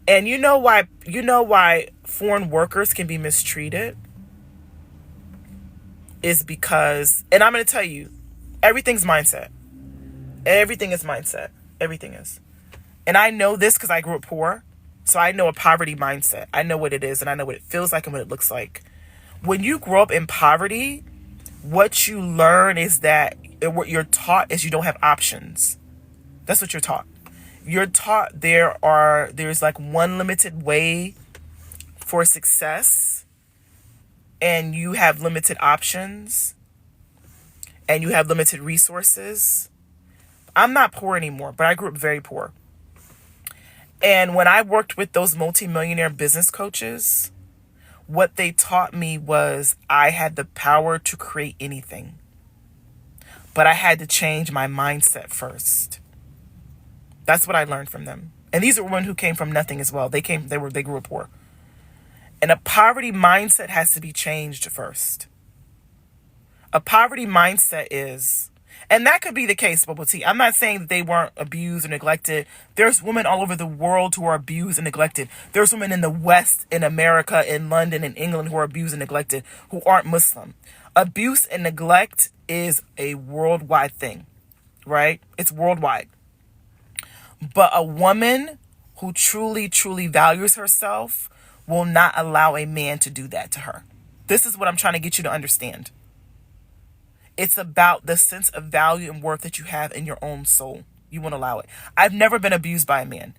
And you know why foreign workers can be mistreated? Is because, and I'm going to tell you, everything's mindset. Everything is mindset. Everything is. And I know this because I grew up poor. So I know a poverty mindset. I know what it is, and I know what it feels like and what it looks like. When you grow up in poverty, what you learn is that what you're taught is you don't have options. That's what you're taught. You're taught there's like one limited way for success, and you have limited options, and you have limited resources. I'm not poor anymore, but I grew up very poor. And when I worked with those multimillionaire business coaches, what they taught me was I had the power to create anything, but I had to change my mindset first. That's what I learned from them. And these are women who came from nothing as well. They grew up poor. And a poverty mindset has to be changed first. A poverty mindset is, and that could be the case, Bubble Tea. I'm not saying that they weren't abused or neglected. There's women all over the world who are abused and neglected. There's women in the West, in America, in London, in England who are abused and neglected who aren't Muslim. Abuse and neglect is a worldwide thing, right? It's worldwide. But a woman who truly, truly values herself will not allow a man to do that to her. This is what I'm trying to get you to understand. It's about the sense of value and worth that you have in your own soul. You won't allow it. I've never been abused by a man.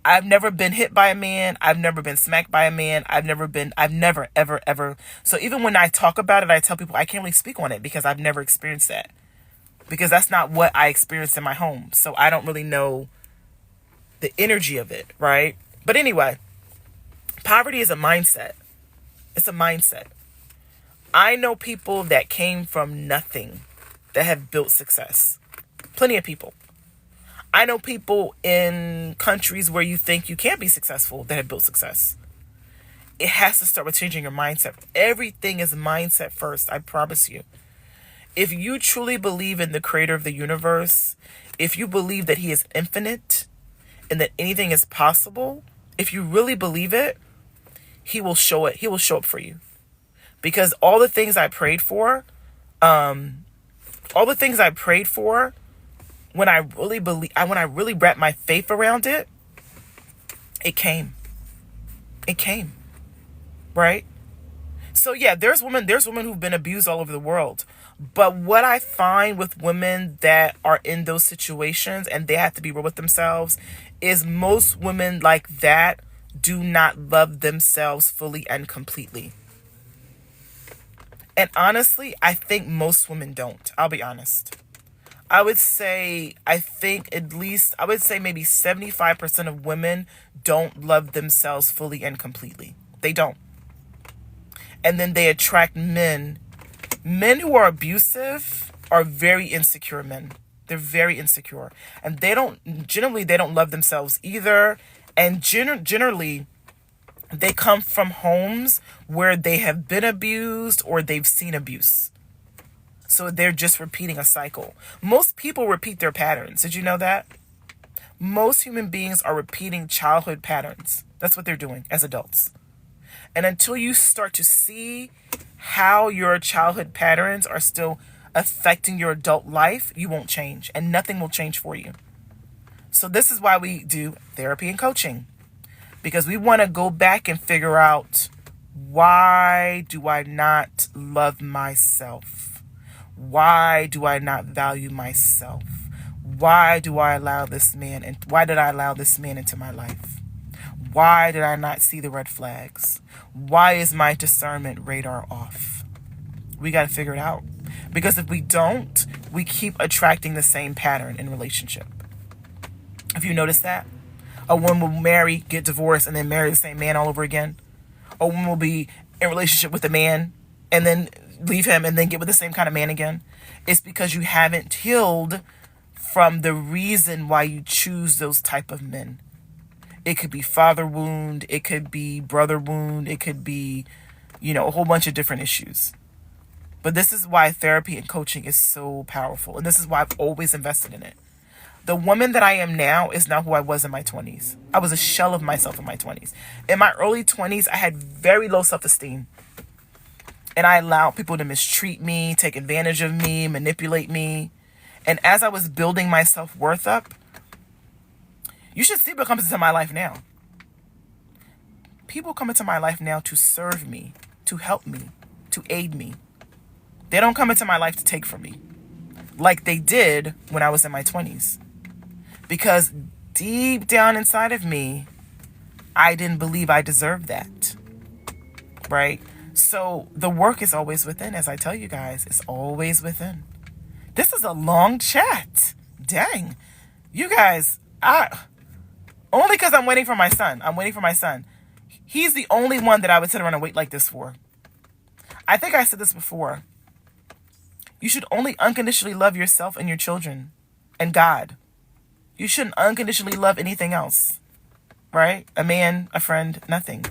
I've never been hit by a man. I've never been smacked by a man. I've never, ever, ever. So even when I talk about it, I tell people I can't really speak on it because I've never experienced that. Because that's not what I experienced in my home. So I don't really know the energy of it, right? But anyway, poverty is a mindset. It's a mindset. I know people that came from nothing that have built success. Plenty of people. I know people in countries where you think you can't be successful that have built success. It has to start with changing your mindset. Everything is mindset first, I promise you. If you truly believe in the creator of the universe, if you believe that he is infinite and that anything is possible, if you really believe it, he will show it. He will show up for you. Because all the things I prayed for, when I really wrapped my faith around it, it came. It came. Right? So yeah, there's women who've been abused all over the world. But what I find with women that are in those situations and they have to be real with themselves is most women like that do not love themselves fully and completely. And honestly, I think most women don't. I'll be honest. I would say maybe 75% of women don't love themselves fully and completely. They don't. And then they attract men. Men who are abusive are very insecure men. They're very insecure. And they don't love themselves either. And generally, they come from homes where they have been abused or they've seen abuse. So they're just repeating a cycle. Most people repeat their patterns. Did you know that? Most human beings are repeating childhood patterns. That's what they're doing as adults. And until you start to see how your childhood patterns are still affecting your adult life, you won't change. And nothing will change for you. So this is why we do therapy and coaching. Because we want to go back and figure out, why do I not love myself? Why do I not value myself? Why did I allow this man into my life? Why did I not see the red flags? Why is my discernment radar off? We got to figure it out. Because if we don't, we keep attracting the same pattern in relationship. Have you noticed that? A woman will marry, get divorced, and then marry the same man all over again. A woman will be in a relationship with a man and then leave him and then get with the same kind of man again. It's because you haven't healed from the reason why you choose those type of men. It could be father wound. It could be brother wound. It could be, a whole bunch of different issues. But this is why therapy and coaching is so powerful. And this is why I've always invested in it. The woman that I am now is not who I was in my 20s. I was a shell of myself in my 20s. In my early 20s, I had very low self-esteem. And I allowed people to mistreat me, take advantage of me, manipulate me. And as I was building my self-worth up, you should see what comes into my life now. People come into my life now to serve me, to help me, to aid me. They don't come into my life to take from me like they did when I was in my 20s. Because deep down inside of me, I didn't believe I deserved that. Right? So the work is always within, as I tell you guys. It's always within. This is a long chat. Dang. You guys, Only because I'm waiting for my son. I'm waiting for my son. He's the only one that I would sit around and wait like this for. I think I said this before. You should only unconditionally love yourself and your children and God. You shouldn't unconditionally love anything else, right? A man, a friend, nothing.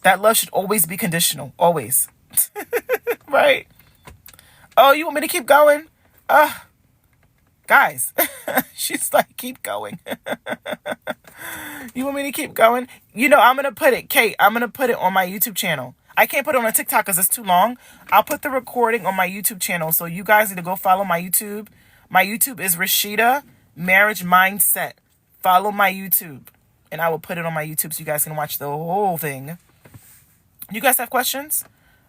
That love should always be conditional, always. Right? Oh, you want me to keep going? Guys, she's like, keep going. You want me to keep going? You know, I'm going to put it, Kate, I'm going to put it on my YouTube channel. I can't put it on a TikTok because it's too long. I'll put the recording on my YouTube channel. So you guys need to go follow my YouTube. My YouTube is Rashida Marriage Mindset. Follow my YouTube. And I will put it on my YouTube so you guys can watch the whole thing. You guys have questions?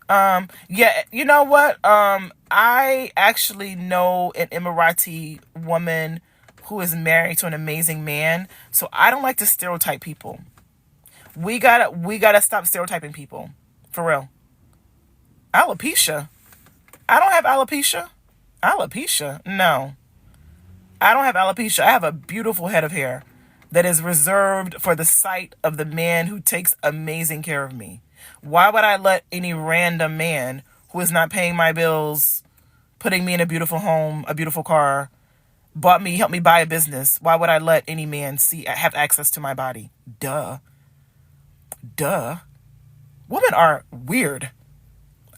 Yeah, you know what? I actually know an Emirati woman who is married to an amazing man. So I don't like to stereotype people. We gotta stop stereotyping people. For real. Alopecia? I don't have alopecia. Alopecia? No. I don't have alopecia. I have a beautiful head of hair that is reserved for the sight of the man who takes amazing care of me. Why would I let any random man who is not paying my bills, putting me in a beautiful home, a beautiful car, helped me buy a business? Why would I let any man have access to my body? Duh. Women are weird.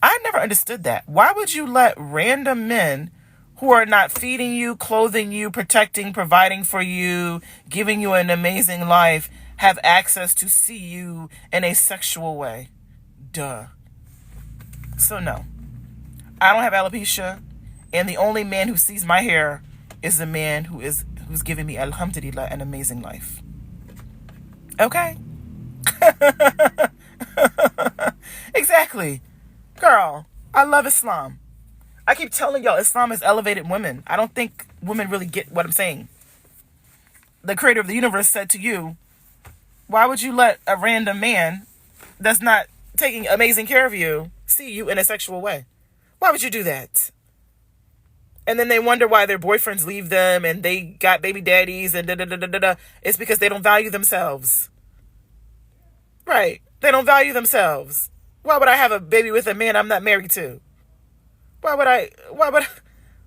I never understood that. Why would you let random men who are not feeding you, clothing you, protecting, providing for you, giving you an amazing life, have access to see you in a sexual way? Duh. So no, I don't have alopecia, and the only man who sees my hair is the man who's giving me, alhamdulillah, an amazing life. Okay? Exactly. Girl, I love Islam. I keep telling y'all Islam has elevated women. I don't think women really get what I'm saying. The creator of the universe said to you, why would you let a random man that's not taking amazing care of you see you in a sexual way? Why would you do that? And then they wonder why their boyfriends leave them and they got baby daddies and da-da-da-da-da. It's because they don't value themselves. Right. They don't value themselves. Why would I have a baby with a man I'm not married to? Why would I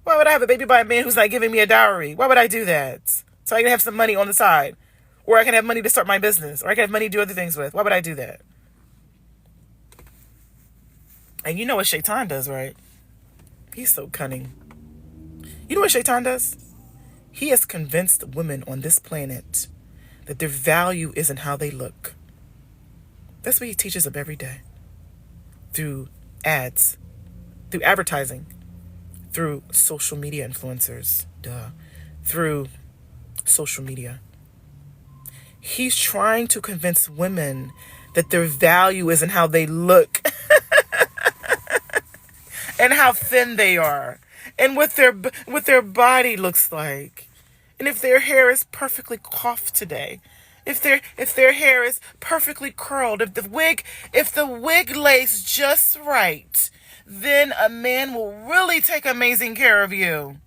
have a baby by a man who's not giving me a dowry? Why would I do that? So I can have some money on the side. Or I can have money to start my business. Or I can have money to do other things with. Why would I do that? And you know what Shaitan does, right? He's so cunning. You know what Shaitan does? He has convinced women on this planet that their value isn't how they look. That's what he teaches them every day. Through ads, through advertising, through social media influencers, through social media. He's trying to convince women that their value isn't how they look and how thin they are and what their body looks like. And if their hair is perfectly coiffed today, if their hair is perfectly curled, if the wig lays just right, then a man will really take amazing care of you.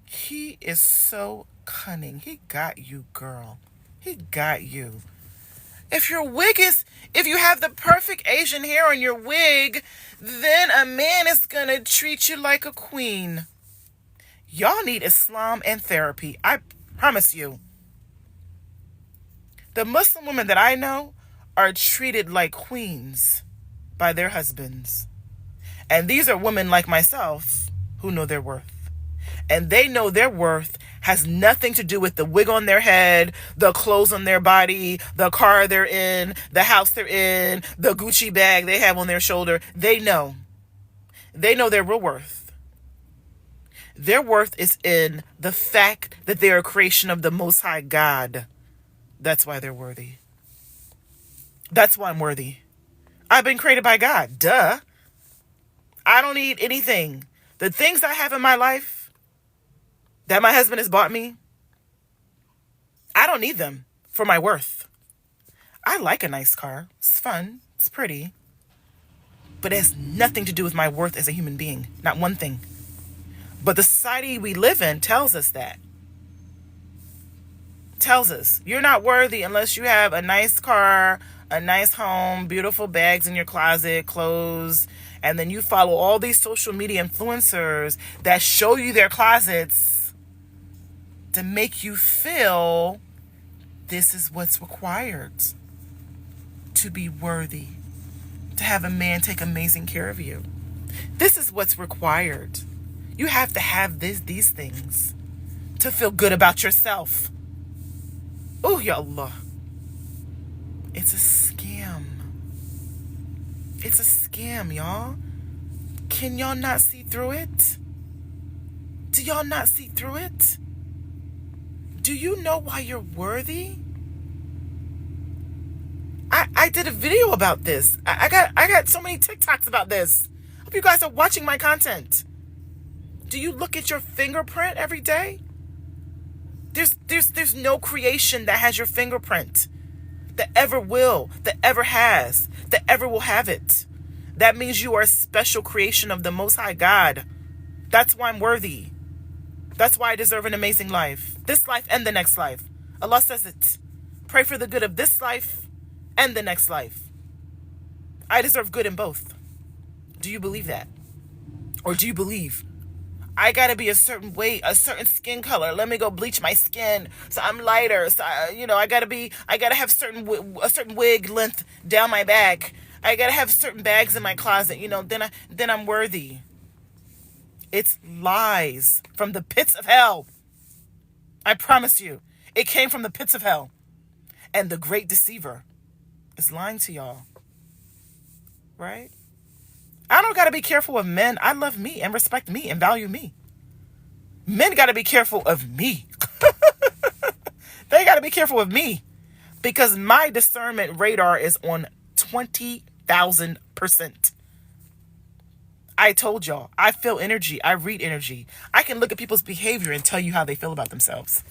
He is so cunning. He got you, girl. He got you. If you have the perfect Asian hair on your wig, then a man is gonna treat you like a queen. Y'all need Islam and therapy. I promise you. The Muslim women that I know are treated like queens by their husbands. And these are women like myself who know their worth. And they know their worth has nothing to do with the wig on their head, the clothes on their body, the car they're in, the house they're in, the Gucci bag they have on their shoulder. They know. They know their real worth. Their worth is in the fact that they are a creation of the Most High God. That's why they're worthy. That's why I'm worthy. I've been created by God. Duh. I don't need anything. The things I have in my life that my husband has bought me, I don't need them for my worth. I like a nice car. It's fun. It's pretty. But it has nothing to do with my worth as a human being. Not one thing. But the society we live in tells us that. tells us you're not worthy unless you have a nice car, a nice home, beautiful bags in your closet, clothes, and then you follow all these social media influencers that show you their closets to make you feel this is what's required to be worthy, to have a man take amazing care of you. This is what's required. You have to have these things to feel good about yourself. Oh, ya Allah. It's a scam. It's a scam, y'all. Can y'all not see through it? Do y'all not see through it? Do you know why you're worthy? I did a video about this. I got so many TikToks about this. Hope you guys are watching my content. Do you look at your fingerprint every day? There's no creation that has your fingerprint, that ever will, that ever has, that ever will have it. That means you are a special creation of the Most High God. That's why I'm worthy. That's why I deserve an amazing life. This life and the next life. Allah says it. Pray for the good of this life and the next life. I deserve good in both. Do you believe that? Or do you believe I gotta be a certain weight, a certain skin color? Let me go bleach my skin so I'm lighter. So I gotta have a certain wig length down my back. I gotta have certain bags in my closet. Then I'm worthy. It's lies from the pits of hell. I promise you, it came from the pits of hell, and the great deceiver is lying to y'all. Right? I don't gotta be careful of men. I love me and respect me and value me. Men gotta be careful of me. They gotta be careful of me because my discernment radar is on 20,000%. I told y'all, I feel energy. I read energy. I can look at people's behavior and tell you how they feel about themselves.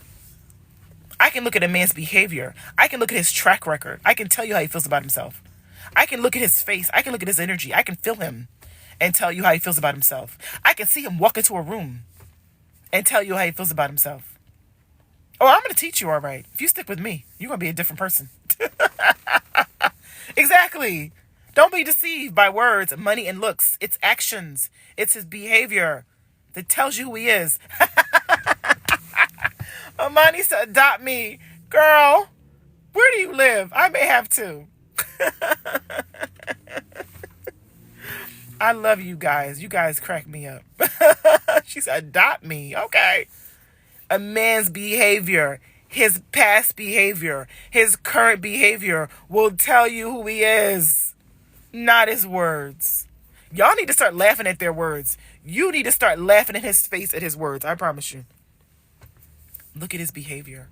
I can look at a man's behavior. I can look at his track record. I can tell you how he feels about himself. I can look at his face. I can look at his energy. I can feel him and tell you how he feels about himself. I can see him walk into a room and tell you how he feels about himself. Oh, I'm going to teach you all right. If you stick with me, you're going to be a different person. Exactly. Don't be deceived by words, money, and looks. It's actions. It's his behavior that tells you who he is. Amani said, adopt me. Girl, where do you live? I may have to. I love you guys. You guys crack me up. She said, adopt me. Okay. A man's behavior, his past behavior, his current behavior will tell you who he is, not his words. Y'all need to start laughing at their words. You need to start laughing in his face at his words. I promise you. Look at his behavior.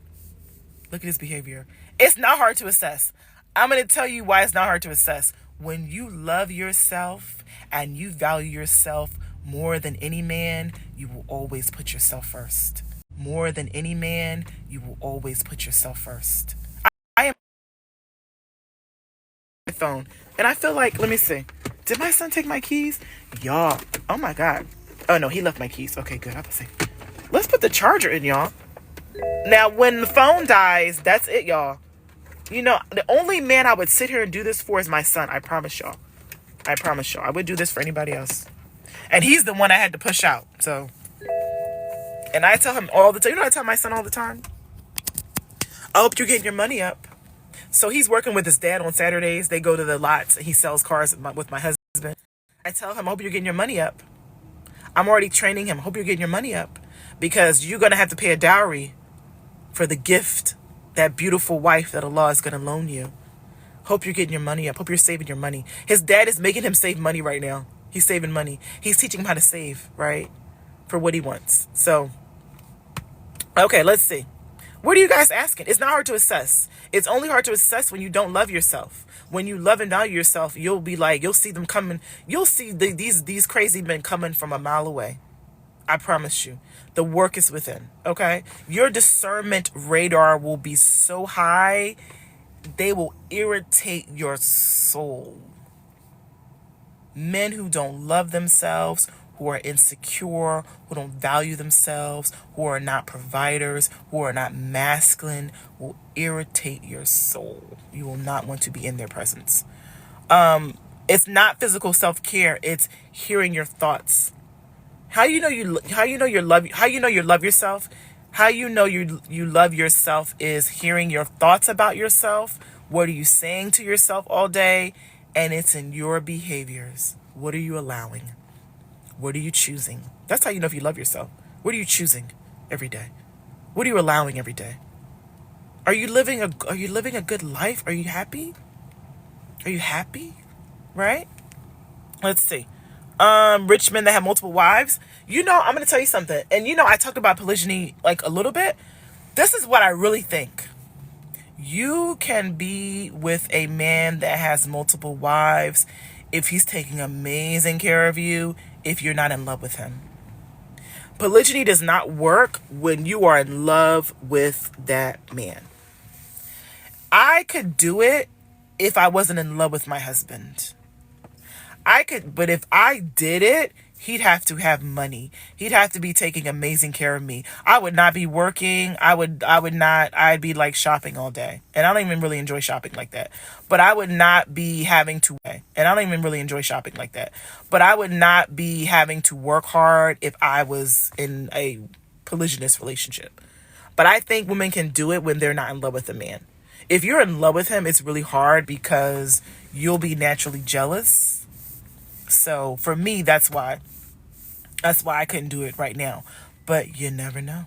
Look at his behavior. It's not hard to assess. I'm going to tell you why it's not hard to assess. When you love yourself and you value yourself more than any man, you will always put yourself first. More than any man, you will always put yourself first. I am my phone, and I feel like, let me see. Did my son take my keys? Y'all. Oh my God. Oh no, he left my keys. Okay, good. I was saying, let's put the charger in, y'all. Now, when the phone dies, that's it, y'all. The only man I would sit here and do this for is my son. I promise y'all. I promise y'all. I would do this for anybody else. And he's the one I had to push out. So, and I tell him all the time. I tell my son all the time? I hope you're getting your money up. So he's working with his dad on Saturdays. They go to the lots. He sells cars with my husband. I tell him, I hope you're getting your money up. I'm already training him. I hope you're getting your money up. Because you're going to have to pay a dowry for the gift, that beautiful wife that Allah is going to loan you. Hope you're getting your money up. Hope you're saving your money. His dad is making him save money right now. He's saving money. He's teaching him how to save, right? For what he wants. So, okay, let's see. What are you guys asking? It's not hard to assess. It's only hard to assess when you don't love yourself. When you love and value yourself, you'll see them coming. You'll see these crazy men coming from a mile away. I promise you. The work is within, okay? Your discernment radar will be so high, they will irritate your soul. Men who don't love themselves, who are insecure, who don't value themselves, who are not providers, who are not masculine, will irritate your soul. You will not want to be in their presence. It's not physical self-care, it's hearing your thoughts. How you know you love yourself? How you know you love yourself is hearing your thoughts about yourself. What are you saying to yourself all day? And it's in your behaviors. What are you allowing? What are you choosing? That's how you know if you love yourself. What are you choosing every day? What are you allowing every day? Are you living a good life? Are you happy? Are you happy? Right? Let's see. Rich men that have multiple wives. I'm going to tell you something. And I talked about polygyny like a little bit. This is what I really think. You can be with a man that has multiple wives if he's taking amazing care of you, if you're not in love with him. Polygyny does not work when you are in love with that man. I could do it if I wasn't in love with my husband. But if I did it, he'd have to have money. He'd have to be taking amazing care of me. I would not be working. I'd be like shopping all day. And I don't even really enjoy shopping like that. But I would not be having to, and I don't even really enjoy shopping like that. But I would not be having to work hard if I was in a polygynous relationship. But I think women can do it when they're not in love with a man. If you're in love with him, it's really hard because you'll be naturally jealous. So for me, that's why I couldn't do it right now. But you never know.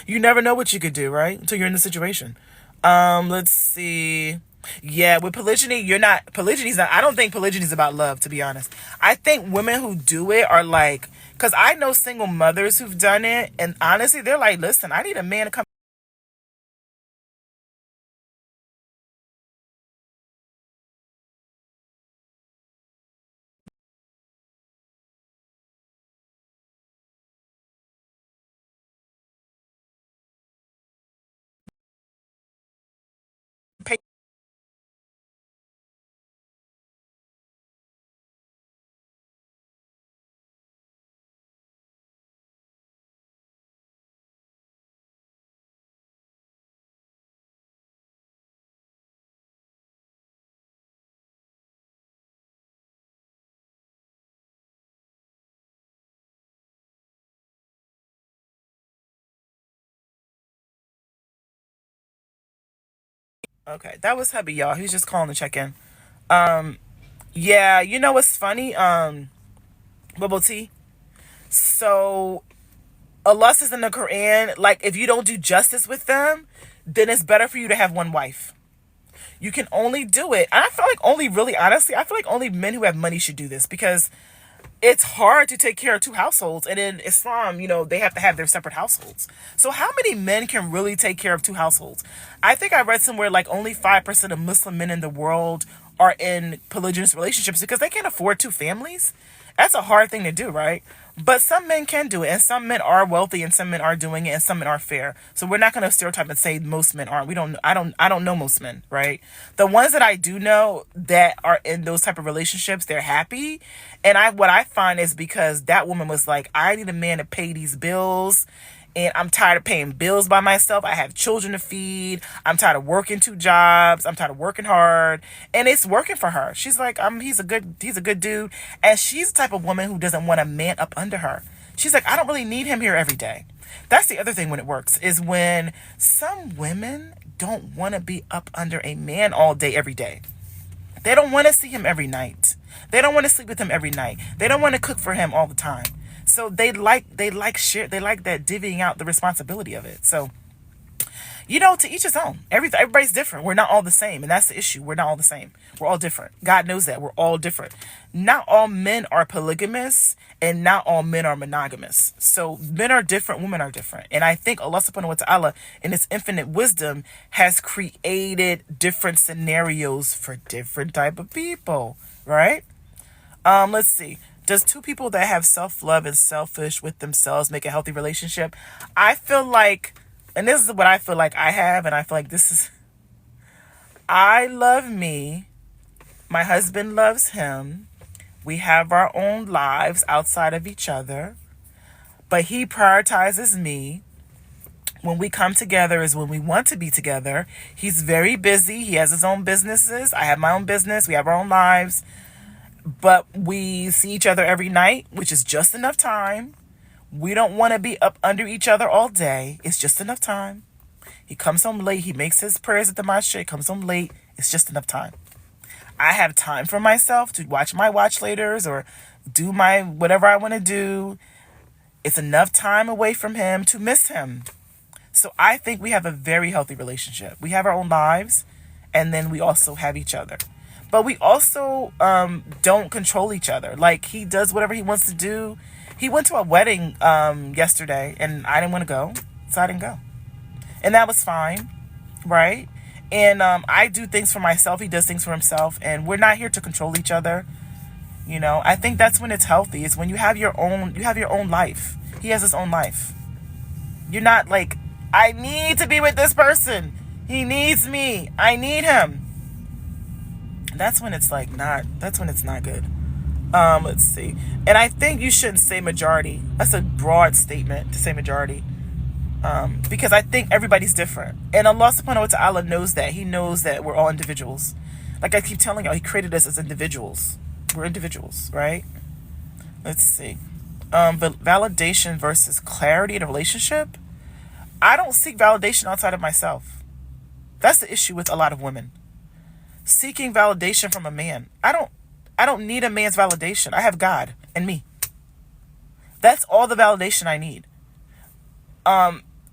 You never know what you could do, right? Until you're in the situation. Let's see. Yeah, with polygyny, I don't think polygyny is about love, to be honest. I think women who do it are like, because I know single mothers who've done it, and honestly, they're like, listen, I need a man to come pay. Okay, that was hubby, y'all. He's just calling to check in. Yeah, you know what's funny? Bubble tea. So Allah says in the Quran, like, if you don't do justice with them, then it's better for you to have one wife. You can only do it. And I feel like I feel like only men who have money should do this, because it's hard to take care of two households. And in Islam, they have to have their separate households. So how many men can really take care of two households? I think I read somewhere like only 5% of Muslim men in the world are in polygynous relationships because they can't afford two families. That's a hard thing to do, right? But some men can do it, and some men are wealthy, and some men are doing it, and some men are fair. So we're not going to stereotype and say most men aren't. I don't know most men, right? The ones that I do know that are in those type of relationships, they're happy. And what I find is because that woman was like, I need a man to pay these bills. And I'm tired of paying bills by myself. I have children to feed. I'm tired of working 2 jobs. I'm tired of working hard. And it's working for her. She's like, he's a good dude. And she's the type of woman who doesn't want a man up under her. She's like, I don't really need him here every day. That's the other thing when it works, is when some women don't want to be up under a man all day, every day. They don't want to see him every night. They don't want to sleep with him every night. They don't want to cook for him all the time. So they like that divvying out the responsibility of it. So, to each his own. Everybody's different. We're not all the same. And that's the issue. We're not all the same. We're all different. God knows that. We're all different. Not all men are polygamous, and not all men are monogamous. So men are different. Women are different. And I think Allah subhanahu wa ta'ala, in his infinite wisdom, has created different scenarios for different type of people. Right? Let's see. Does 2 people that have self-love and selfish with themselves make a healthy relationship? I feel like, and this is what I feel like I have, and I feel like I love me, my husband loves him, We have our own lives outside of each other. But he prioritizes me. When we come together is when we want to be together. He's very busy. He has his own businesses. I have my own business. We have our own lives. But we see each other every night, which is just enough time. We don't want to be up under each other all day. It's just enough time. He comes home late. He makes his prayers at the masjid. Comes home late. It's just enough time. I have time for myself to watch my watch laters or do my whatever I want to do. It's enough time away from him to miss him. So I think we have a very healthy relationship. We have our own lives, and then we also have each other. But we also don't control each other. Like, he does whatever he wants to do. He went to a wedding yesterday, and I didn't want to go, so I didn't go. And that was fine, right? And I do things for myself. He does things for himself, and we're not here to control each other. You know, I think that's when it's healthy. It's when you have your own life. He has his own life. You're not like, I need to be with this person. He needs me. I need him. That's when it's not good. Let's see. And I think you shouldn't say majority. That's a broad statement to say majority. Because I think everybody's different. And Allah subhanahu wa ta'ala knows that. He knows that we're all individuals. Like I keep telling you, he created us as individuals. We're individuals, right? Let's see. Validation versus clarity in a relationship. I don't seek validation outside of myself. That's the issue with a lot of women. Seeking validation from a man. I don't need a man's validation. I have God and me. That's all the validation I need.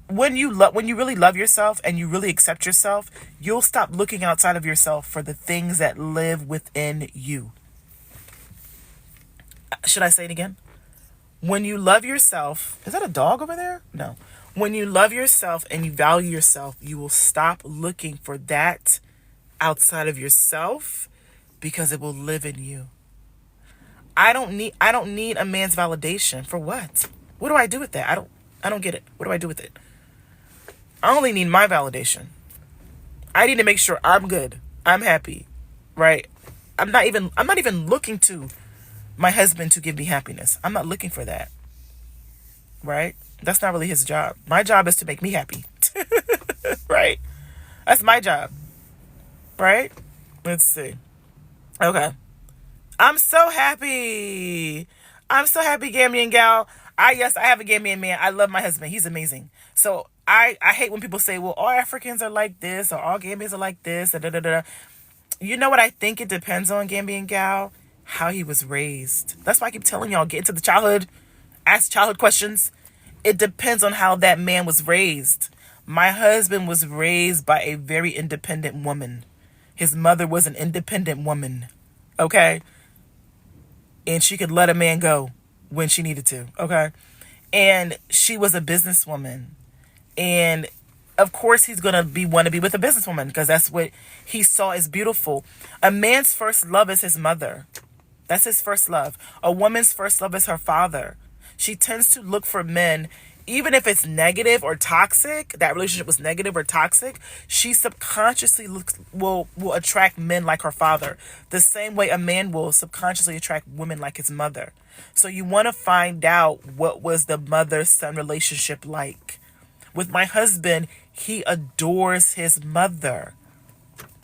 When you really love yourself and you really accept yourself, you'll stop looking outside of yourself for the things that live within you. Should I say it again? When you love yourself, is that a dog over there? No. When you love yourself and you value yourself, you will stop looking for that outside of yourself because it will live in you. I don't need a man's validation. For what? What do I do with that? I don't get it. What do I do with it? I only need my validation. I need to make sure I'm good. I'm happy. Right? I'm not even looking to my husband to give me happiness. I'm not looking for that. Right? That's not really his job. My job is to make me happy. Right? That's my job. Right? Let's see. Okay. I'm so happy. Gambian gal. I have a Gambian man. I love my husband. He's amazing. So I hate when people say, well, all Africans are like this or all Gambians are like this. Da, da, da, da. You know what I think it depends on, Gambian gal? How he was raised. That's why I keep telling y'all, get into the childhood. Ask childhood questions. It depends on how that man was raised. My husband was raised by a very independent woman. His mother was an independent woman. Okay? And she could let a man go when she needed to. Okay? And she was a businesswoman. And of course he's going to want to be with a businesswoman because that's what he saw as beautiful. A man's first love is his mother. That's his first love. A woman's first love is her father. She tends to look for men, even if it's negative or toxic, that relationship was negative or toxic, she subconsciously will attract men like her father. The same way a man will subconsciously attract women like his mother. So you want to find out what was the mother-son relationship like. With my husband, he adores his mother.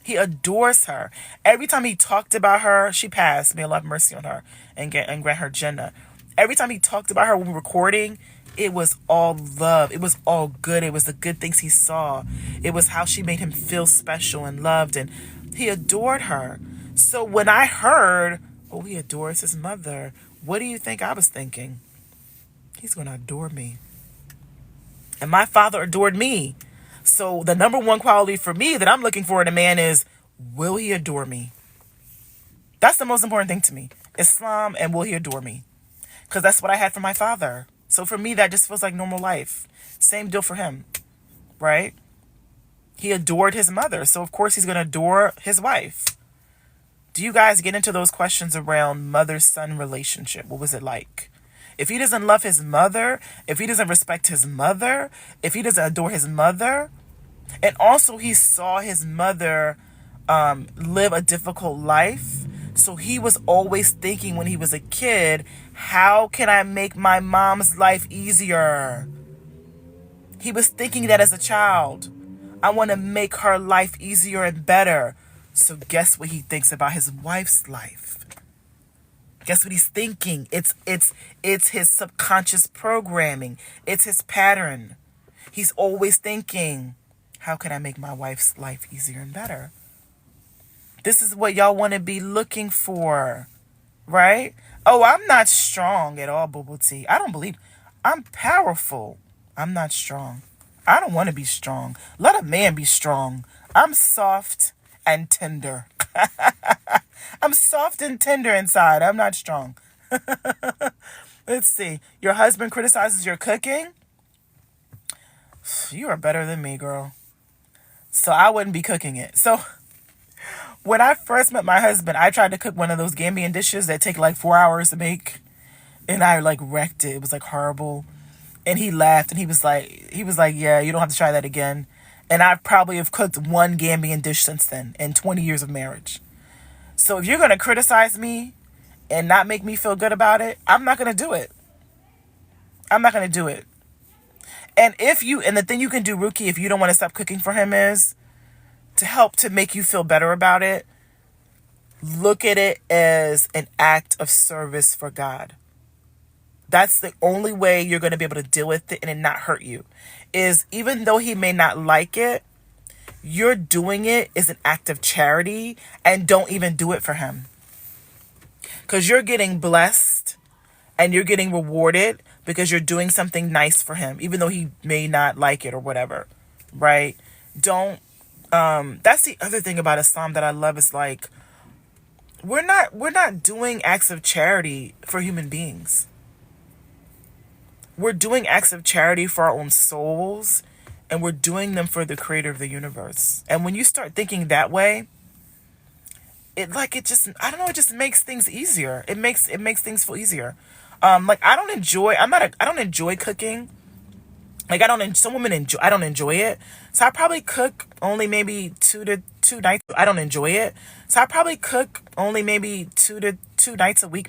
He adores her. Every time he talked about her, she passed. May Allah have mercy on her and grant her Jannah. Every time he talked about her when we were recording, it was all love. It was all good. It was the good things he saw. It was how she made him feel special and loved. And he adored her. So when I heard, oh, he adores his mother, what do you think I was thinking? He's going to adore me. And my father adored me. So the number one quality for me that I'm looking for in a man is, will he adore me? That's the most important thing to me. Islam and will he adore me? Because that's what I had from my father. So for me, that just feels like normal life. Same deal for him, right? He adored his mother. So of course he's going to adore his wife. Do you guys get into those questions around mother-son relationship? What was it like? If he doesn't love his mother, if he doesn't respect his mother, if he doesn't adore his mother, and also he saw his mother live a difficult life, So he was always thinking when he was a kid, how can I make my mom's life easier? He was thinking that as a child. I want to make her life easier and better. So guess what he thinks about his wife's life? Guess what he's thinking? It's his subconscious programming. It's his pattern. He's always thinking, how can I make my wife's life easier and better? This is what y'all want to be looking for, right? Oh, I'm not strong at all, boo-boo tea. I don't believe I'm powerful. I'm not strong. I don't want to be strong. Let a man be strong. I'm soft and tender. I'm soft and tender inside. I'm not strong. Let's see. Your husband criticizes your cooking? You are better than me, girl. So I wouldn't be cooking it. So when I first met my husband, I tried to cook one of those Gambian dishes that take like 4 hours to make. And I like wrecked it. It was like horrible. And he laughed and he was like, yeah, you don't have to try that again. And I probably have cooked one Gambian dish since then in 20 years of marriage. So if you're going to criticize me and not make me feel good about it, I'm not going to do it. I'm not going to do it. And the thing you can do, Rookie, if you don't want to stop cooking for him is to help to make you feel better about it. Look at it as an act of service for God. That's the only way you're going to be able to deal with it and it not hurt you. Is even though he may not like it, you're doing it as an act of charity, and don't even do it for him. Because you're getting blessed and you're getting rewarded because you're doing something nice for him, even though he may not like it or whatever, right? Don't, that's the other thing about Islam that I love is like, we're not doing acts of charity for human beings. We're doing acts of charity for our own souls, and we're doing them for the creator of the universe. And when you start thinking that way, it just makes things easier. It makes things feel easier. Like I don't enjoy cooking. Like some women enjoy, I don't enjoy it. So I probably cook only maybe 2 nights. I don't enjoy it. So I probably cook only maybe 2 nights a week.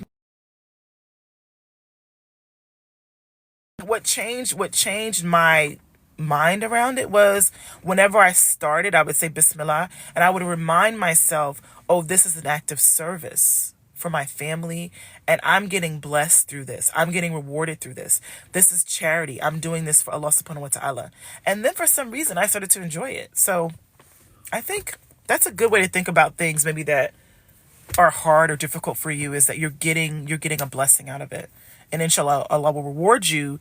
What changed my mind around it was whenever I started, I would say Bismillah, and I would remind myself, oh, this is an act of service for my family, and I'm getting blessed through this. I'm getting rewarded through this. This is charity. I'm doing this for Allah subhanahu wa ta'ala. And then for some reason, I started to enjoy it. So I think that's a good way to think about things maybe that are hard or difficult for you, is that you're getting a blessing out of it. And inshallah, Allah will reward you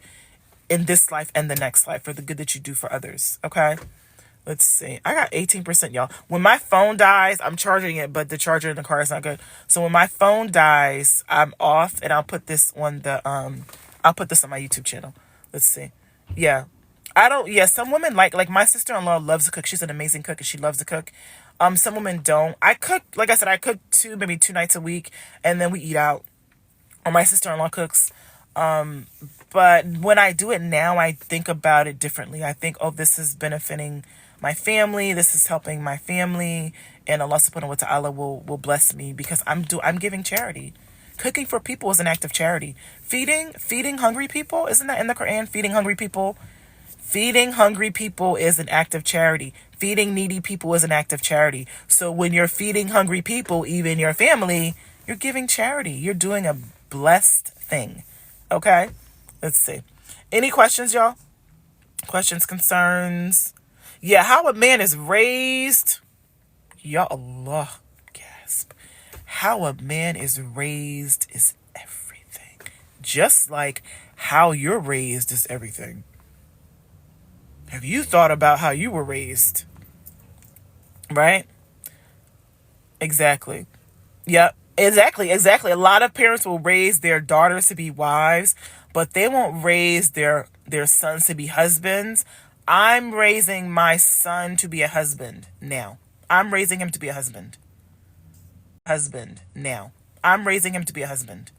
in this life and the next life for the good that you do for others. Okay? Let's see. I got 18%, y'all. When my phone dies, I'm charging it, but the charger in the car is not good. So when my phone dies, I'm off, and I'll put this on I'll put this on my YouTube channel. Let's see. Yeah. Some women like my sister-in-law loves to cook. She's an amazing cook and she loves to cook. Some women don't. I cook, like I said, I cook maybe 2 nights a week, and then we eat out. Or my sister-in-law cooks. But when I do it now, I think about it differently. I think, oh, this is benefiting my family. This is helping my family. And Allah subhanahu wa ta'ala will bless me because I'm giving charity. Cooking for people is an act of charity. Feeding hungry people, isn't that in the Quran? Feeding hungry people is an act of charity. Feeding needy people is an act of charity. So when you're feeding hungry people, even your family, you're giving charity. You're doing a blessed thing. Okay? Let's see. Any questions, y'all? Questions, concerns? Yeah, how a man is raised. Ya Allah. Gasp. How a man is raised is everything. Just like how you're raised is everything. Have you thought about how you were raised? Right? Exactly. Yep. Exactly. A lot of parents will raise their daughters to be wives, but they won't raise their sons to be husbands. I'm raising my son to be a husband now. I'm raising him to be a husband. Now. I'm raising him to be a husband.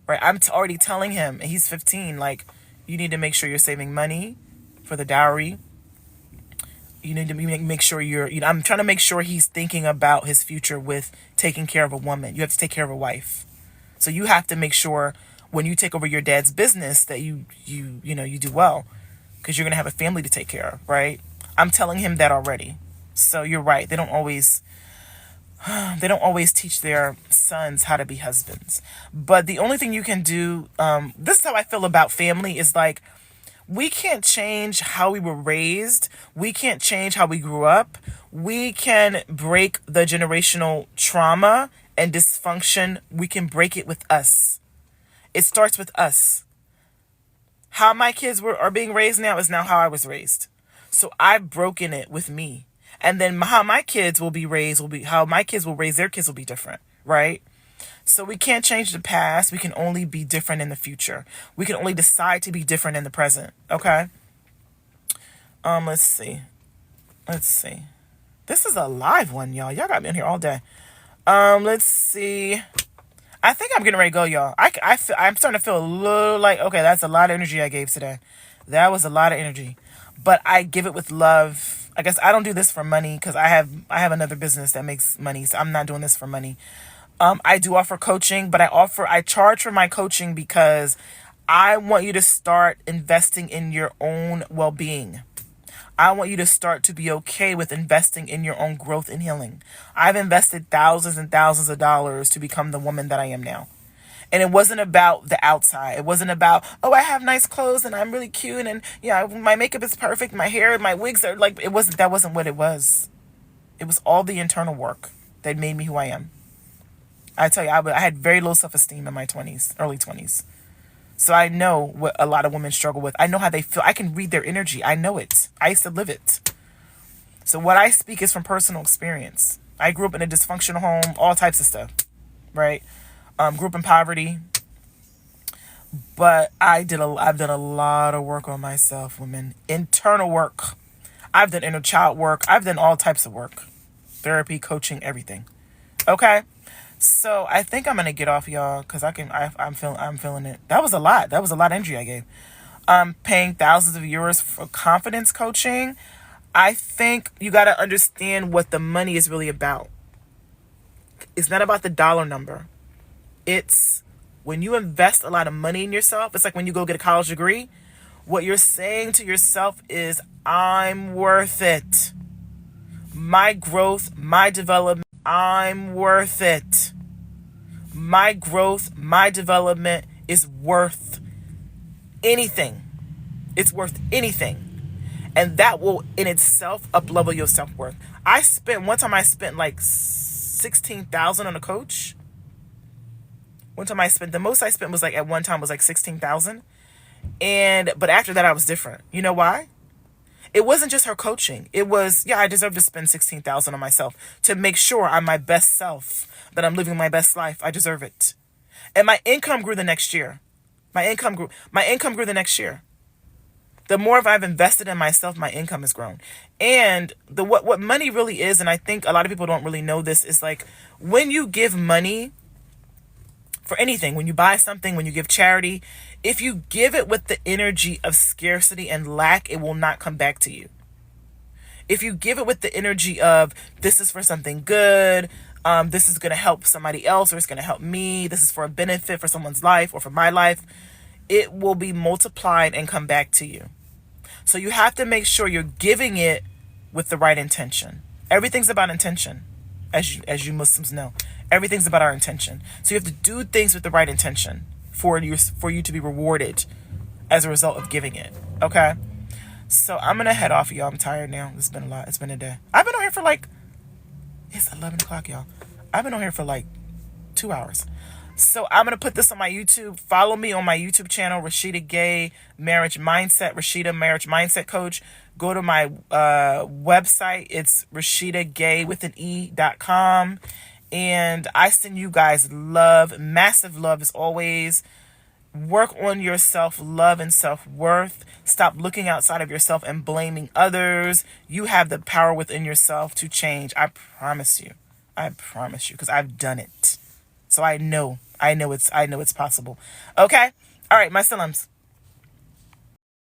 Right? I'm already telling him, and he's 15, like, you need to make sure you're saving money for the dowry. You need to make sure I'm trying to make sure he's thinking about his future with taking care of a woman. You have to take care of a wife. So you have to make sure when you take over your dad's business that you do well, because you're going to have a family to take care of, right? I'm telling him that already. So you're right. They don't always teach their sons how to be husbands. But the only thing you can do, this is how I feel about family, is like, we can't change how we were raised. We can't change how we grew up. We can break the generational trauma and dysfunction. We can break it with us. It starts with us. How my kids are being raised now is now how I was raised. So I've broken it with me. And then how my kids will be raised how my kids will raise their kids will be different, right? So we can't change the past. We can only be different in the future. We can only decide to be different in the present. Okay. Let's see. This is a live one, y'all. Y'all got me in here all day. Let's see. I think I'm getting ready to go, y'all. I'm starting to feel a little like, okay, that's a lot of energy I gave today. That was a lot of energy, but I give it with love. I guess I don't do this for money because I have another business that makes money. So I'm not doing this for money. I do offer coaching, but I charge for my coaching because I want you to start investing in your own well-being. I want you to start to be okay with investing in your own growth and healing. I've invested thousands and thousands of dollars to become the woman that I am now. And it wasn't about the outside. It wasn't about, oh, I have nice clothes and I'm really cute and my makeup is perfect, my hair, my wigs are like, that wasn't what it was. It was all the internal work that made me who I am. I tell you, I had very low self-esteem in my 20s, early 20s. So I know what a lot of women struggle with. I know how they feel. I can read their energy. I know it. I used to live it. So what I speak is from personal experience. I grew up in a dysfunctional home, all types of stuff, right? Grew up in poverty. But I've done a lot of work on myself, women. Internal work. I've done inner child work. I've done all types of work. Therapy, coaching, everything. Okay? So I think I'm gonna get off, y'all, because I'm feeling it. That was a lot. That was a lot of energy I gave. Paying thousands of euros for confidence coaching. I think you gotta understand what the money is really about. It's not about the dollar number. It's when you invest a lot of money in yourself. It's like when you go get a college degree. What you're saying to yourself is, I'm worth it. My growth, my development, I'm worth it. My growth, my development is worth anything. It's worth anything. And that will in itself up-level your self-worth. One time I spent like $16,000 on a coach. The most I spent was like, at one time was like $16,000. But after that I was different. You know why? It wasn't just her coaching. It was, I deserve to spend $16,000 on myself to make sure I'm my best self, that I'm living my best life. I deserve it. And my income grew the next year. My income grew the next year. The more I've invested in myself, my income has grown. And what money really is, and I think a lot of people don't really know this, is like when you give money for anything, when you buy something, when you give charity, if you give it with the energy of scarcity and lack, it will not come back to you. If you give it with the energy of, this is for something good, this is going to help somebody else, or it's going to help me, this is for a benefit for someone's life or for my life, it will be multiplied and come back to you. So you have to make sure you're giving it with the right intention. Everything's about intention, as you Muslims know. Everything's about our intention. So you have to do things with the right intention for you to be rewarded as a result of giving it. Okay? So I'm going to head off, y'all. I'm tired now. It's been a lot. It's been a day. I've been on here for it's 11 o'clock, y'all. I've been on here for 2 hours. So I'm going to put this on my YouTube. Follow me on my YouTube channel, Rashida Gaye Marriage Mindset, Rashida Marriage Mindset Coach. Go to my website. It's RashidaGaye.com. And I send you guys love, massive love as always. Work on your self-love and self-worth. Stop looking outside of yourself and blaming others. You have the power within yourself to change. I promise you, because I've done it. So I know it's possible. Okay? All right, my Slims.